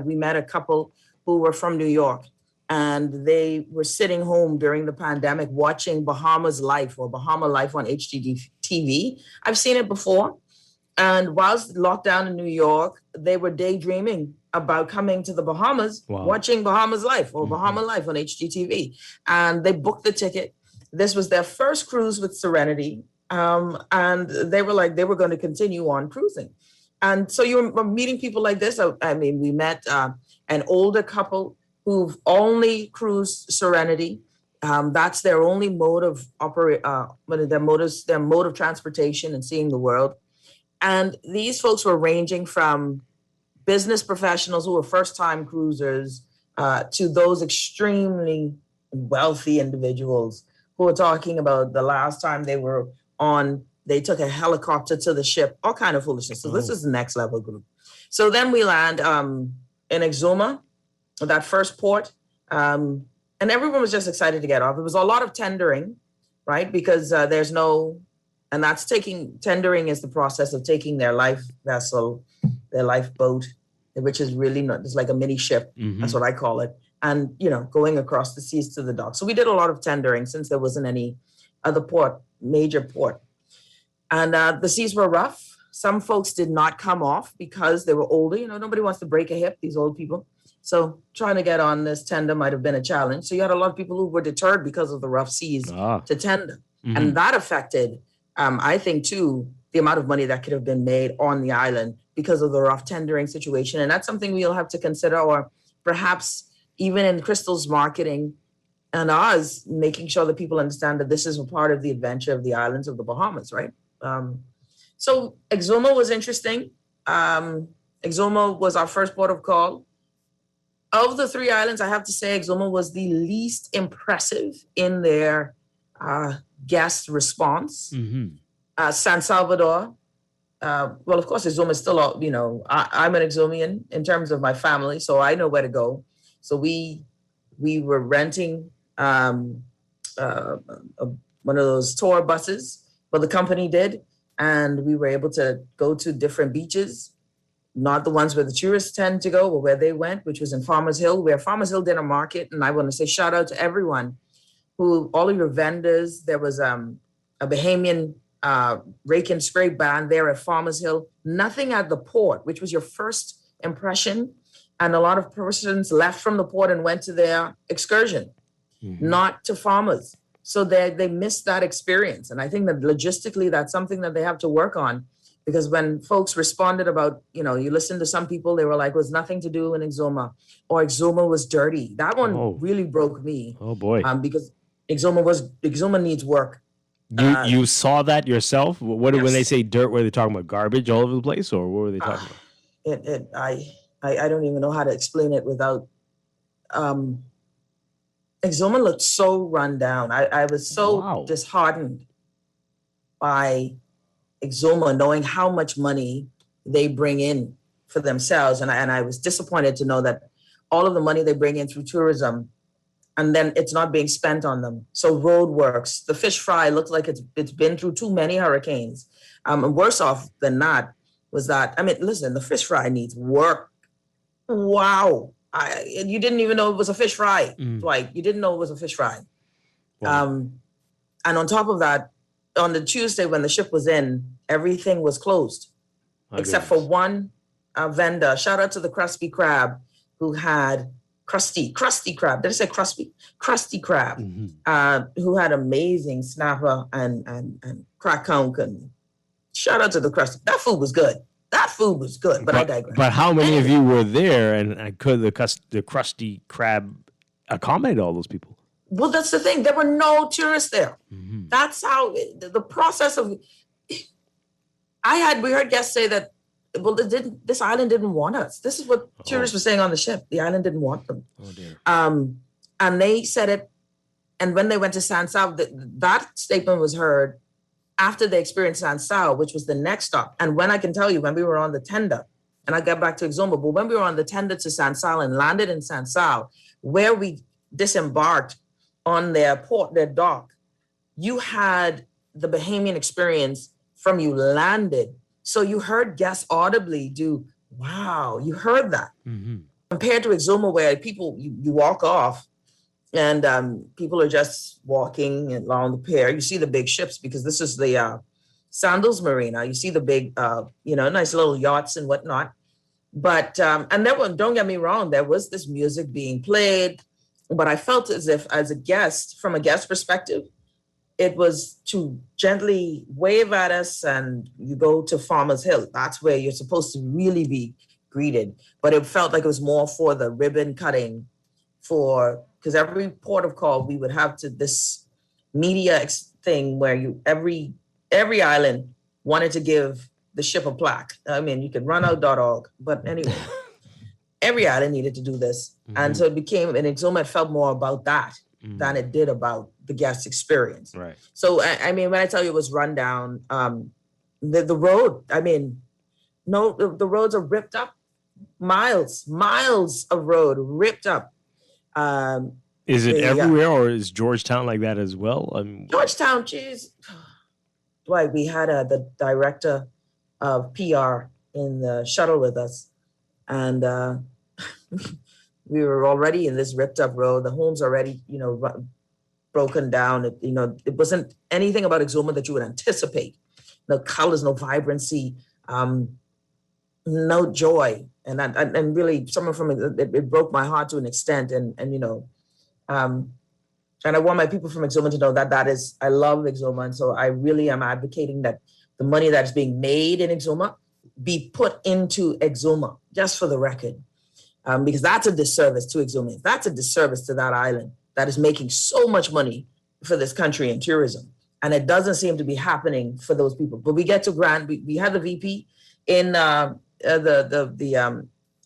Speaker 11: We met a couple who were from New York, and they were sitting home during the pandemic watching Bahamas Life or Bahama Life on HGTV. I've seen it before. And whilst locked down in New York, they were daydreaming about coming to the Bahamas, watching Bahamas Life or Bahama Life on HGTV. And they booked the ticket. This was their first cruise with Serenity. And they were like, they were going to continue on cruising. And so you're meeting people like this. I mean, we met an older couple who've only cruised Serenity. That's their only mode of their mode of transportation and seeing the world. And these folks were ranging from business professionals who were first-time cruisers to those extremely wealthy individuals who were talking about the last time they were on, they took a helicopter to the ship, all kind of foolishness. So this is the next level group. So then we land in Exuma, that first port, and everyone was just excited to get off. It was a lot of tendering, right? Because there's no And that's tendering is the process of taking their life vessel, their lifeboat, which is really not, it's like a mini ship. That's what I call it. And, going across the seas to the dock. So we did a lot of tendering since there wasn't any other major port. And the seas were rough. Some folks did not come off because they were older. Nobody wants to break a hip, these old people. So trying to get on this tender might have been a challenge. So you had a lot of people who were deterred because of the rough seas to tender. And that affected, I think, too, the amount of money that could have been made on the island because of the rough tendering situation. And that's something we'll have to consider, or perhaps even in Crystal's marketing and ours, making sure that people understand that this is a part of the adventure of the islands of the Bahamas, right? So Exuma was interesting. Exuma was our first port of call. Of the 3 islands, I have to say Exuma was the least impressive in their guest response. San Salvador, well, of course, Exuma is still, I'm an Exumian in terms of my family, so I know where to go. So we were renting one of those tour buses, but the company did, and we were able to go to different beaches, not the ones where the tourists tend to go, but where they went, which was in Farmers Hill, where Farmers Hill did a market. And I want to say shout out to everyone all of your vendors. There was a Bahamian rake and scrape band there at Farmers Hill. Nothing at the port, which was your first impression. And a lot of persons left from the port and went to their excursion, not to Farmers. So they missed that experience. And I think that logistically, that's something that they have to work on. Because when folks responded about, you listen to some people, they were like, it was nothing to do in Exuma, or Exuma was dirty. That one really broke me.
Speaker 2: Oh, boy.
Speaker 11: Because Exuma needs work.
Speaker 2: You saw that yourself? When
Speaker 11: Yes.
Speaker 2: they say dirt, were they talking about garbage all over the place, or what were they talking about?
Speaker 11: I don't even know how to explain it without. Exuma looked so run down. I was so disheartened by Exuma, knowing how much money they bring in for themselves. And I was disappointed to know that all of the money they bring in through tourism, and then it's not being spent on them. So roadworks, the fish fry looks like it's been through too many hurricanes. And worse off than that was that, listen, the fish fry needs work. Wow. You didn't even know it was a fish fry, Dwight. You didn't know it was a fish fry. Wow. And on top of that, on the Tuesday when the ship was in, everything was closed, except for one vendor. Shout out to the Krusty Krab, who had Krusty Krab. Did I say Krusty? Krusty Krab, who had amazing snapper and crack conch. And shout out to the Krusty. That food was good. But I digress.
Speaker 2: But how many of you were there, and could the Krusty Krab accommodate all those people?
Speaker 11: Well, that's the thing. There were no tourists there. That's how the process of. We heard guests say that, well, this island didn't want us. This is what tourists were saying on the ship. The island didn't want them.
Speaker 2: Oh dear.
Speaker 11: And they said it. And when they went to San Sal, that statement was heard after they experienced San Sal, which was the next stop. And when I can tell you, when we were on the tender, and I got back to Exuma, but when we were on the tender to San Sal and landed in San Sal, where we disembarked on their dock, you had the Bahamian experience from you landed. So you heard guests audibly do, wow, you heard that. Compared to Exuma, where people, you walk off and people are just walking along the pier. You see the big ships because this is the Sandals Marina. You see the big, nice little yachts and whatnot. But, and there was, don't get me wrong, there was this music being played, but I felt as if, as a guest, from a guest perspective, it was to gently wave at us and you go to Farmers Hill. That's where you're supposed to really be greeted. But it felt like it was more for the ribbon cutting because every port of call, we would have to this media thing where every island wanted to give the ship a plaque. I mean, you could run out.org, but anyway, every island needed to do this. And so it became, and Exuma felt more about that than it did about the guest experience.
Speaker 2: Right.
Speaker 11: So, I mean, when I tell you it was run down, the road, the roads are ripped up. Miles of road ripped up.
Speaker 2: Is it everywhere, or is Georgetown like that as well?
Speaker 11: Georgetown, geez. Dwight, we had the director of PR in the shuttle with us, and we were already in this ripped up road. The home's already, broken down. It wasn't anything about Exuma that you would anticipate. No colors, no vibrancy, no joy, and really, someone from it broke my heart to an extent. And I want my people from Exuma to know that I love Exuma, and so I really am advocating that the money that's being made in Exuma be put into Exuma, just for the record, because that's a disservice to Exuma. That's a disservice to that island that is making so much money for this country in tourism, and it doesn't seem to be happening for those people. But we get to grant. We had the VP in the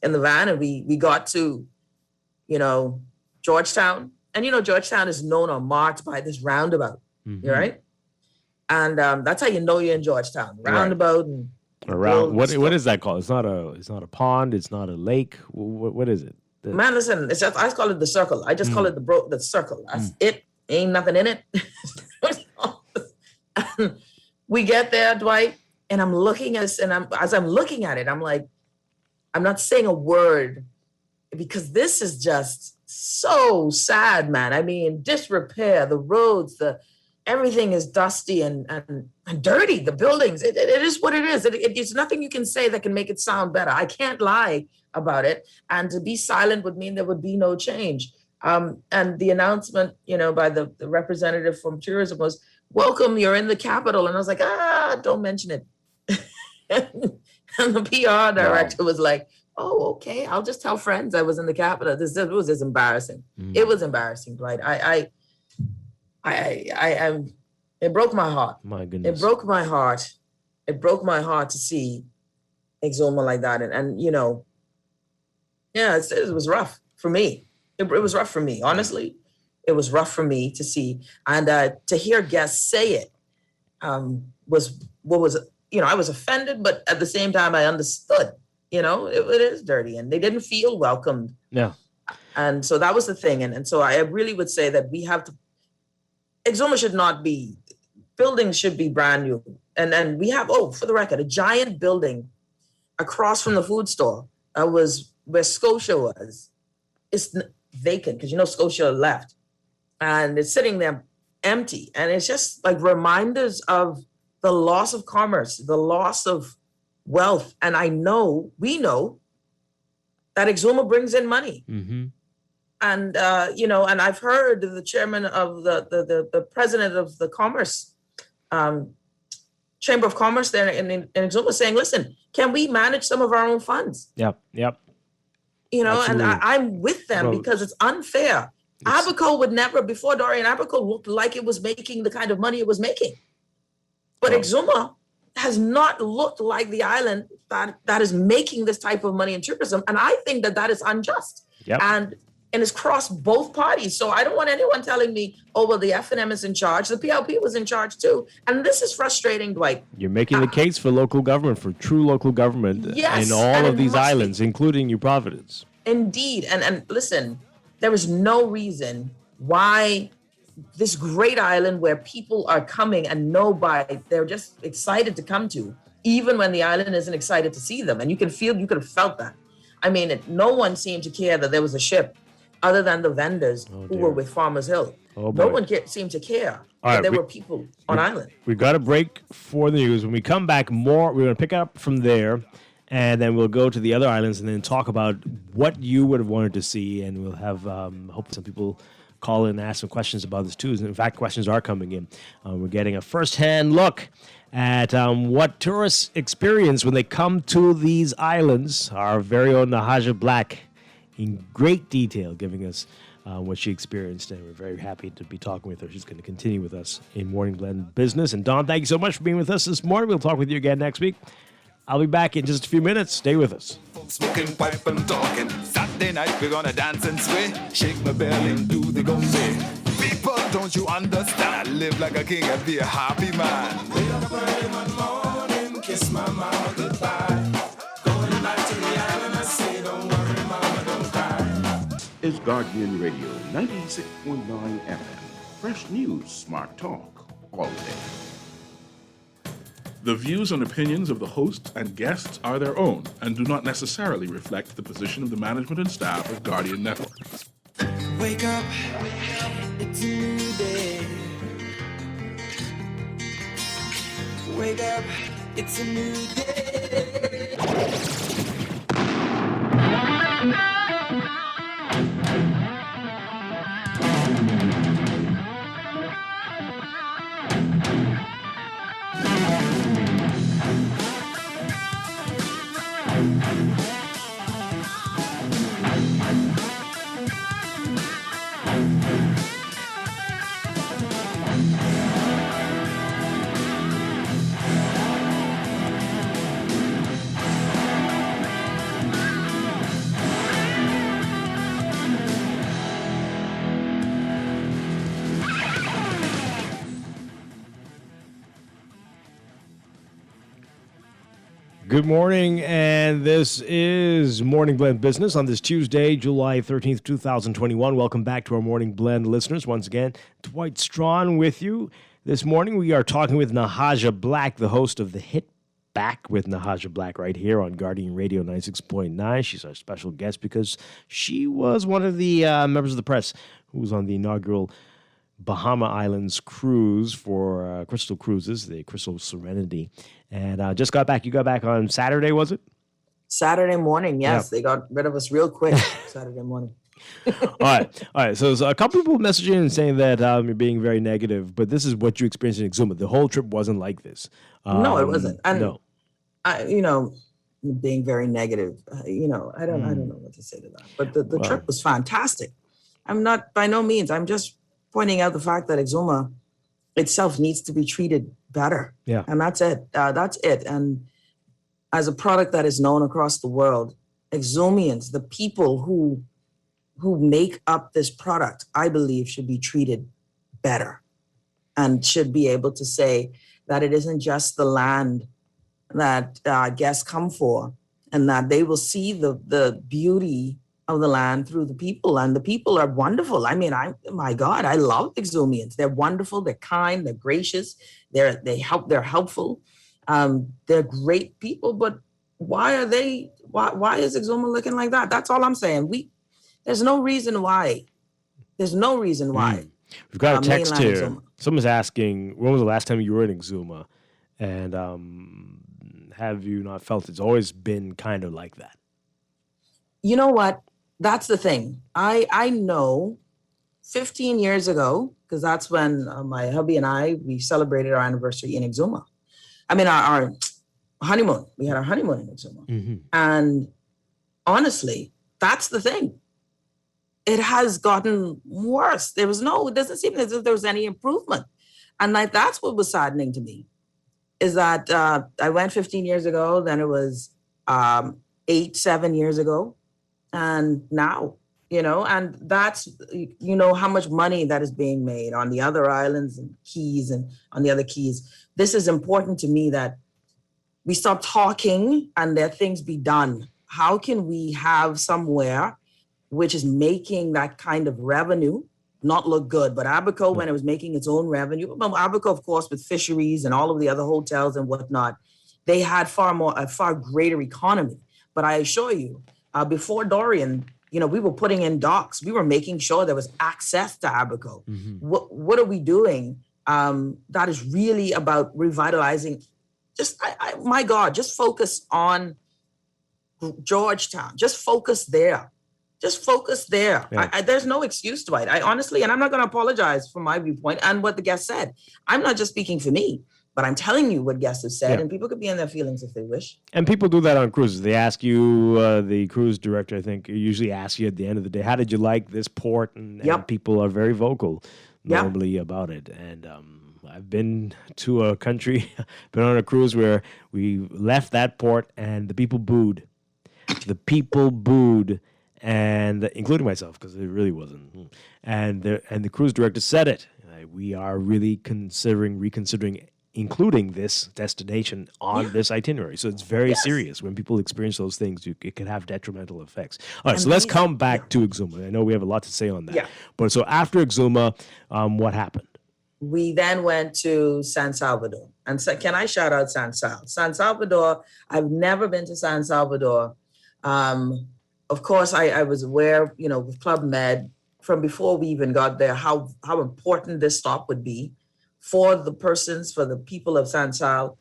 Speaker 11: van, and we got to, Georgetown, and Georgetown is known or marked by this roundabout, right? And that's how you know you're in Georgetown. Roundabout and
Speaker 2: around. What is that called? It's not a pond. It's not a lake. What is it?
Speaker 11: Man, listen. It's just, I call it the circle. I just call it the circle. That's it. Ain't nothing in it. We get there, Dwight, and I'm looking at this, and as I'm looking at it, I'm like, I'm not saying a word, because this is just so sad, man. I mean, disrepair, the roads, everything is dusty and dirty. The buildings, it is what it is. It's nothing you can say that can make it sound better. I can't lie about it. And to be silent would mean there would be no change. And the announcement, by the representative from tourism was, "Welcome, you're in the capital." And I was like, don't mention it. And the PR director was like, "Oh, okay, I'll just tell friends I was in the capital." This was just embarrassing. It was embarrassing, Dwight. It broke my heart.
Speaker 2: My goodness.
Speaker 11: It broke my heart. It broke my heart to see Exuma like that. And it was rough for me. It was rough for me, honestly. It was rough for me to see. And to hear guests say it was I was offended, but at the same time, I understood. It is dirty, and they didn't feel welcomed.
Speaker 2: Yeah.
Speaker 11: And so that was the thing. And so I really would say that we have to, Exuma should not be, buildings should be brand new. And then we have, for the record, a giant building across from the food store was where Scotia was. It's vacant because, Scotia left. And it's sitting there empty. And it's just like reminders of the loss of commerce, the loss of wealth. And we know that Exuma brings in money.
Speaker 2: Mm-hmm.
Speaker 11: And, and I've heard the chairman of the president of the Commerce, Chamber of Commerce there in Exuma saying, "Listen, can we manage some of our own funds?"
Speaker 2: Yep.
Speaker 11: Absolutely. And I'm with them because it's unfair. Abaco would never, before Dorian, Abaco looked like it was making the kind of money it was making. But Exuma has not looked like the island that is making this type of money in tourism. And I think that is unjust.
Speaker 2: Yep.
Speaker 11: And it's crossed both parties. So I don't want anyone telling me, the F&M is in charge. The PLP was in charge too. And this is frustrating, Dwight.
Speaker 2: You're making the case for local government, for true local government in all of these islands, including New Providence.
Speaker 11: Indeed. And listen, there is no reason why this great island where people are coming and they're just excited to come to, even when the island isn't excited to see them. And you could have felt that. I mean, no one seemed to care that there was a ship other than the vendors who were with Farmers Hill. No one seemed to care that there were people on island.
Speaker 2: We've got a break for the news. When we come back, we're going to pick up from there, and then we'll go to the other islands and then talk about what you would have wanted to see, and we'll have hopefully some people call in and ask some questions about this too. In fact, questions are coming in. We're getting a first-hand look at what tourists experience when they come to these islands. Our very own Nahaja Black in great detail giving us what she experienced, and we're very happy to be talking with her. She's going to continue with us in Morning Blend Business. And Don, thank you so much for being with us this morning. We'll talk with you again next week. I'll be back in just a few minutes. Stay with us.
Speaker 12: Smoking pipe and talking. Saturday night we're gonna dance and sway. Shake my belly and do the gombe. People, don't you understand? I live like a king and be a happy man. Wake up early one morning, kiss my mama goodbye. Going back to the island, I say, don't worry, mama, don't cry.
Speaker 23: Is Guardian Radio 96.9 FM. Fresh news, smart talk, all day.
Speaker 1: The views and opinions of the hosts and guests are their own and do not necessarily reflect the position of the management and staff of Guardian Network.
Speaker 3: Wake up, it's a new day. Wake up, it's a new day.
Speaker 2: Good morning, and this is Morning Blend Business on this Tuesday, July 13th, 2021. Welcome back to our Morning Blend listeners. Once again, Dwight Strachan with you. This morning we are talking with Nahaja Black, the host of the hit Back with Nahaja Black right here on Guardian Radio 96.9. She's our special guest because she was one of the members of the press who was on the inaugural Bahama Islands cruise for Crystal Cruises, the Crystal Serenity. And just got back. You got back on Saturday, was it?
Speaker 11: Saturday morning, yes.
Speaker 2: Yeah.
Speaker 11: They got rid of us real quick Saturday morning.
Speaker 2: All right. So there's a couple people messaging and saying that you're being very negative, but this is what you experienced in Exuma. The whole trip wasn't like this.
Speaker 11: No, it wasn't. And
Speaker 2: no.
Speaker 11: Being very negative, I don't know what to say to that. But the trip was fantastic. I'm not, by no means, I'm just pointing out the fact that Exuma itself needs to be treated better.
Speaker 2: Yeah.
Speaker 11: And that's it. That's it. And as a product that is known across the world, Exumians, the people who make up this product, I believe should be treated better and should be able to say that it isn't just the land that guests come for, and that they will see the beauty of the land through the people, and the people are wonderful. I mean, my God, I love Exumians. They're wonderful. They're kind. They're gracious. They're helpful. They're great people. But why is Exuma looking like that? That's all I'm saying. There's no reason why. There's no reason why.
Speaker 2: We've got a text here.
Speaker 11: Exuma.
Speaker 2: Someone's asking, when was the last time you were in Exuma? And have you not felt it's always been kind of like that?
Speaker 11: You know what? That's the thing. I know 15 years ago, because that's when my hubby and we celebrated our anniversary in Exuma. I mean, our honeymoon. We had our honeymoon in Exuma.
Speaker 2: Mm-hmm.
Speaker 11: And honestly, that's the thing. It has gotten worse. It doesn't seem as if there was any improvement. And that's what was saddening to me, is that I went 15 years ago, then it was 7 years ago. And now, and that's, how much money that is being made on the other islands and keys and on the other keys. This is important to me, that we stop talking and let things be done. How can we have somewhere which is making that kind of revenue not look good? But Abaco, when it was making its own revenue, Abaco, of course, with fisheries and all of the other hotels and whatnot, they had a far greater economy. But I assure you, before Dorian, we were putting in docks. We were making sure there was access to Abaco.
Speaker 2: Mm-hmm.
Speaker 11: What are we doing that is really about revitalizing? My God, just focus on Georgetown. Just focus there. Yeah. There's no excuse, Dwight. I honestly, and I'm not going to apologize for my viewpoint and what the guest said. I'm not just speaking for me, but I'm telling you what guests have said, and people could be in their feelings if they wish.
Speaker 2: And people do that on cruises. They ask you, the cruise director, I think, usually asks you at the end of the day, how did you like this port? And people are very vocal normally about it. And I've been to a country, been on a cruise where we left that port and the people booed. And including myself, because it really wasn't. And the cruise director said it. We are really reconsidering including this destination on this itinerary. So it's very serious. When people experience those things, it can have detrimental effects. All right, so let's come back to Exuma. I know we have a lot to say on that. Yeah. But so after Exuma, what happened?
Speaker 11: we then went to San Salvador. And so, can I shout out San Sal? San Salvador, I've never been to San Salvador. Of course, I was aware, with Club Med from before we even got there, how important this stop would be for the people of San Sal,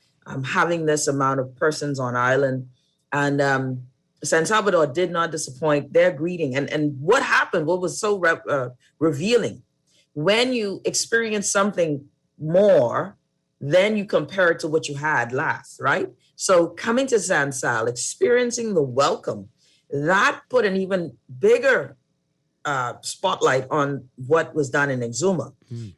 Speaker 11: having this amount of persons on island. And San Salvador did not disappoint their greeting. And what happened, what was so revealing, when you experience something more, then you compare it to what you had last, right? So coming to San Sal, experiencing the welcome, that put an even bigger spotlight on what was done in Exuma.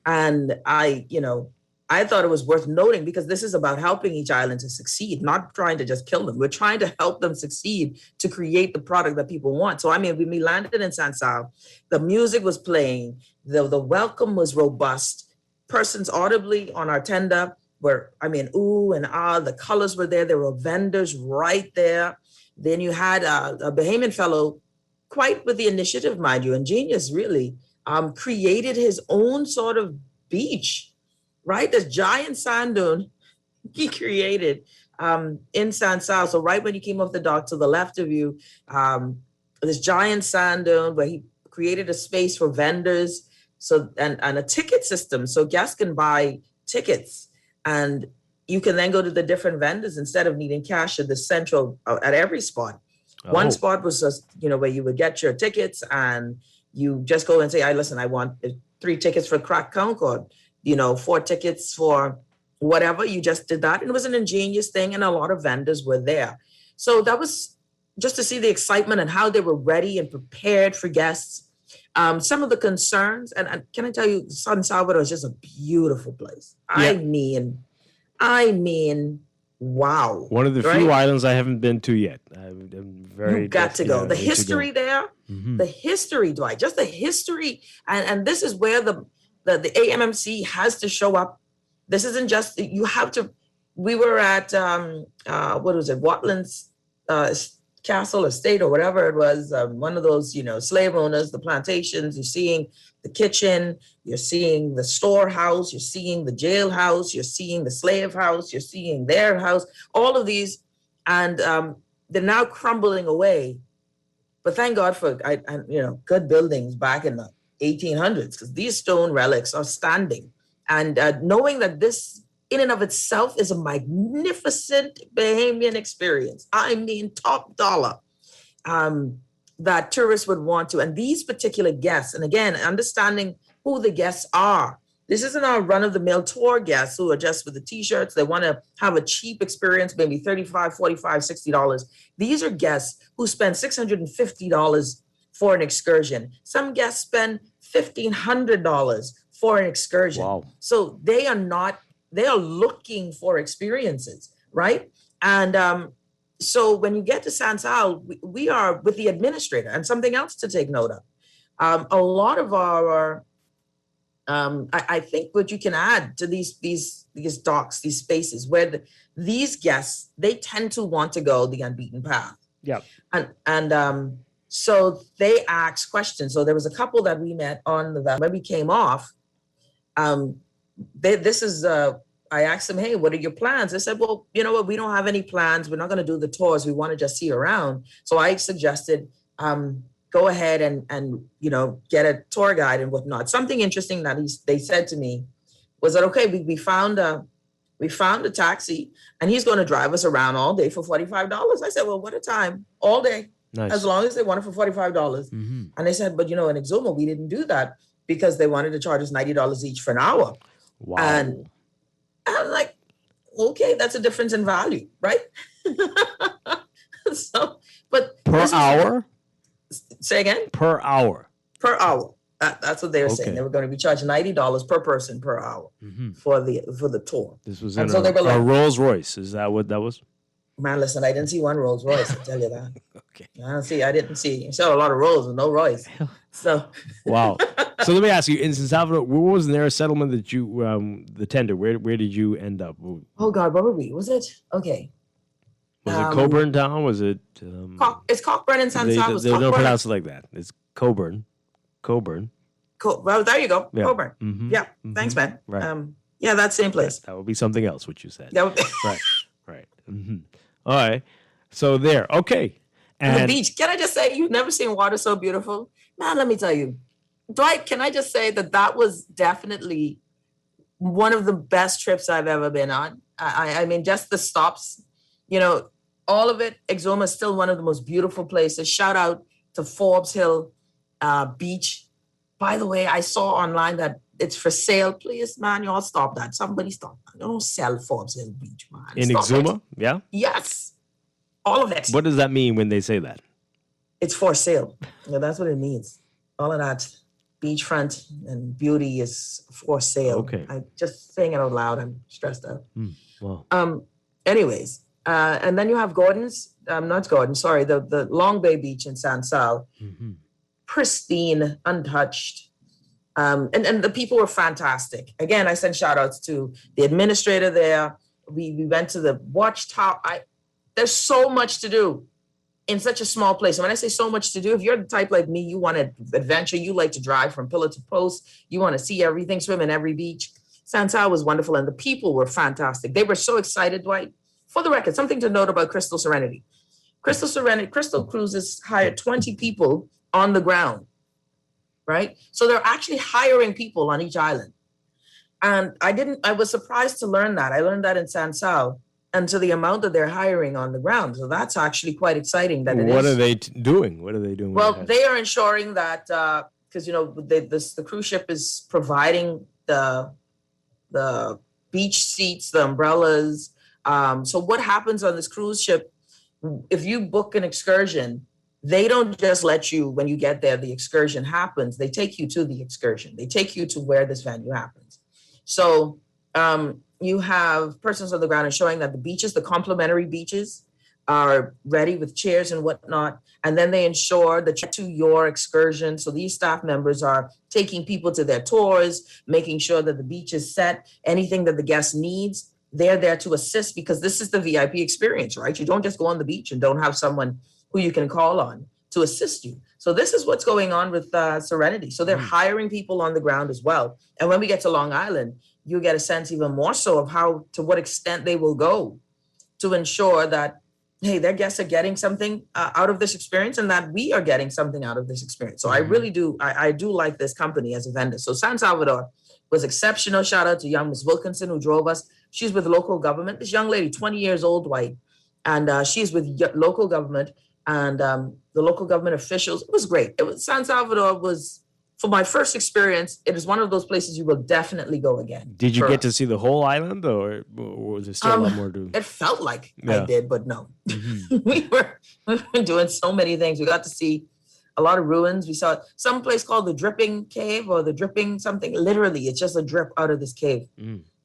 Speaker 11: And I thought it was worth noting, because this is about helping each island to succeed, not trying to just kill them. We're trying to help them succeed to create the product that people want. So, when we landed in San Sal, the music was playing, the welcome was robust. Persons audibly on our tenda were, ooh and ah, the colors were there. There were vendors right there. Then you had a Bahamian fellow, quite with the initiative, mind you, ingenious really, created his own sort of beach, right? This giant sand dune he created in San Sal. So right when you came off the dock, to the left of you, this giant sand dune where he created a space for vendors, and a ticket system. So guests can buy tickets, and you can then go to the different vendors instead of needing cash at the central, at every spot. One spot was just, where you would get your tickets, and you just go and say, listen, I want 3 tickets for Crack Concord, 4 tickets for whatever. You just did that. And it was an ingenious thing, and a lot of vendors were there. So that was just to see the excitement and how they were ready and prepared for guests. Some of the concerns, and can I tell you, San Salvador is just a beautiful place. Yeah. I mean, wow.
Speaker 2: One of the few islands I haven't been to yet. I'm very.
Speaker 11: You've got to go. The history there, the history, Dwight, just the history, and this is where the AMMC has to show up. This isn't just, you have to. We were at what was it, Watlin's Castle Estate or whatever it was, one of those, slave owners, the plantations. You're seeing the kitchen, you're seeing the storehouse, you're seeing the jailhouse, you're seeing the slave house, you're seeing their house, all of these, and they're now crumbling away. But thank God for good buildings back in the 1800s, because these stone relics are standing. And knowing that this in and of itself is a magnificent Bahamian experience. Top dollar, that tourists would want to. And these particular guests, and again, understanding who the guests are. This isn't our run-of-the-mill tour guests who are just with the T-shirts. They want to have a cheap experience, maybe $35, $45, $60. These are guests who spend $650 for an excursion. Some guests spend $1,500 for an excursion. Wow. So they are looking for experiences, right? And so when you get to San Sal, we are with the administrator. And something else to take note of. A lot of our, I think what you can add to these docks, these spaces where these guests, they tend to want to go the unbeaten path.
Speaker 2: Yeah.
Speaker 11: And so they ask questions. So there was a couple that we met when we came off. I asked them, hey, what are your plans? They said, well, you know what? We don't have any plans. We're not going to do the tours. We want to just see around. So I suggested, go ahead and get a tour guide and whatnot. Something interesting that they said to me was that, okay, we found a taxi and he's going to drive us around all day for $45. I said, well, what a time, all day. Nice. As long as they want it for $45. Mm-hmm. And they said, but in Exuma, we didn't do that because they wanted to charge us $90 each for an hour.
Speaker 2: Wow.
Speaker 11: And I was like, okay, that's a difference in value, right? But
Speaker 2: per hour?
Speaker 11: Say again?
Speaker 2: Per hour.
Speaker 11: Per hour. That's what they were saying. They were going to be charged $90 per person per hour for the tour.
Speaker 2: This was in a Rolls Royce. Is that what that was?
Speaker 11: Man, listen, I didn't see one Rolls Royce, I tell you that.
Speaker 2: Okay.
Speaker 11: I didn't see. You saw a lot of Rolls with no Royce. So.
Speaker 2: Wow. So let me ask you, in San Salvador, where was there a settlement that you, the tender, where did you end up?
Speaker 11: Oh God, where were we? Was it? Okay.
Speaker 2: Was it Coburn Town? Was it?
Speaker 11: It's Cockburn in San Salvador.
Speaker 2: They don't pronounce it like that. It's Coburn.
Speaker 11: Well, there you go.
Speaker 2: Yeah.
Speaker 11: Coburn.
Speaker 2: Mhm.
Speaker 11: Yeah. Thanks, man.
Speaker 2: Right.
Speaker 11: Yeah, that same place.
Speaker 2: That would be something else, what you said.
Speaker 11: That would-
Speaker 2: Right. All right. So there. Okay.
Speaker 11: And the
Speaker 2: And
Speaker 11: beach. Can I just say, you've never seen water so beautiful? Man, let me tell you. Dwight, can I just say that was definitely one of the best trips I've ever been on. I mean, just the stops, all of it. Exuma is still one of the most beautiful places. Shout out to Forbes Hill Beach. By the way, I saw online that it's for sale. Please, man, y'all stop that. Somebody stop that. Don't sell Forbes Hill Beach, man.
Speaker 2: in
Speaker 11: Stop
Speaker 2: Exuma,
Speaker 11: it.
Speaker 2: yeah?
Speaker 11: Yes. All of it.
Speaker 2: What does that mean when they say that?
Speaker 11: It's for sale. Yeah, that's what it means. All of that beachfront and beauty is for sale.
Speaker 2: Okay.
Speaker 11: I just saying it out loud. I'm stressed out.
Speaker 2: Well,
Speaker 11: Anyways, and then you have Gordon's. Not Gordon. Sorry, the Long Bay Beach in San Sal, pristine, untouched, and the people were fantastic. Again, I sent shout outs to the administrator there. We went to the watchtower. There's so much to do in such a small place. And when I say so much to do, if you're the type like me, you want to adventure, you like to drive from pillar to post, you want to see everything, swim in every beach. Santal was wonderful, and the people were fantastic. They were so excited, Dwight. For the record, something to note about Crystal Serenity. Crystal Cruises hired 20 people on the ground, right? So they're actually hiring people on each island. And I was surprised to learn that. I learned that in Sansal. And to the amount that they're hiring on the ground. So that's actually quite exciting.
Speaker 2: what are they doing? What are they doing?
Speaker 11: Well, they are ensuring that, because, the cruise ship is providing the beach seats, the umbrellas. So what happens on this cruise ship, if you book an excursion, they don't just let you, when you get there, the excursion happens. They take you to the excursion. They take you to where this venue happens. So, you have persons on the ground ensuring that the beaches, the complimentary beaches, are ready with chairs and whatnot. And then they ensure that you to your excursion. So these staff members are taking people to their tours, making sure that the beach is set, anything that the guest needs, they're there to assist, because this is the VIP experience, right? You don't just go on the beach and don't have someone who you can call on to assist you. So this is what's going on with Serenity. So they're hiring people on the ground as well. And when we get to Long Island, you get a sense even more so of to what extent they will go to ensure that, hey, their guests are getting something out of this experience, and that we are getting something out of this experience. So I really do, I do like this company as a vendor. So San Salvador was exceptional. Shout out to young Ms. Wilkinson who drove us. She's with local government. This young lady, 20 years old, Dwight, and she's with local government and the local government officials. It was great. San Salvador was, for my first experience, it is one of those places you will definitely go again.
Speaker 2: Did you get to see the whole island, or was there still a lot more to?
Speaker 11: It felt like I did, but no. we were doing so many things. We got to see a lot of ruins. We saw some place called the Dripping Cave, or the Dripping something. Literally, it's just a drip out of this cave.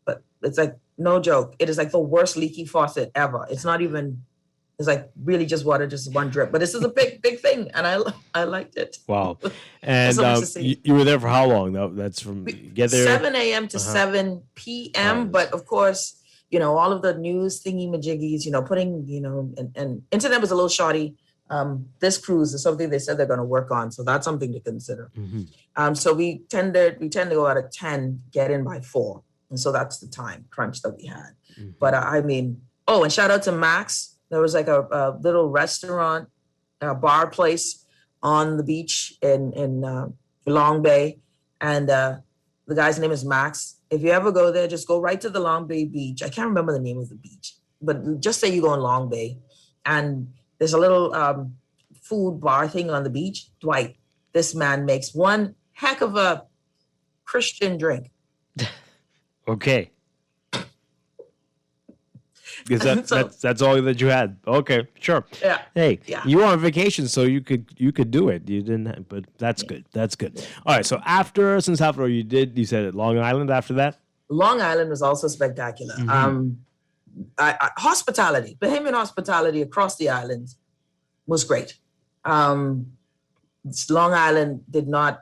Speaker 11: But it's like, no joke. It is like the worst leaky faucet ever. It's not even... It's like really just water, just one drip. But this is a big thing, and I liked it.
Speaker 2: Wow. And you were there for how long? That's from get there
Speaker 11: 7 a.m. to 7 p.m. But of course, all of the news thingy majiggies, putting, and internet was a little shoddy. This cruise is something they said they're going to work on, so that's something to consider. So we tend to go out at 10, get in by 4, and so that's the time crunch that we had. But and shout out to Max. There was like a little restaurant, bar place on the beach in Long Bay. And the guy's name is Max. If you ever go there, just go right to the Long Bay beach. I can't remember the name of the beach, but just say you go in Long Bay. And there's a little food bar thing on the beach. Dwight, this man makes one heck of a Christian drink.
Speaker 2: Okay. Because that's all that you had. Okay, sure.
Speaker 11: Yeah.
Speaker 2: Hey, you were on vacation, so you could do it. You didn't, but that's good. That's good. All right. So after San Salvador, you said it, Long Island. After that,
Speaker 11: Long Island was also spectacular. Hospitality, Bahamian hospitality across the islands was great. Long Island did not.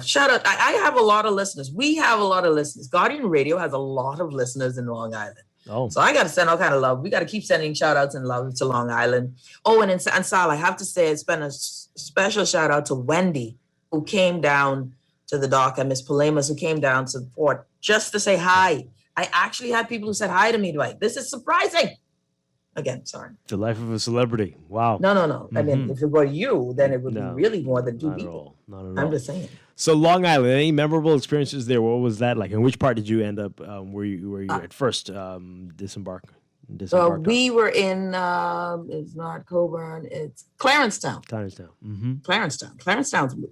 Speaker 11: Shout out. I have a lot of listeners. We have a lot of listeners. Guardian Radio has a lot of listeners in Long Island.
Speaker 2: Oh.
Speaker 11: So I got to send all kind of love. We got to keep sending shout outs and love to Long Island. Oh, and in San Sal, I have to say, it's been a special shout out to Wendy, who came down to the dock, and Miss Palamas, who came down to the port just to say hi. I actually had people who said hi to me, Dwight. This is surprising. Again, sorry.
Speaker 2: The life of a celebrity. Wow.
Speaker 11: No. I mean, if it were you, then it would be really more than two people.
Speaker 2: Not at all.
Speaker 11: I'm just saying.
Speaker 2: So Long Island, any memorable experiences there? What was that like? And which part did you end up where you at first disembarked?
Speaker 11: We were in, it's not Coburn, it's Clarencetown. Clarencetown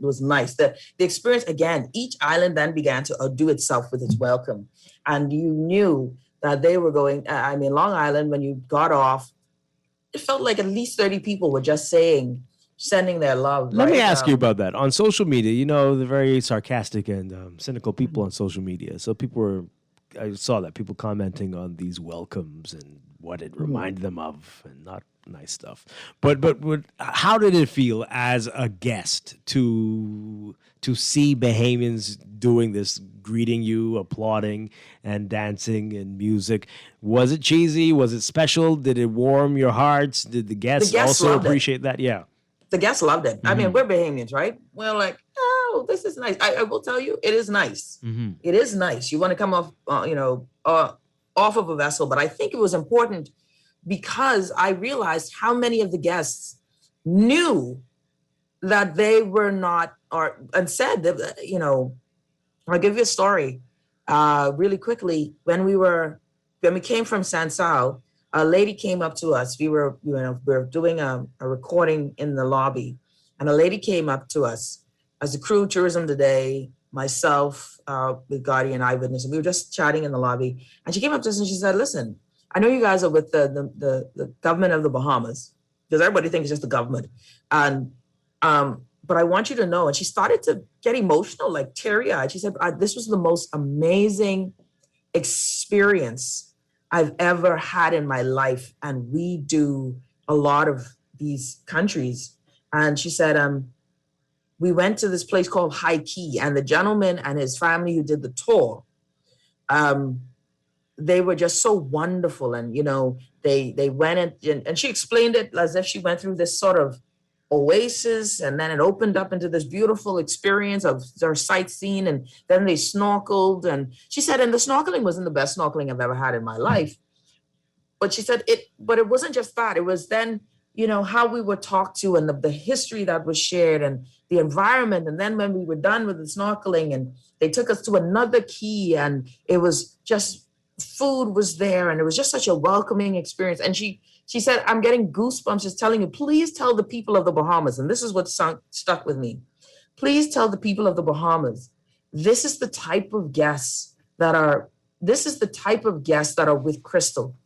Speaker 11: was nice. The experience, again, each island then began to do itself with its welcome. And you knew that they were going, Long Island, when you got off, it felt like at least 30 people were just sending their love.
Speaker 2: Let me ask you about that. On social media, the very sarcastic and cynical people on social media. So I saw that people commenting on these welcomes and what it reminded them of, and not nice stuff. But how did it feel as a guest to see Bahamians doing this, greeting you, applauding and dancing and music? Was it cheesy? Was it special? Did it warm your hearts? Did the guests also appreciate that? Yeah.
Speaker 11: The guests loved it. I mean, we're Bahamians, right? We're like, oh, this is nice. I will tell you, it is nice. It is nice. You want to come off, off of a vessel. But I think it was important because I realized how many of the guests knew that they were not, and said that, I'll give you a story really quickly. When we came from Sansao, a lady came up to us. We were doing a recording in the lobby, and a lady came up to us as the crew, Tourism Today, myself, with Guardian Eyewitness, and we were just chatting in the lobby. And she came up to us and she said, "Listen, I know you guys are with the government of the Bahamas, because everybody thinks it's just the government, and but I want you to know." And she started to get emotional, like teary-eyed. She said, "This was the most amazing experience I've ever had in my life. And we do a lot of these countries." And she said, we went to this place called High Key, and the gentleman and his family who did the tour, they were just so wonderful. And, they went and she explained it as if she went through this sort of oasis, and then it opened up into this beautiful experience of their sightseeing, and then they snorkeled. And she said, and the snorkeling wasn't the best snorkeling I've ever had in my life. But she said it wasn't just that. It was then, how we were talked to, and the history that was shared, and the environment. And then when we were done with the snorkeling, and they took us to another key, and it was just, food was there, and it was just such a welcoming experience. And she said, I'm getting goosebumps just telling you, please tell the people of the Bahamas, and this is what stuck with me. Please tell the people of the Bahamas, this is the type of guests that are with Crystal,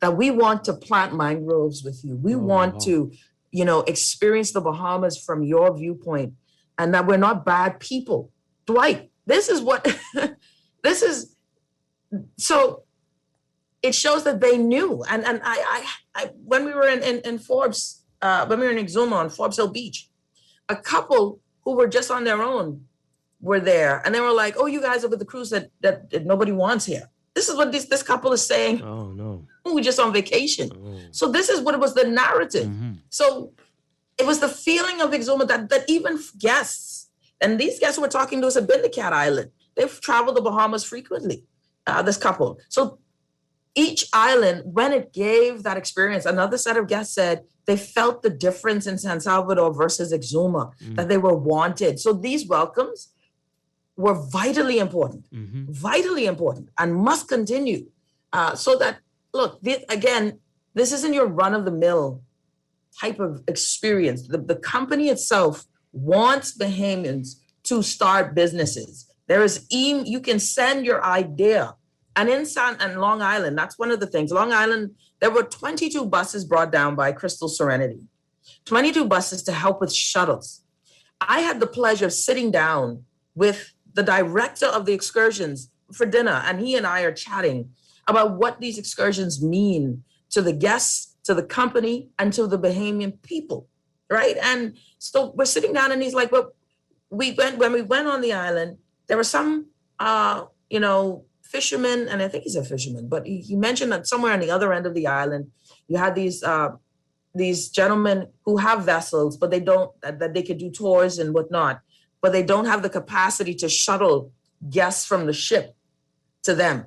Speaker 11: that we want to plant mangroves with you. We want to, experience the Bahamas from your viewpoint, and that we're not bad people. Dwight, this is what, so it shows that they knew. And I when we were in Forbes, when we were in Exuma on Forbes Hill Beach, a couple who were just on their own were there, and they were like, "Oh, you guys are with the cruise that nobody wants here." This is what this couple is saying.
Speaker 2: Oh no,
Speaker 11: we're just on vacation. So this is what it was, the narrative. So it was the feeling of Exuma that even guests, and these guests who were talking to us have been to Cat Island. They've traveled the Bahamas frequently. This couple. So each island, when it gave that experience, another set of guests said they felt the difference in San Salvador versus Exuma, that they were wanted. So these welcomes were vitally important, and must continue. So that, look, this isn't your run-of-the-mill type of experience. The company itself wants Bahamians to start businesses. You can send your idea. And in Long Island, that's one of the things. Long Island, there were 22 buses brought down by Crystal Serenity, 22 buses to help with shuttles. I had the pleasure of sitting down with the director of the excursions for dinner, and he and I are chatting about what these excursions mean to the guests, to the company, and to the Bahamian people, right? And so we're sitting down, and he's like, well, when we went on the island, there were some, fishermen, and I think he's a fisherman, but he mentioned that somewhere on the other end of the island, you had these gentlemen who have vessels, but they don't, that they could do tours and whatnot. but they don't have the capacity to shuttle guests from the ship to them.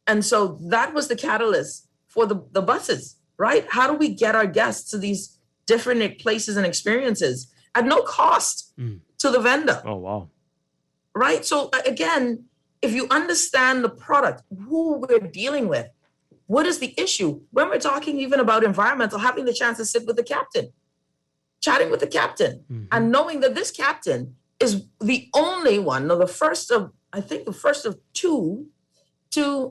Speaker 11: And so that was the catalyst for the buses, right? How do we get our guests to these different places and experiences at no cost to the vendor?
Speaker 2: Oh, wow.
Speaker 11: Right? So again, if you understand the product, who we're dealing with, what is the issue? When we're talking even about environmental, having the chance to sit with the captain, chatting with the captain, and knowing that this captain is the only one, or the first of two to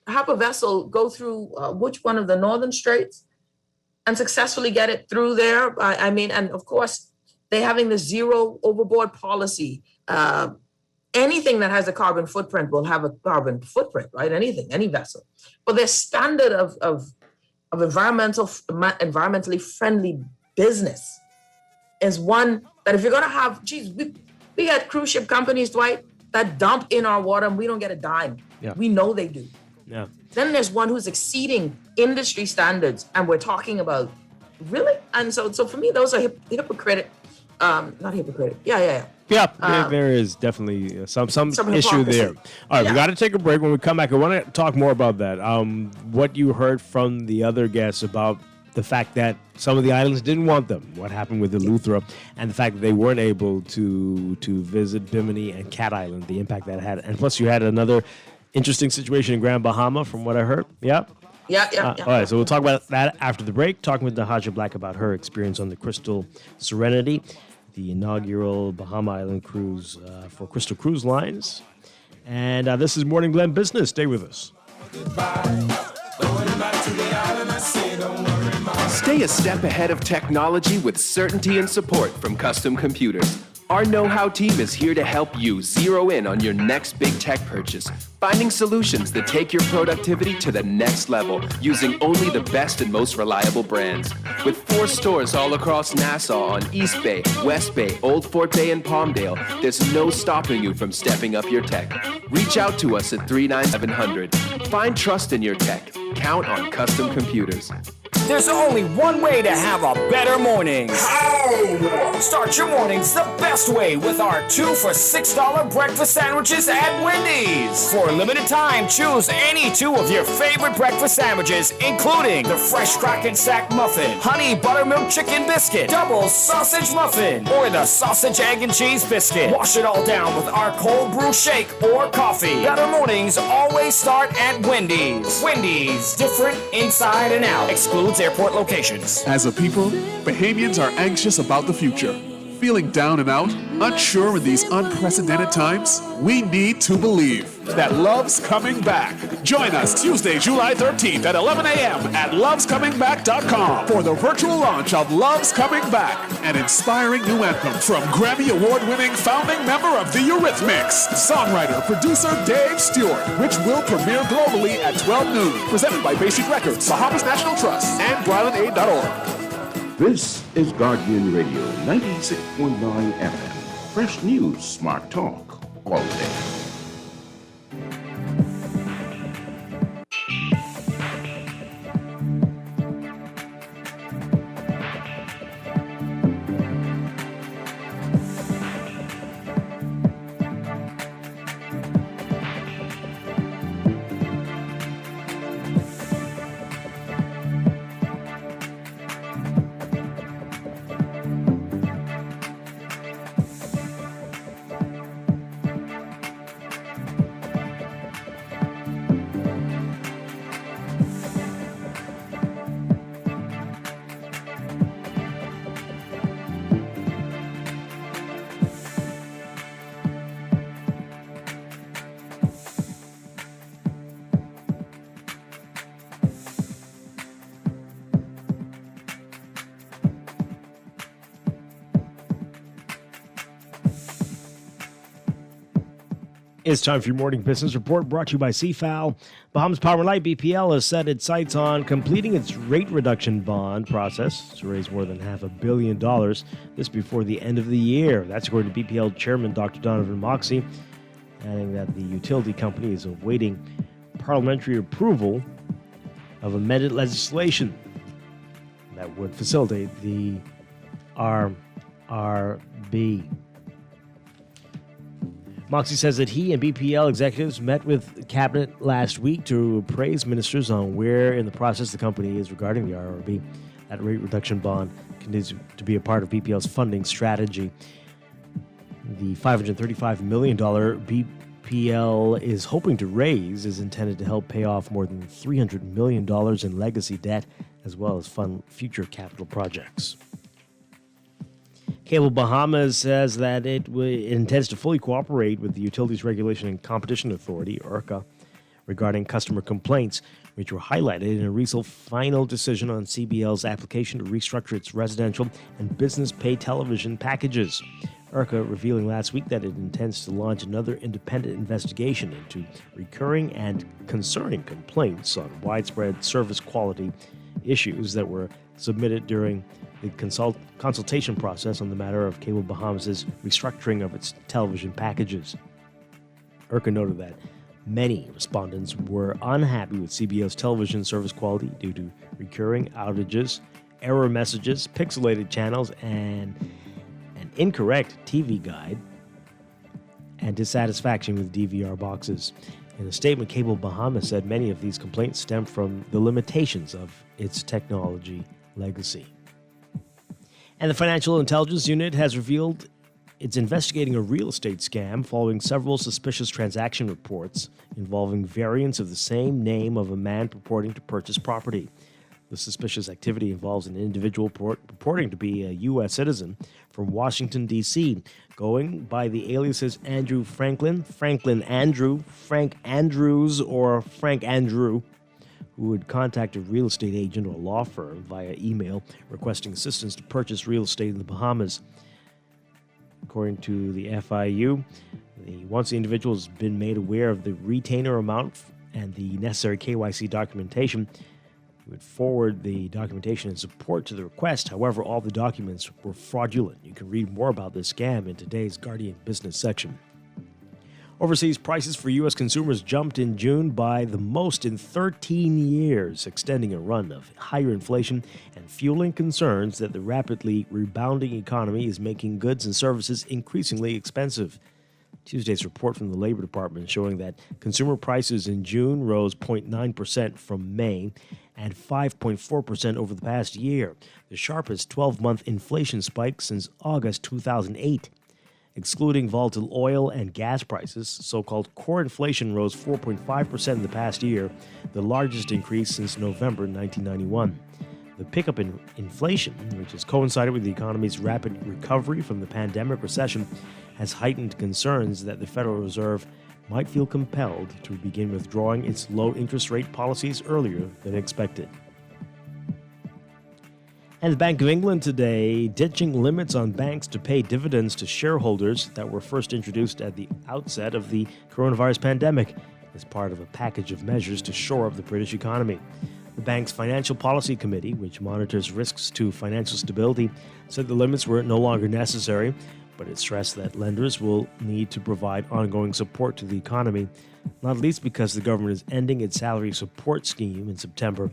Speaker 11: have a vessel go through which one of the northern straits and successfully get it through there. And of course, they having the zero overboard policy. Anything that has a carbon footprint will have a carbon footprint, right? Anything, any vessel. But their standard of environmentally friendly business is one that if you're going to have, we had cruise ship companies, Dwight, that dump in our water and we don't get a dime.
Speaker 2: Yeah.
Speaker 11: We know they do.
Speaker 2: Yeah.
Speaker 11: Then there's one who's exceeding industry standards, and we're talking about, really? And so for me, those are hypocritic. Not hypocritic. Yeah.
Speaker 2: There is definitely some issue
Speaker 11: hypocrisy.
Speaker 2: there. All right, we got to take a break. When we come back, I want to talk more about that. What you heard from the other guests about the fact that some of the islands didn't want them, what happened with the Eleuthera, and the fact that they weren't able to visit Bimini and Cat Island, the impact that had. And plus, you had another interesting situation in Grand Bahama, from what I heard. Yeah.
Speaker 11: Yeah.
Speaker 2: All right, so we'll talk about that after the break. Talking with Nahaja Black about her experience on the Crystal Serenity, the inaugural Bahama Island cruise for Crystal Cruise Lines. And this is Morning Glen Business. Stay with us.
Speaker 14: Stay a step ahead of technology with certainty and support from Custom Computers. Our know-how team is here to help you zero in on your next big tech purchase, finding solutions that take your productivity to the next level using only the best and most reliable brands. With 4 stores all across Nassau on East Bay, West Bay, Old Fort Bay, and Palmdale, there's no stopping you from stepping up your tech. Reach out to us at 39700. Find trust in your tech. Count on Custom Computers.
Speaker 15: There's only one way to have a better morning. How? Start your mornings the best way with our 2 for $6 breakfast sandwiches at Wendy's. For a limited time, choose any 2 of your favorite breakfast sandwiches, including the fresh Strachan sack muffin, honey buttermilk chicken biscuit, double sausage muffin, or the sausage, egg, and cheese biscuit. Wash it all down with our cold brew shake or coffee. Better mornings always start at Wendy's. Wendy's, different inside and out. Excludes airport locations.
Speaker 16: As a people, Bahamians are anxious about the future. Feeling down and out? Unsure in these unprecedented times? We need to believe that love's coming back. Join us Tuesday, July 13th at 11 a.m. at lovescomingback.com for the virtual launch of Love's Coming Back, an inspiring new anthem from Grammy Award-winning founding member of the Eurythmics, songwriter, producer Dave Stewart, which will premiere globally at 12 noon. Presented by Bay Street Records, Bahamas National Trust, and BrylandAid.org.
Speaker 23: This is Guardian Radio 96.9 FM. Fresh news, smart talk, all day.
Speaker 2: It's time for your morning business report brought to you by CFAL. Bahamas Power and Light, BPL, has set its sights on completing its rate reduction bond process to raise more than $500 million. This before the end of the year. That's according to BPL Chairman Dr. Donovan Moxey, adding that the utility company is awaiting parliamentary approval of amended legislation that would facilitate our IRB. Moxie says that he and BPL executives met with cabinet last week to appraise ministers on where in the process the company is regarding the IRB. That rate reduction bond continues to be a part of BPL's funding strategy. The $535 million BPL is hoping to raise is intended to help pay off more than $300 million in legacy debt, as well as fund future capital projects. Cable Bahamas says that it intends to fully cooperate with the Utilities Regulation and Competition Authority, URCA, regarding customer complaints, which were highlighted in a recent final decision on CBL's application to restructure its residential and business pay television packages. URCA revealing last week that it intends to launch another independent investigation into recurring and concerning complaints on widespread service quality issues that were submitted during the consultation process on the matter of Cable Bahamas' restructuring of its television packages. URCA noted that many respondents were unhappy with CBL's television service quality due to recurring outages, error messages, pixelated channels, and an incorrect TV guide, and dissatisfaction with DVR boxes. In a statement, Cable Bahamas said many of these complaints stem from the limitations of its technology legacy. And the Financial Intelligence Unit has revealed it's investigating a real estate scam following several suspicious transaction reports involving variants of the same name of a man purporting to purchase property. The suspicious activity involves an individual purporting to be a U.S. citizen from Washington, D.C., going by the aliases Andrew Franklin, Franklin Andrew, Frank Andrews, or Frank Andrew, who would contact a real estate agent or law firm via email requesting assistance to purchase real estate in the Bahamas. According to the FIU, once the individual has been made aware of the retainer amount and the necessary KYC documentation, he would forward the documentation in support to the request. However, all the documents were fraudulent. You can read more about this scam in today's Guardian Business section. Overseas prices for U.S. consumers jumped in June by the most in 13 years, extending a run of higher inflation and fueling concerns that the rapidly rebounding economy is making goods and services increasingly expensive. Tuesday's report from the Labor Department showing that consumer prices in June rose 0.9% from May and 5.4% over the past year, the sharpest 12-month inflation spike since August 2008. Excluding volatile oil and gas prices, so-called core inflation rose 4.5% in the past year, the largest increase since November 1991. The pickup in inflation, which has coincided with the economy's rapid recovery from the pandemic recession, has heightened concerns that the Federal Reserve might feel compelled to begin withdrawing its low-interest rate policies earlier than expected. And the Bank of England today ditching limits on banks to pay dividends to shareholders that were first introduced at the outset of the coronavirus pandemic as part of a package of measures to shore up the British economy. The bank's Financial Policy Committee, which monitors risks to financial stability, said the limits were no longer necessary, but it stressed that lenders will need to provide ongoing support to the economy, not least because the government is ending its salary support scheme in September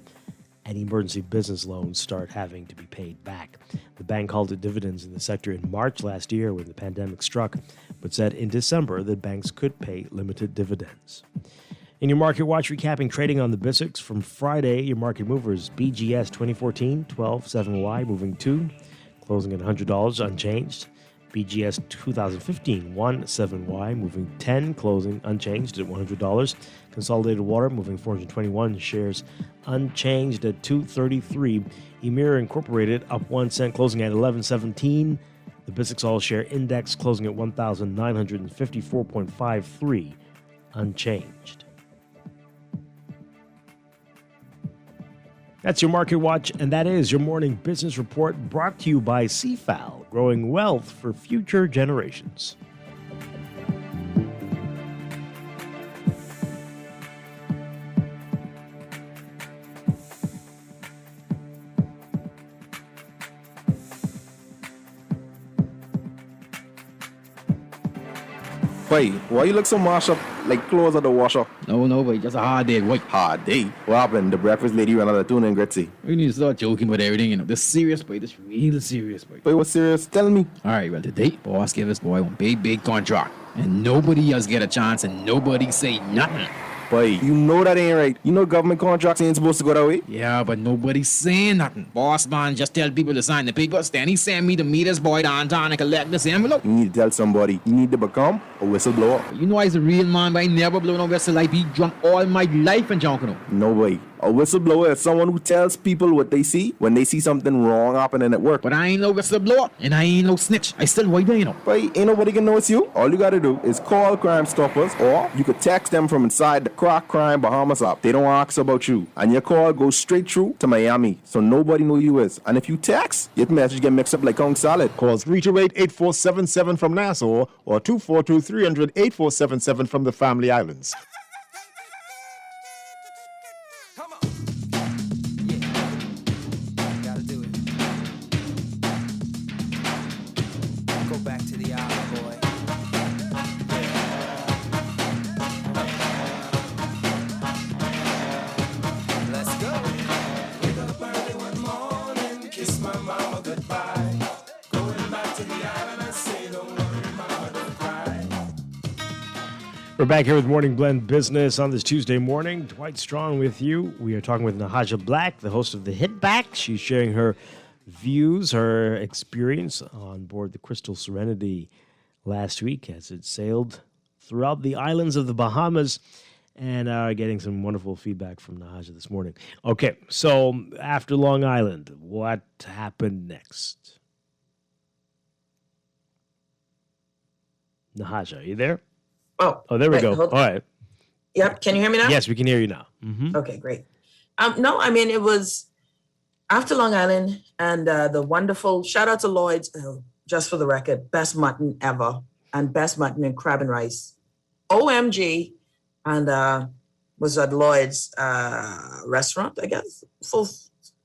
Speaker 2: and emergency business loans start having to be paid back. The bank halted dividends in the sector in March last year when the pandemic struck, but said in December that banks could pay limited dividends. In your Market Watch, recapping trading on the BISX from Friday, your market movers BGS 2014 12.7Y moving 2, closing at $100 unchanged. BGS 2015 17Y moving 10, closing unchanged at $100. Consolidated Water moving 421 shares unchanged at $233. Emira Incorporated up 1 cent, closing at $11.17. The BISX All Share Index closing at 1,954.53, unchanged. That's your Market Watch, and that is your morning business report brought to you by CFAL, growing wealth for future generations.
Speaker 17: Boy, why you look so mashed up like clothes at the washer?
Speaker 21: No, boy, just a hard day, boy.
Speaker 17: Hard day? What happened? The breakfast lady ran out of tuna and gritty.
Speaker 21: We need to start joking about everything, you know. This serious, boy. This real serious, boy.
Speaker 17: Boy, what's serious? Tell me.
Speaker 21: All right, well, today, boss gave us boy one big contract. And nobody else get a chance and nobody say nothing.
Speaker 17: Boy, you know that ain't right. You know government contracts ain't supposed to go that way.
Speaker 21: Yeah, but nobody's saying nothing. Boss man just tell people to sign the papers. Then he send me to meet his boy downtown and collect this envelope.
Speaker 17: You need to tell somebody. You need to become a whistleblower.
Speaker 21: You know I's a real man, but I never blow no whistle. I be drunk all my life and drunk, you know.
Speaker 17: No way. A whistleblower is someone who tells people what they see when they see something wrong happening at work.
Speaker 21: But I ain't no whistleblower, and I ain't no snitch. I still white there, you know.
Speaker 17: But ain't nobody can know it's you. All you gotta do is call Crime Stoppers, or you could text them from inside the Crack Crime Bahamas app. They don't ask about you, and your call goes straight through to Miami, so nobody know you is. And if you text, your message get mixed up like Kong salad.
Speaker 22: Call 328-8477 from Nassau or 242-300-8477 from the Family Islands.
Speaker 2: We're back here with Morning Blend Business on this Tuesday morning. Dwight Strong with you. We are talking with Nahaja Black, the host of The Hit Back. She's sharing her views, her experience on board the Crystal Serenity last week as it sailed throughout the islands of the Bahamas, and getting some wonderful feedback from Nahaja this morning. Okay, so after Long Island, what happened next? Nahaja, are you there? Oh, there we go. All right.
Speaker 11: Yep. Can you hear me now?
Speaker 2: Yes, we can hear you now. Mm-hmm.
Speaker 11: Okay, great. No, I mean, it was after Long Island and the wonderful, shout out to Lloyd's, just for the record, best mutton ever, and best mutton and crab and rice. OMG, and was at Lloyd's restaurant, I guess. So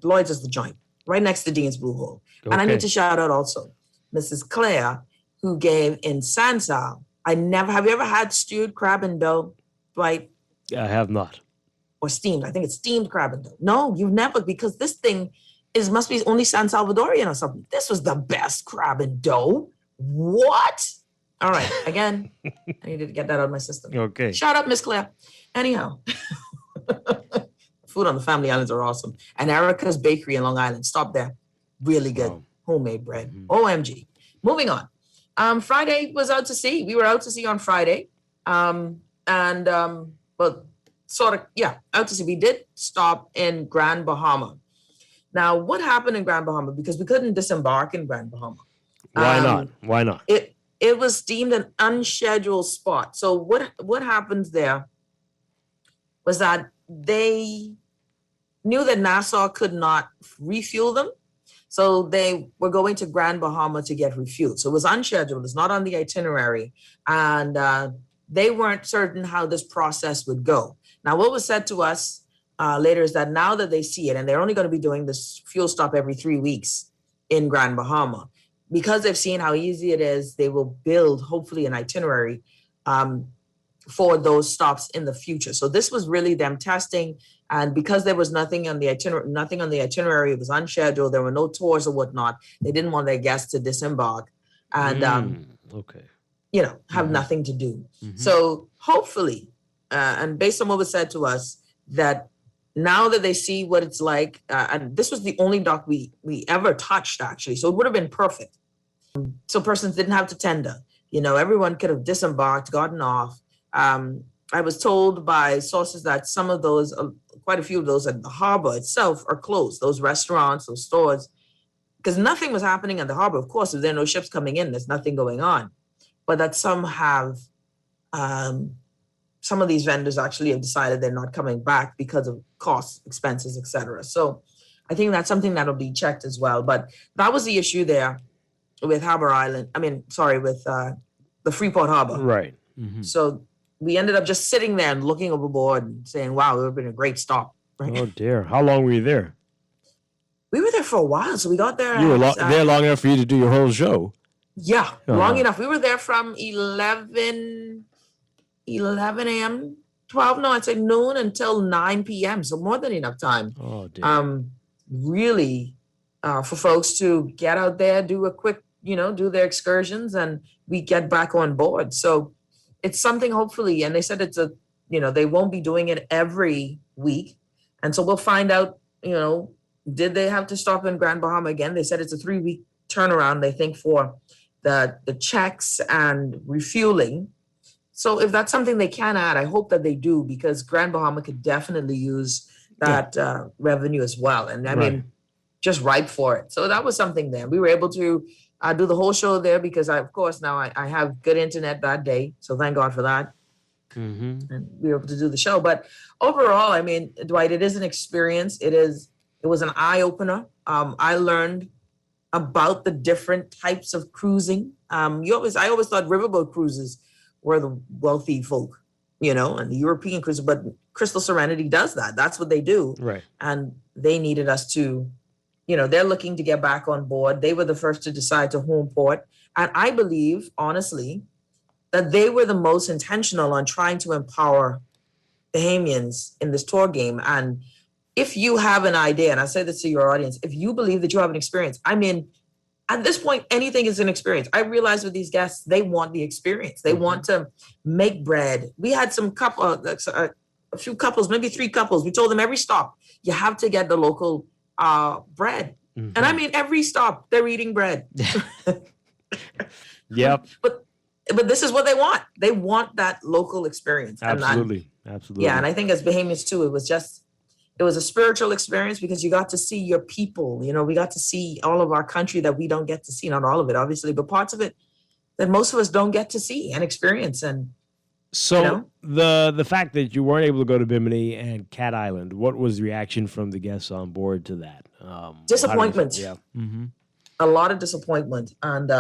Speaker 11: Lloyd's is the joint, right next to Dean's Blue Hole. Okay. And I need to shout out also Mrs. Claire, who gave in Sansal. Have you ever had stewed crab and dough, Dwight?
Speaker 2: Yeah, I have not.
Speaker 11: Or steamed. I think it's steamed crab and dough. No, you've never, because this thing must be only San Salvadorian or something. This was the best crab and dough. What? All right, again, I needed to get that out of my system.
Speaker 2: Okay.
Speaker 11: Shout out, Miss Claire. Anyhow, food on the Family Islands are awesome. And Erica's Bakery in Long Island. Stop there. Really good.
Speaker 2: Wow.
Speaker 11: Homemade bread. Mm-hmm. OMG. Moving on. Friday was out to sea. We were out to sea on Friday. Out to sea. We did stop in Grand Bahama. Now, what happened in Grand Bahama? Because we couldn't disembark in Grand Bahama.
Speaker 2: Why not? Why not?
Speaker 11: It was deemed an unscheduled spot. So what happened there was that they knew that Nassau could not refuel them. So they were going to Grand Bahama to get refueled. So it was unscheduled. It's not on the itinerary. And they weren't certain how this process would go. Now, what was said to us later is that now that they see it, and they're only going to be doing this fuel stop every 3 weeks in Grand Bahama, because they've seen how easy it is, they will build, hopefully, an itinerary for those stops in the future. So this was really them testing. And because there was nothing on the itinerary, it was unscheduled, there were no tours or whatnot, they didn't want their guests to disembark and, have nothing to do. Mm-hmm. So hopefully, and based on what was said to us, that now that they see what it's like, and this was the only dock we ever touched, actually, so it would have been perfect. So persons didn't have to tender. Everyone could have disembarked, gotten off. I was told by sources that some of those, quite a few of those at the harbor itself are closed, those restaurants, those stores, because nothing was happening at the harbor. Of course, if there are no ships coming in, there's nothing going on. But that some have, some of these vendors actually have decided they're not coming back because of costs, expenses, etc. So I think that's something that'll be checked as well. But that was the issue there with with the Freeport Harbor.
Speaker 2: Right. Mm-hmm.
Speaker 11: So we ended up just sitting there and looking overboard and saying, wow, it would have been a great stop. Right?
Speaker 2: Oh, dear. How long were you there?
Speaker 11: We were there for a while. So we got there.
Speaker 2: You were there long enough for you to do your whole show.
Speaker 11: Yeah, long enough. We were there from 11 a.m., 12, no, I'd say noon until 9 p.m. So more than enough time.
Speaker 2: Oh, dear.
Speaker 11: Really, for folks to get out there, do a quick, do their excursions, and we get back on board. So it's something, hopefully, and they said they won't be doing it every week. And so we'll find out, did they have to stop in Grand Bahama again? They said it's a 3-week turnaround, they think, for the checks and refueling. So if that's something they can add, I hope that they do, because Grand Bahama could definitely use that revenue as well. And I mean, just ripe for it. So that was something there. We were able to do the whole show there because I have good internet that day. So thank God for that.
Speaker 2: Mm-hmm.
Speaker 11: And we were able to do the show. But overall, I mean, Dwight, it is an experience. It was an eye opener. I learned about the different types of cruising. I always thought riverboat cruises were the wealthy folk, and the European cruiser, but Crystal Serenity does that. That's what they do.
Speaker 2: Right.
Speaker 11: And they needed us to, they're looking to get back on board. They were the first to decide to home port. And I believe, honestly, that they were the most intentional on trying to empower Bahamians in this tour game. And if you have an idea, and I say this to your audience, if you believe that you have an experience, I mean, at this point, anything is an experience. I realize with these guests, they want the experience. They want to make bread. We had a few couples, maybe 3 couples. We told them every stop, you have to get the local bread.
Speaker 2: Mm-hmm.
Speaker 11: And I mean, every stop, they're eating bread.
Speaker 2: Yep.
Speaker 11: But this is what they want. They want that local experience.
Speaker 2: Absolutely. Absolutely.
Speaker 11: Yeah, and I think as Bahamians too, it was a spiritual experience because you got to see your people. We got to see all of our country that we don't get to see. Not all of it, obviously, but parts of it that most of us don't get to see and experience. And
Speaker 2: so the fact that you weren't able to go to Bimini and Cat Island, what was the reaction from the guests on board to that?
Speaker 11: Disappointment.
Speaker 2: Yeah. Mm-hmm.
Speaker 11: A lot of disappointment. And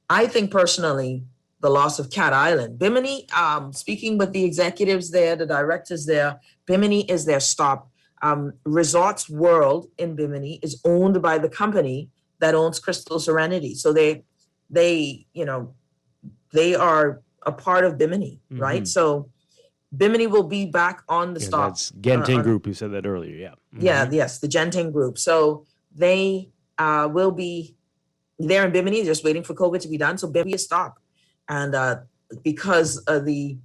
Speaker 11: I think personally, the loss of Cat Island. Bimini, speaking with the executives there, the directors there, Bimini is their stop. Resorts World in Bimini is owned by the company that owns Crystal Serenity. So they are a part of Bimini, right? So Bimini will be back on the stop.
Speaker 2: That's Genting Group. You said that earlier. Yeah. Mm-hmm.
Speaker 11: Yeah. Yes. The Genting Group. So they will be there in Bimini, just waiting for COVID to be done. So Bimini is stop. And because the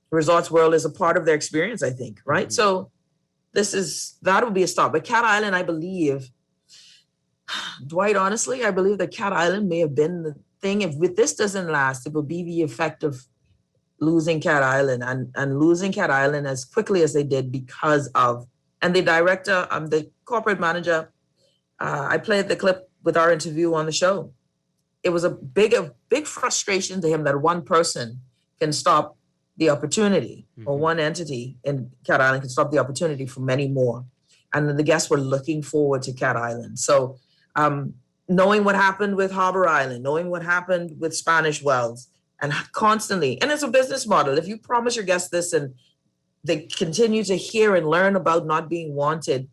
Speaker 11: Resorts World is a part of their experience, I think, right? So that will be a stop. But Cat Island, I believe, Dwight, honestly, I believe that Cat Island may have been the thing. If this doesn't last, it will be the effect of losing Cat Island and losing Cat Island as quickly as they did because of, and the director, the corporate manager, I played the clip with our interview on the show. It was a big frustration to him that one person can stop the opportunity, or one entity in Cat Island can stop the opportunity for many more. And the guests were looking forward to Cat Island. So knowing what happened with Harbor Island, knowing what happened with Spanish Wells, and constantly, and it's a business model. If you promise your guests this and they continue to hear and learn about not being wanted,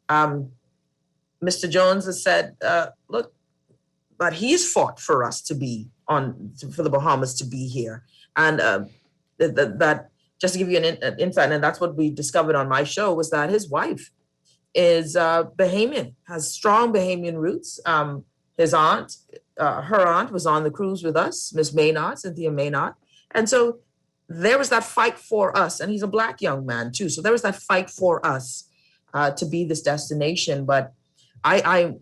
Speaker 11: Mr. Jones has said, look, but he's fought for us to be for the Bahamas to be here. And that just to give you an insight, and that's what we discovered on my show, was that his wife is Bahamian, has strong Bahamian roots. His aunt, her aunt was on the cruise with us, Miss Maynard, Cynthia Maynard. And so there was that fight for us, and he's a Black young man too. So there was that fight for us to be this destination. But I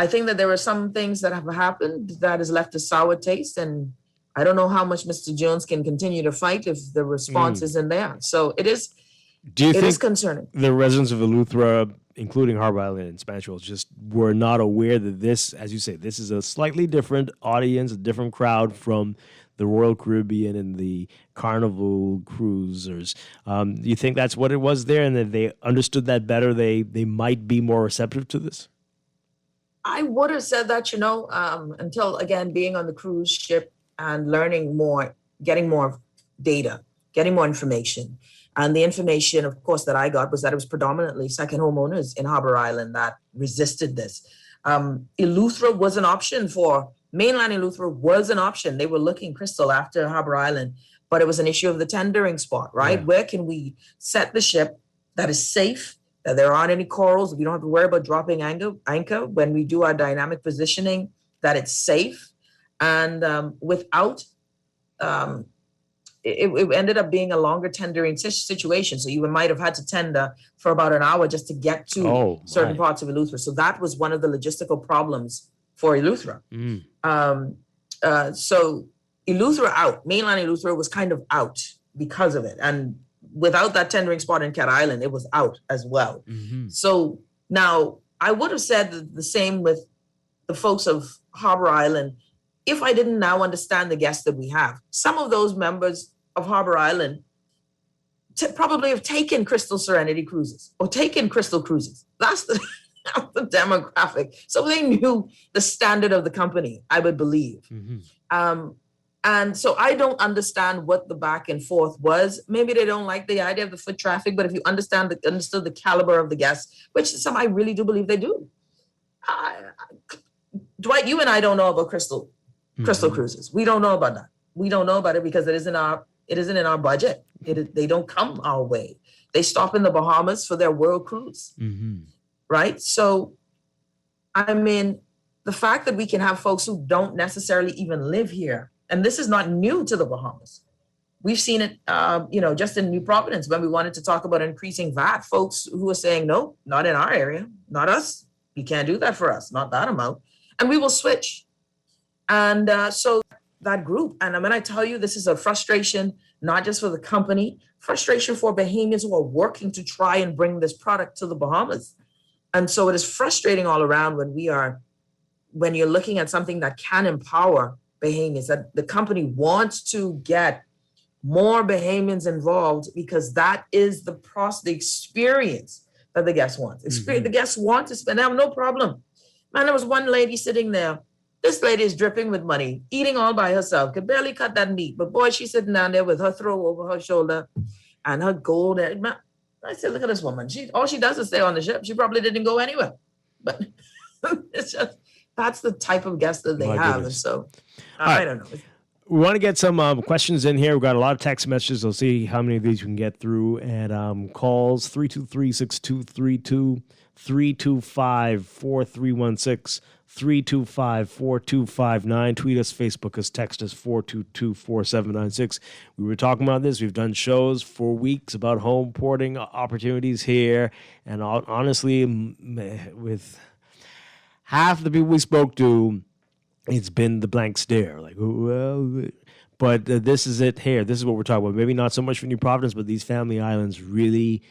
Speaker 11: think that there are some things that have happened that has left a sour taste, and I don't know how much Mr. Jones can continue to fight if the response isn't there. So it is.
Speaker 2: Do you think
Speaker 11: is concerning?
Speaker 2: The residents of Eleuthera, including Harbor Island and Spanish Wells, just were not aware that this, as you say, this is a slightly different audience, a different crowd from the Royal Caribbean and the Carnival cruisers. Do you think that's what it was there, and that they understood that better? They might be more receptive to this?
Speaker 11: I would have said that, until, again, being on the cruise ship and learning more, getting more data, getting more information. And the information, of course, that I got was that it was predominantly second homeowners in Harbor Island that resisted this. Eleuthera was an option for mainland Eleuthera was an option. They were looking, Crystal, after Harbor Island, but it was an issue of the tendering spot, right?
Speaker 2: Yeah.
Speaker 11: Where can we set the ship that is safe, that there aren't any corals, we don't have to worry about dropping anchor when we do our dynamic positioning, that it's safe, and without it ended up being a longer tendering situation. So you might have had to tender for about an hour just to get to certain parts of Eleuthera. So that was one of the logistical problems for Eleuthera. So Eleuthera out, mainland Eleuthera was kind of out because of it. And without that tendering spot in Cat Island, it was out as well. So now I would have said the same with the folks of Harbor Island if I didn't now understand the guests that we have. Some of those members of Harbor Island probably have taken Crystal Serenity cruises or taken Crystal cruises. That's the demographic. So they knew the standard of the company, I would believe. And so I don't understand what the back and forth was. Maybe they don't like the idea of the foot traffic, but if you understood the caliber of the guests, which some I really do believe they do. Dwight, you and I don't know about Crystal cruises. We don't know about that. We don't know about it because it isn't in our budget. They don't come our way. They stop in the Bahamas for their world cruise, right? So, I mean, the fact that we can have folks who don't necessarily even live here, and this is not new to the Bahamas. We've seen it, just in New Providence when we wanted to talk about increasing VAT. Folks who are saying, no, not in our area, not us. You can't do that for us, not that amount, and we will switch. And so that group, and when I tell you this is a frustration, not just for the company, frustration for Bahamians who are working to try and bring this product to the Bahamas. And so it is frustrating all around when you're looking at something that can empower Bahamians, that the company wants to get more Bahamians involved because that is the experience that the guests want. The guests want to spend. They have no problem. Man, there was one lady sitting there. This lady is dripping with money, eating all by herself, could barely cut that meat. But boy, she's sitting down there with her throw over her shoulder and her gold. I said, look at this woman. All she does is stay on the ship. She probably didn't go anywhere. But it's just, that's the type of guest that they have. And so, I don't know.
Speaker 2: We want to get some questions in here. We've got a lot of text messages. We'll see how many of these we can get through. And calls, 323-6232, 325-4316, 325-4259. Tweet us, Facebook us, text us, 422-4796. We were talking about this. We've done shows for weeks about home porting opportunities here. And honestly, with half the people we spoke to, it's been the blank stare. Like, well, but this is it here. This is what we're talking about. Maybe not so much for New Providence, but these family islands really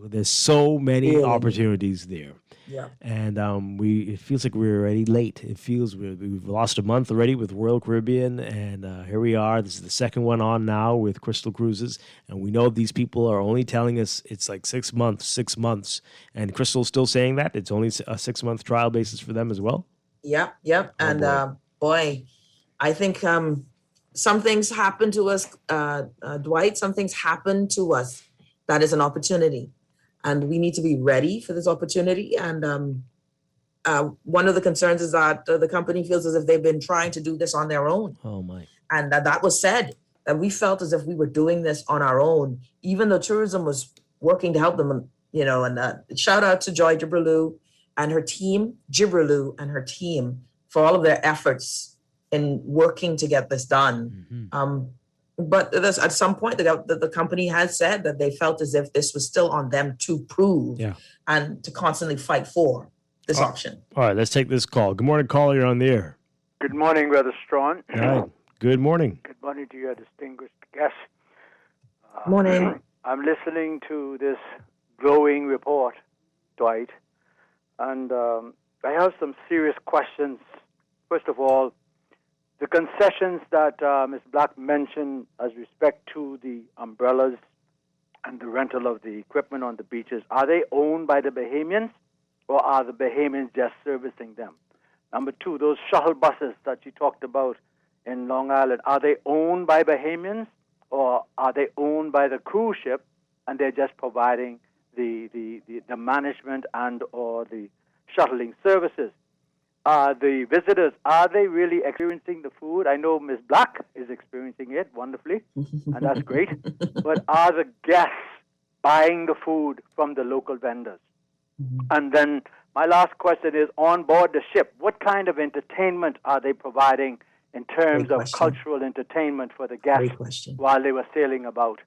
Speaker 2: there's so many opportunities there.
Speaker 11: Yeah.
Speaker 2: And it feels like we're already late. It feels we've lost a month already with Royal Caribbean, and here we are. This is the second one on now with Crystal Cruises, and we know these people are only telling us it's like 6 months, and Crystal's still saying that it's only a 6-month trial basis for them as well. Yep.
Speaker 11: And boy, I think some things happen to us, Dwight. Some things happen to us that is an opportunity. And we need to be ready for this opportunity. And one of the concerns is that the company feels as if they've been trying to do this on their own.
Speaker 2: Oh, my.
Speaker 11: And that was said, that we felt as if we were doing this on our own, even though tourism was working to help them, and shout out to Joy Gibralou and her team, for all of their efforts in working to get this done. But at some point, the company has said that they felt as if this was still on them to prove and to constantly fight for this option.
Speaker 2: All right, let's take this call. Good morning, caller. You're on the air.
Speaker 4: Good morning, Brother Strachan.
Speaker 2: All right. Good morning.
Speaker 4: Good morning to your distinguished guests.
Speaker 11: Morning.
Speaker 4: I'm listening to this glowing report, Dwight, and I have some serious questions. First of all, the concessions that Ms. Black mentioned as respect to the umbrellas and the rental of the equipment on the beaches, are they owned by the Bahamians, or are the Bahamians just servicing them? Number two, those shuttle buses that you talked about in Long Island, are they owned by Bahamians, or are they owned by the cruise ship and they're just providing the management and or the shuttling services? the visitors, are they really experiencing the food? I know Ms. Black is experiencing it wonderfully, and that's great. But are the guests buying the food from the local vendors? And then my last question is, on board the ship, what kind of entertainment are they providing in terms of cultural entertainment for the guests while they were sailing about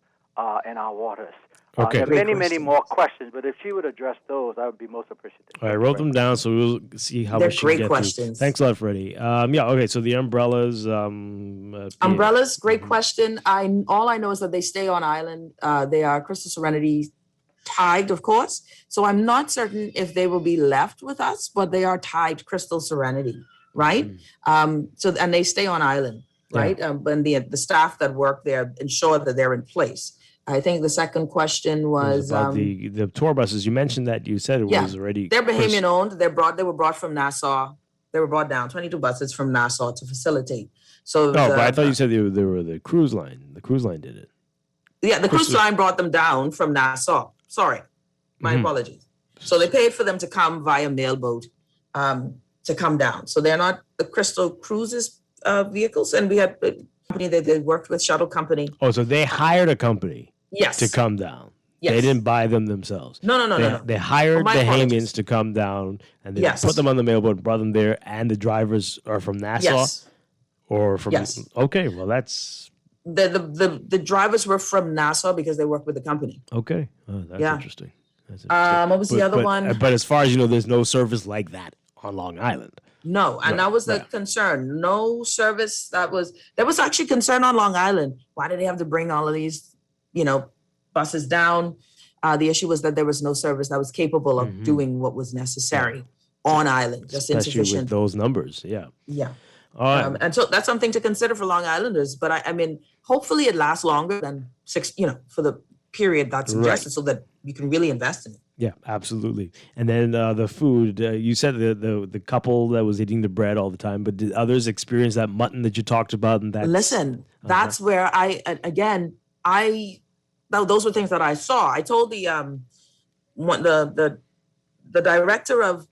Speaker 4: in our waters?
Speaker 2: Okay.
Speaker 4: There are many more questions, but if she would address those, I would be most appreciative.
Speaker 2: I wrote them down, so we'll see how
Speaker 11: They're
Speaker 2: much you
Speaker 11: great
Speaker 2: get
Speaker 11: questions.
Speaker 2: through. Thanks a lot, Freddie. Okay, so the umbrellas.
Speaker 11: Umbrellas, great question. All I know is that they stay on island. They are Crystal Serenity tagged, of course. So I'm not certain if they will be left with us, but they are tagged Crystal Serenity, right? And they stay on island, right? And the staff that work there ensure that they're in place. I think the second question was
Speaker 2: about the tour buses. You mentioned that you said it was already.
Speaker 11: They're Bahamian owned. They were brought from Nassau. They were brought down 22 buses from Nassau to facilitate. So
Speaker 2: but I thought you said they were the cruise line. The cruise line did it.
Speaker 11: Yeah, the cruise line brought them down from Nassau. Sorry, my apologies. So they paid for them to come via mailboat to come down. So they're not the Crystal Cruises vehicles, and we had a company that they worked with, shuttle company.
Speaker 2: Oh, so they hired a company.
Speaker 11: Yes.
Speaker 2: To come down.
Speaker 11: Yes.
Speaker 2: They didn't buy them themselves.
Speaker 11: No.
Speaker 2: They hired
Speaker 11: my
Speaker 2: Bahamians to come down, and they put them on the mailboat and brought them there, and the drivers are from Nassau?
Speaker 11: Yes.
Speaker 2: Or from...
Speaker 11: Yes.
Speaker 2: Okay, well, that's...
Speaker 11: The drivers were from Nassau because they work with the company.
Speaker 2: Okay. Oh, that's interesting.
Speaker 11: What was the other one?
Speaker 2: But as far as you know, there's no service like that on Long Island.
Speaker 11: No, and that was the concern. No service there was actually concern on Long Island. Why did they have to bring all of these buses down? The issue was that there was no service that was capable of doing what was necessary on island, just
Speaker 2: especially
Speaker 11: insufficient.
Speaker 2: With those numbers, yeah.
Speaker 11: Yeah.
Speaker 2: All
Speaker 11: and so that's something to consider for Long Islanders. But I mean, hopefully it lasts longer than 6, for the period that's suggested so that you can really invest in it.
Speaker 2: Yeah, absolutely. And then the food, you said the couple that was eating the bread all the time, but did others experience that mutton that you talked about? And
Speaker 11: Listen, that's where those were things that I saw. I told the director of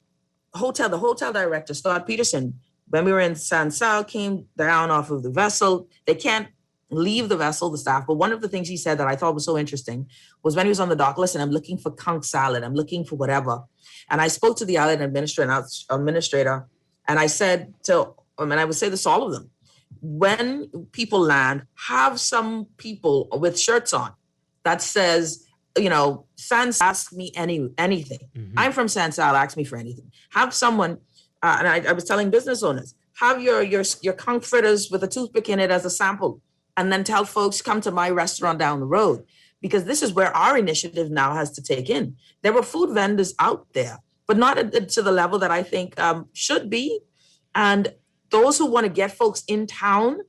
Speaker 11: the hotel director, Scott Peterson, when we were in San Sal, came down off of the vessel. They can't leave the vessel, the staff. But one of the things he said that I thought was so interesting was when he was on the dock, listen, I'm looking for conch salad. I'm looking for whatever. And I spoke to the island administrator, and I said I would say this to all of them, when people land, have some people with shirts on that says, San Sal, ask me anything. I'm from San Sal, ask me for anything. Have someone, and I was telling business owners, have your conch fritters with a toothpick in it as a sample, and then tell folks, come to my restaurant down the road, because this is where our initiative now has to take in. There were food vendors out there, but not to the level that I think should be. And those who want to get folks in town,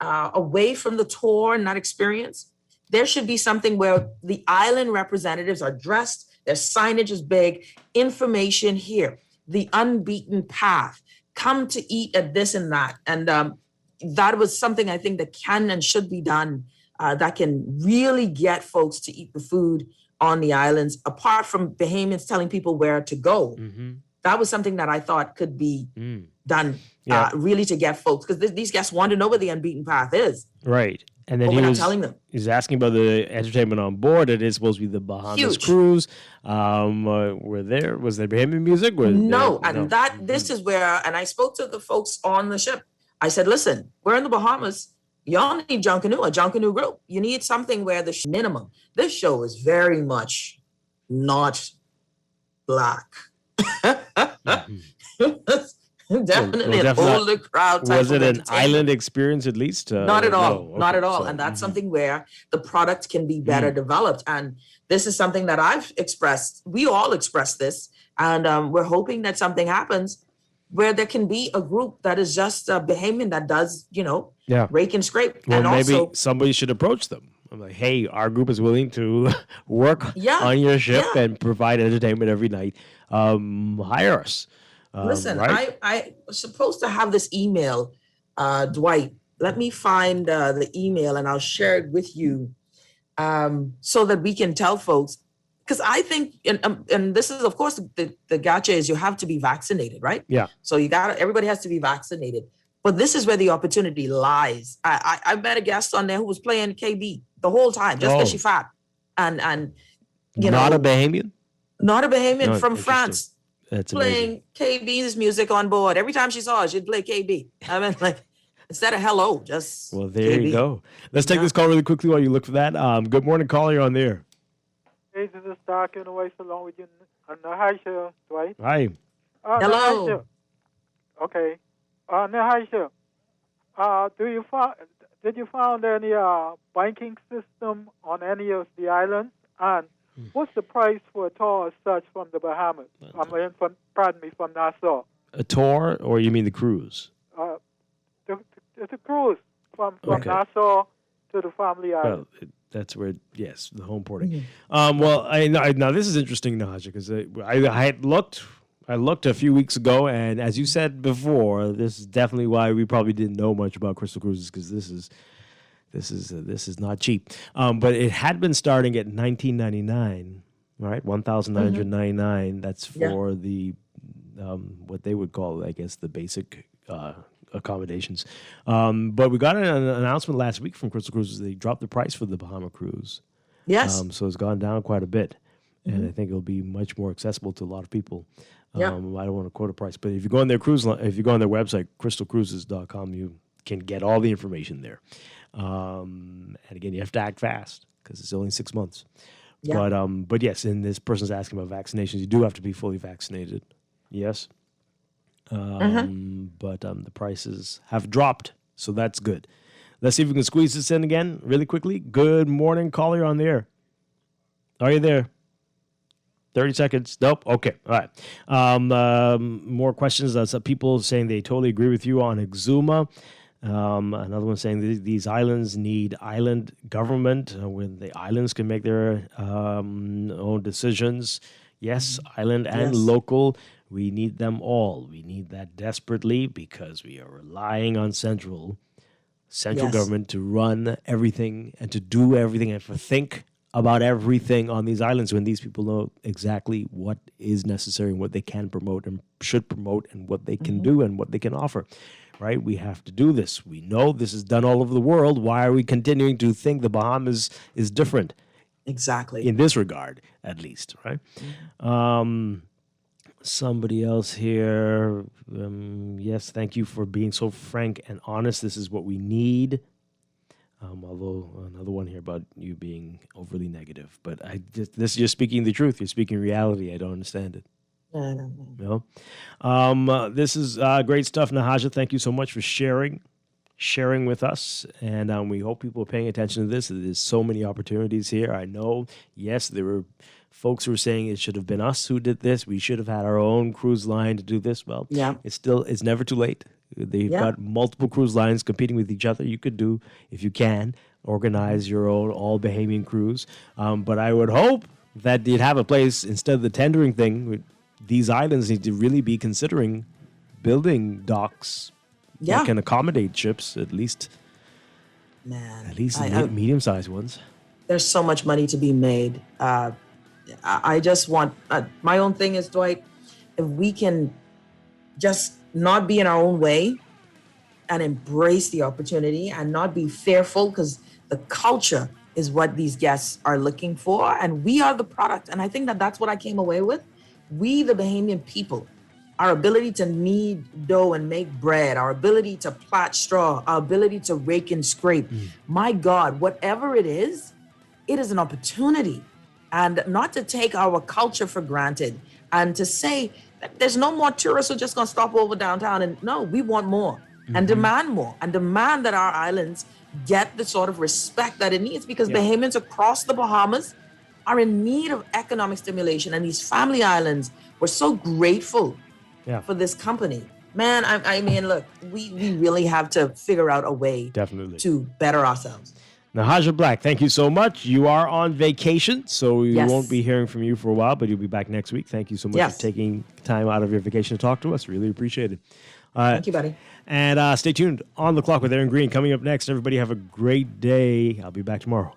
Speaker 11: away from the tour and that experience, there should be something where the island representatives are dressed, their signage is big, information here, the unbeaten path, come to eat at this and that. And that was something I think that can and should be done that can really get folks to eat the food on the islands, apart from Bahamians telling people where to go. That was something that I thought could be done really to get folks, because these guests want to know where the unbeaten path is.
Speaker 2: Right. And then
Speaker 11: we're not telling them.
Speaker 2: He's asking about the entertainment on board. It is supposed to be the Bahamas
Speaker 11: Huge.
Speaker 2: Cruise. Was there Bahamian music?
Speaker 11: This is where, and I spoke to the folks on the ship. I said, listen, we're in the Bahamas. Y'all need a Junkanoo group. You need something where the minimum. This show is very much not black. Definitely an older crowd type
Speaker 2: Was it
Speaker 11: of
Speaker 2: an island experience at least?
Speaker 11: Not at all.
Speaker 2: No.
Speaker 11: Not
Speaker 2: Okay,
Speaker 11: at all.
Speaker 2: so,
Speaker 11: And that's something where the product can be better developed. And this is something that I've expressed. We all express this. And we're hoping that something happens where there can be a group that is just Bahamian that does, rake and scrape.
Speaker 2: Well,
Speaker 11: and
Speaker 2: maybe
Speaker 11: also,
Speaker 2: somebody should approach them. I'm like, hey, our group is willing to work on your ship and provide entertainment every night. Hire us.
Speaker 11: Listen,
Speaker 2: right?
Speaker 11: I was supposed to have this email, Dwight. Let me find the email and I'll share it with you so that we can tell folks because I think, and this is, of course, the gotcha is you have to be vaccinated, right?
Speaker 2: Yeah.
Speaker 11: So everybody has to be vaccinated. But this is where the opportunity lies. I met a guest on there who was playing KB the whole time, just because she fat. And you know.
Speaker 2: Not a Bahamian?
Speaker 11: Not a Bahamian,
Speaker 2: No,
Speaker 11: from France.
Speaker 2: That's
Speaker 11: playing KB's music on board. Every time she saw her, she'd play KB. I mean, like, instead of hello, just
Speaker 2: Well, there
Speaker 11: KB.
Speaker 2: you go. Let's take this call really quickly while you look for that. Good morning, caller. You're on there.
Speaker 5: Hey, this is Strachan away along with you. Nahaisha, Dwight.
Speaker 2: Hi.
Speaker 11: Hello.
Speaker 5: Nahaisha. Okay. Nahaisha, did you find any banking system on any of the islands? And what's the price for a tour as such from the Bahamas? From Nassau.
Speaker 2: A tour, or you mean the cruise?
Speaker 5: It's a cruise from Nassau to the Family Island.
Speaker 2: Well, that's where, yes, the home porting. Well, now this is interesting, Nahaja, because I had looked. I looked a few weeks ago, and as you said before, this is definitely why we probably didn't know much about Crystal Cruises, because this is not cheap. But it had been starting at $19.99, right? $1,999. That's for the what they would call, I guess, the basic accommodations. But we got an announcement last week from Crystal Cruises. They dropped the price for the Bahama cruise.
Speaker 11: Yes.
Speaker 2: So it's gone down quite a bit, and I think it'll be much more accessible to a lot of people. I don't want to quote a price, but if you go on their if you go on their website, crystalcruises.com, you can get all the information there. And again, you have to act fast because it's only 6 months. Yeah. But yes, and this person's asking about vaccinations. You do have to be fully vaccinated. Yes. But the prices have dropped, so that's good. Let's see if we can squeeze this in again really quickly. Good morning, caller, you're on the air. Are you there? 30 seconds. Nope. Okay. All right. More questions. Some people saying they totally agree with you on Exuma. Another one saying these islands need island government when the islands can make their own decisions. Yes, island and local. We need them all. We need that desperately because we are relying on central government to run everything and to do everything and to think about everything on these islands when these people know exactly what is necessary and what they can promote and should promote and what they can do and what they can offer, right? We have to do this. We know this is done all over the world. Why are we continuing to think the Bahamas is different?
Speaker 11: Exactly.
Speaker 2: In this regard, at least, right? Somebody else here. Yes, thank you for being so frank and honest. This is what we need. Although another one here about you being overly negative, but you're speaking the truth. You're speaking reality. I don't understand it.
Speaker 11: I don't know.
Speaker 2: No. This is great stuff, Nahaja. Thank you so much for sharing with us, and we hope people are paying attention to this. There's so many opportunities here. I know. Yes, there were folks who were saying it should have been us who did this. We should have had our own cruise line to do this. Well, it's never too late. They've got multiple cruise lines competing with each other. You could do, if you can, organize your own all Bahamian cruise. But I would hope that you'd have a place, instead of the tendering thing, these islands need to really be considering building docks that can accommodate ships, at least medium-sized ones.
Speaker 11: There's so much money to be made. I just want, my own thing is, Dwight, if we can just not be in our own way and embrace the opportunity and not be fearful, because the culture is what these guests are looking for, and we are the product. And I think that's what I came away with. We, the Bahamian people, our ability to knead dough and make bread, our ability to plait straw, our ability to rake and scrape. My God, whatever it is an opportunity. And not to take our culture for granted and to say that there's no more tourists who are just going to stop over downtown. And no, we want more and demand more and demand that our islands get the sort of respect that it needs, because Bahamians across the Bahamas are in need of economic stimulation. And these family islands, we're so grateful for this company. Man, I mean, look, we really have to figure out a way to better ourselves.
Speaker 2: Nahaja Black, thank you so much. You are on vacation, so we won't be hearing from you for a while, but you'll be back next week. Thank you so much for taking time out of your vacation to talk to us. Really appreciate it.
Speaker 11: Thank you, buddy.
Speaker 2: And stay tuned. On the Clock with Aaron Green coming up next. Everybody have a great day. I'll be back tomorrow.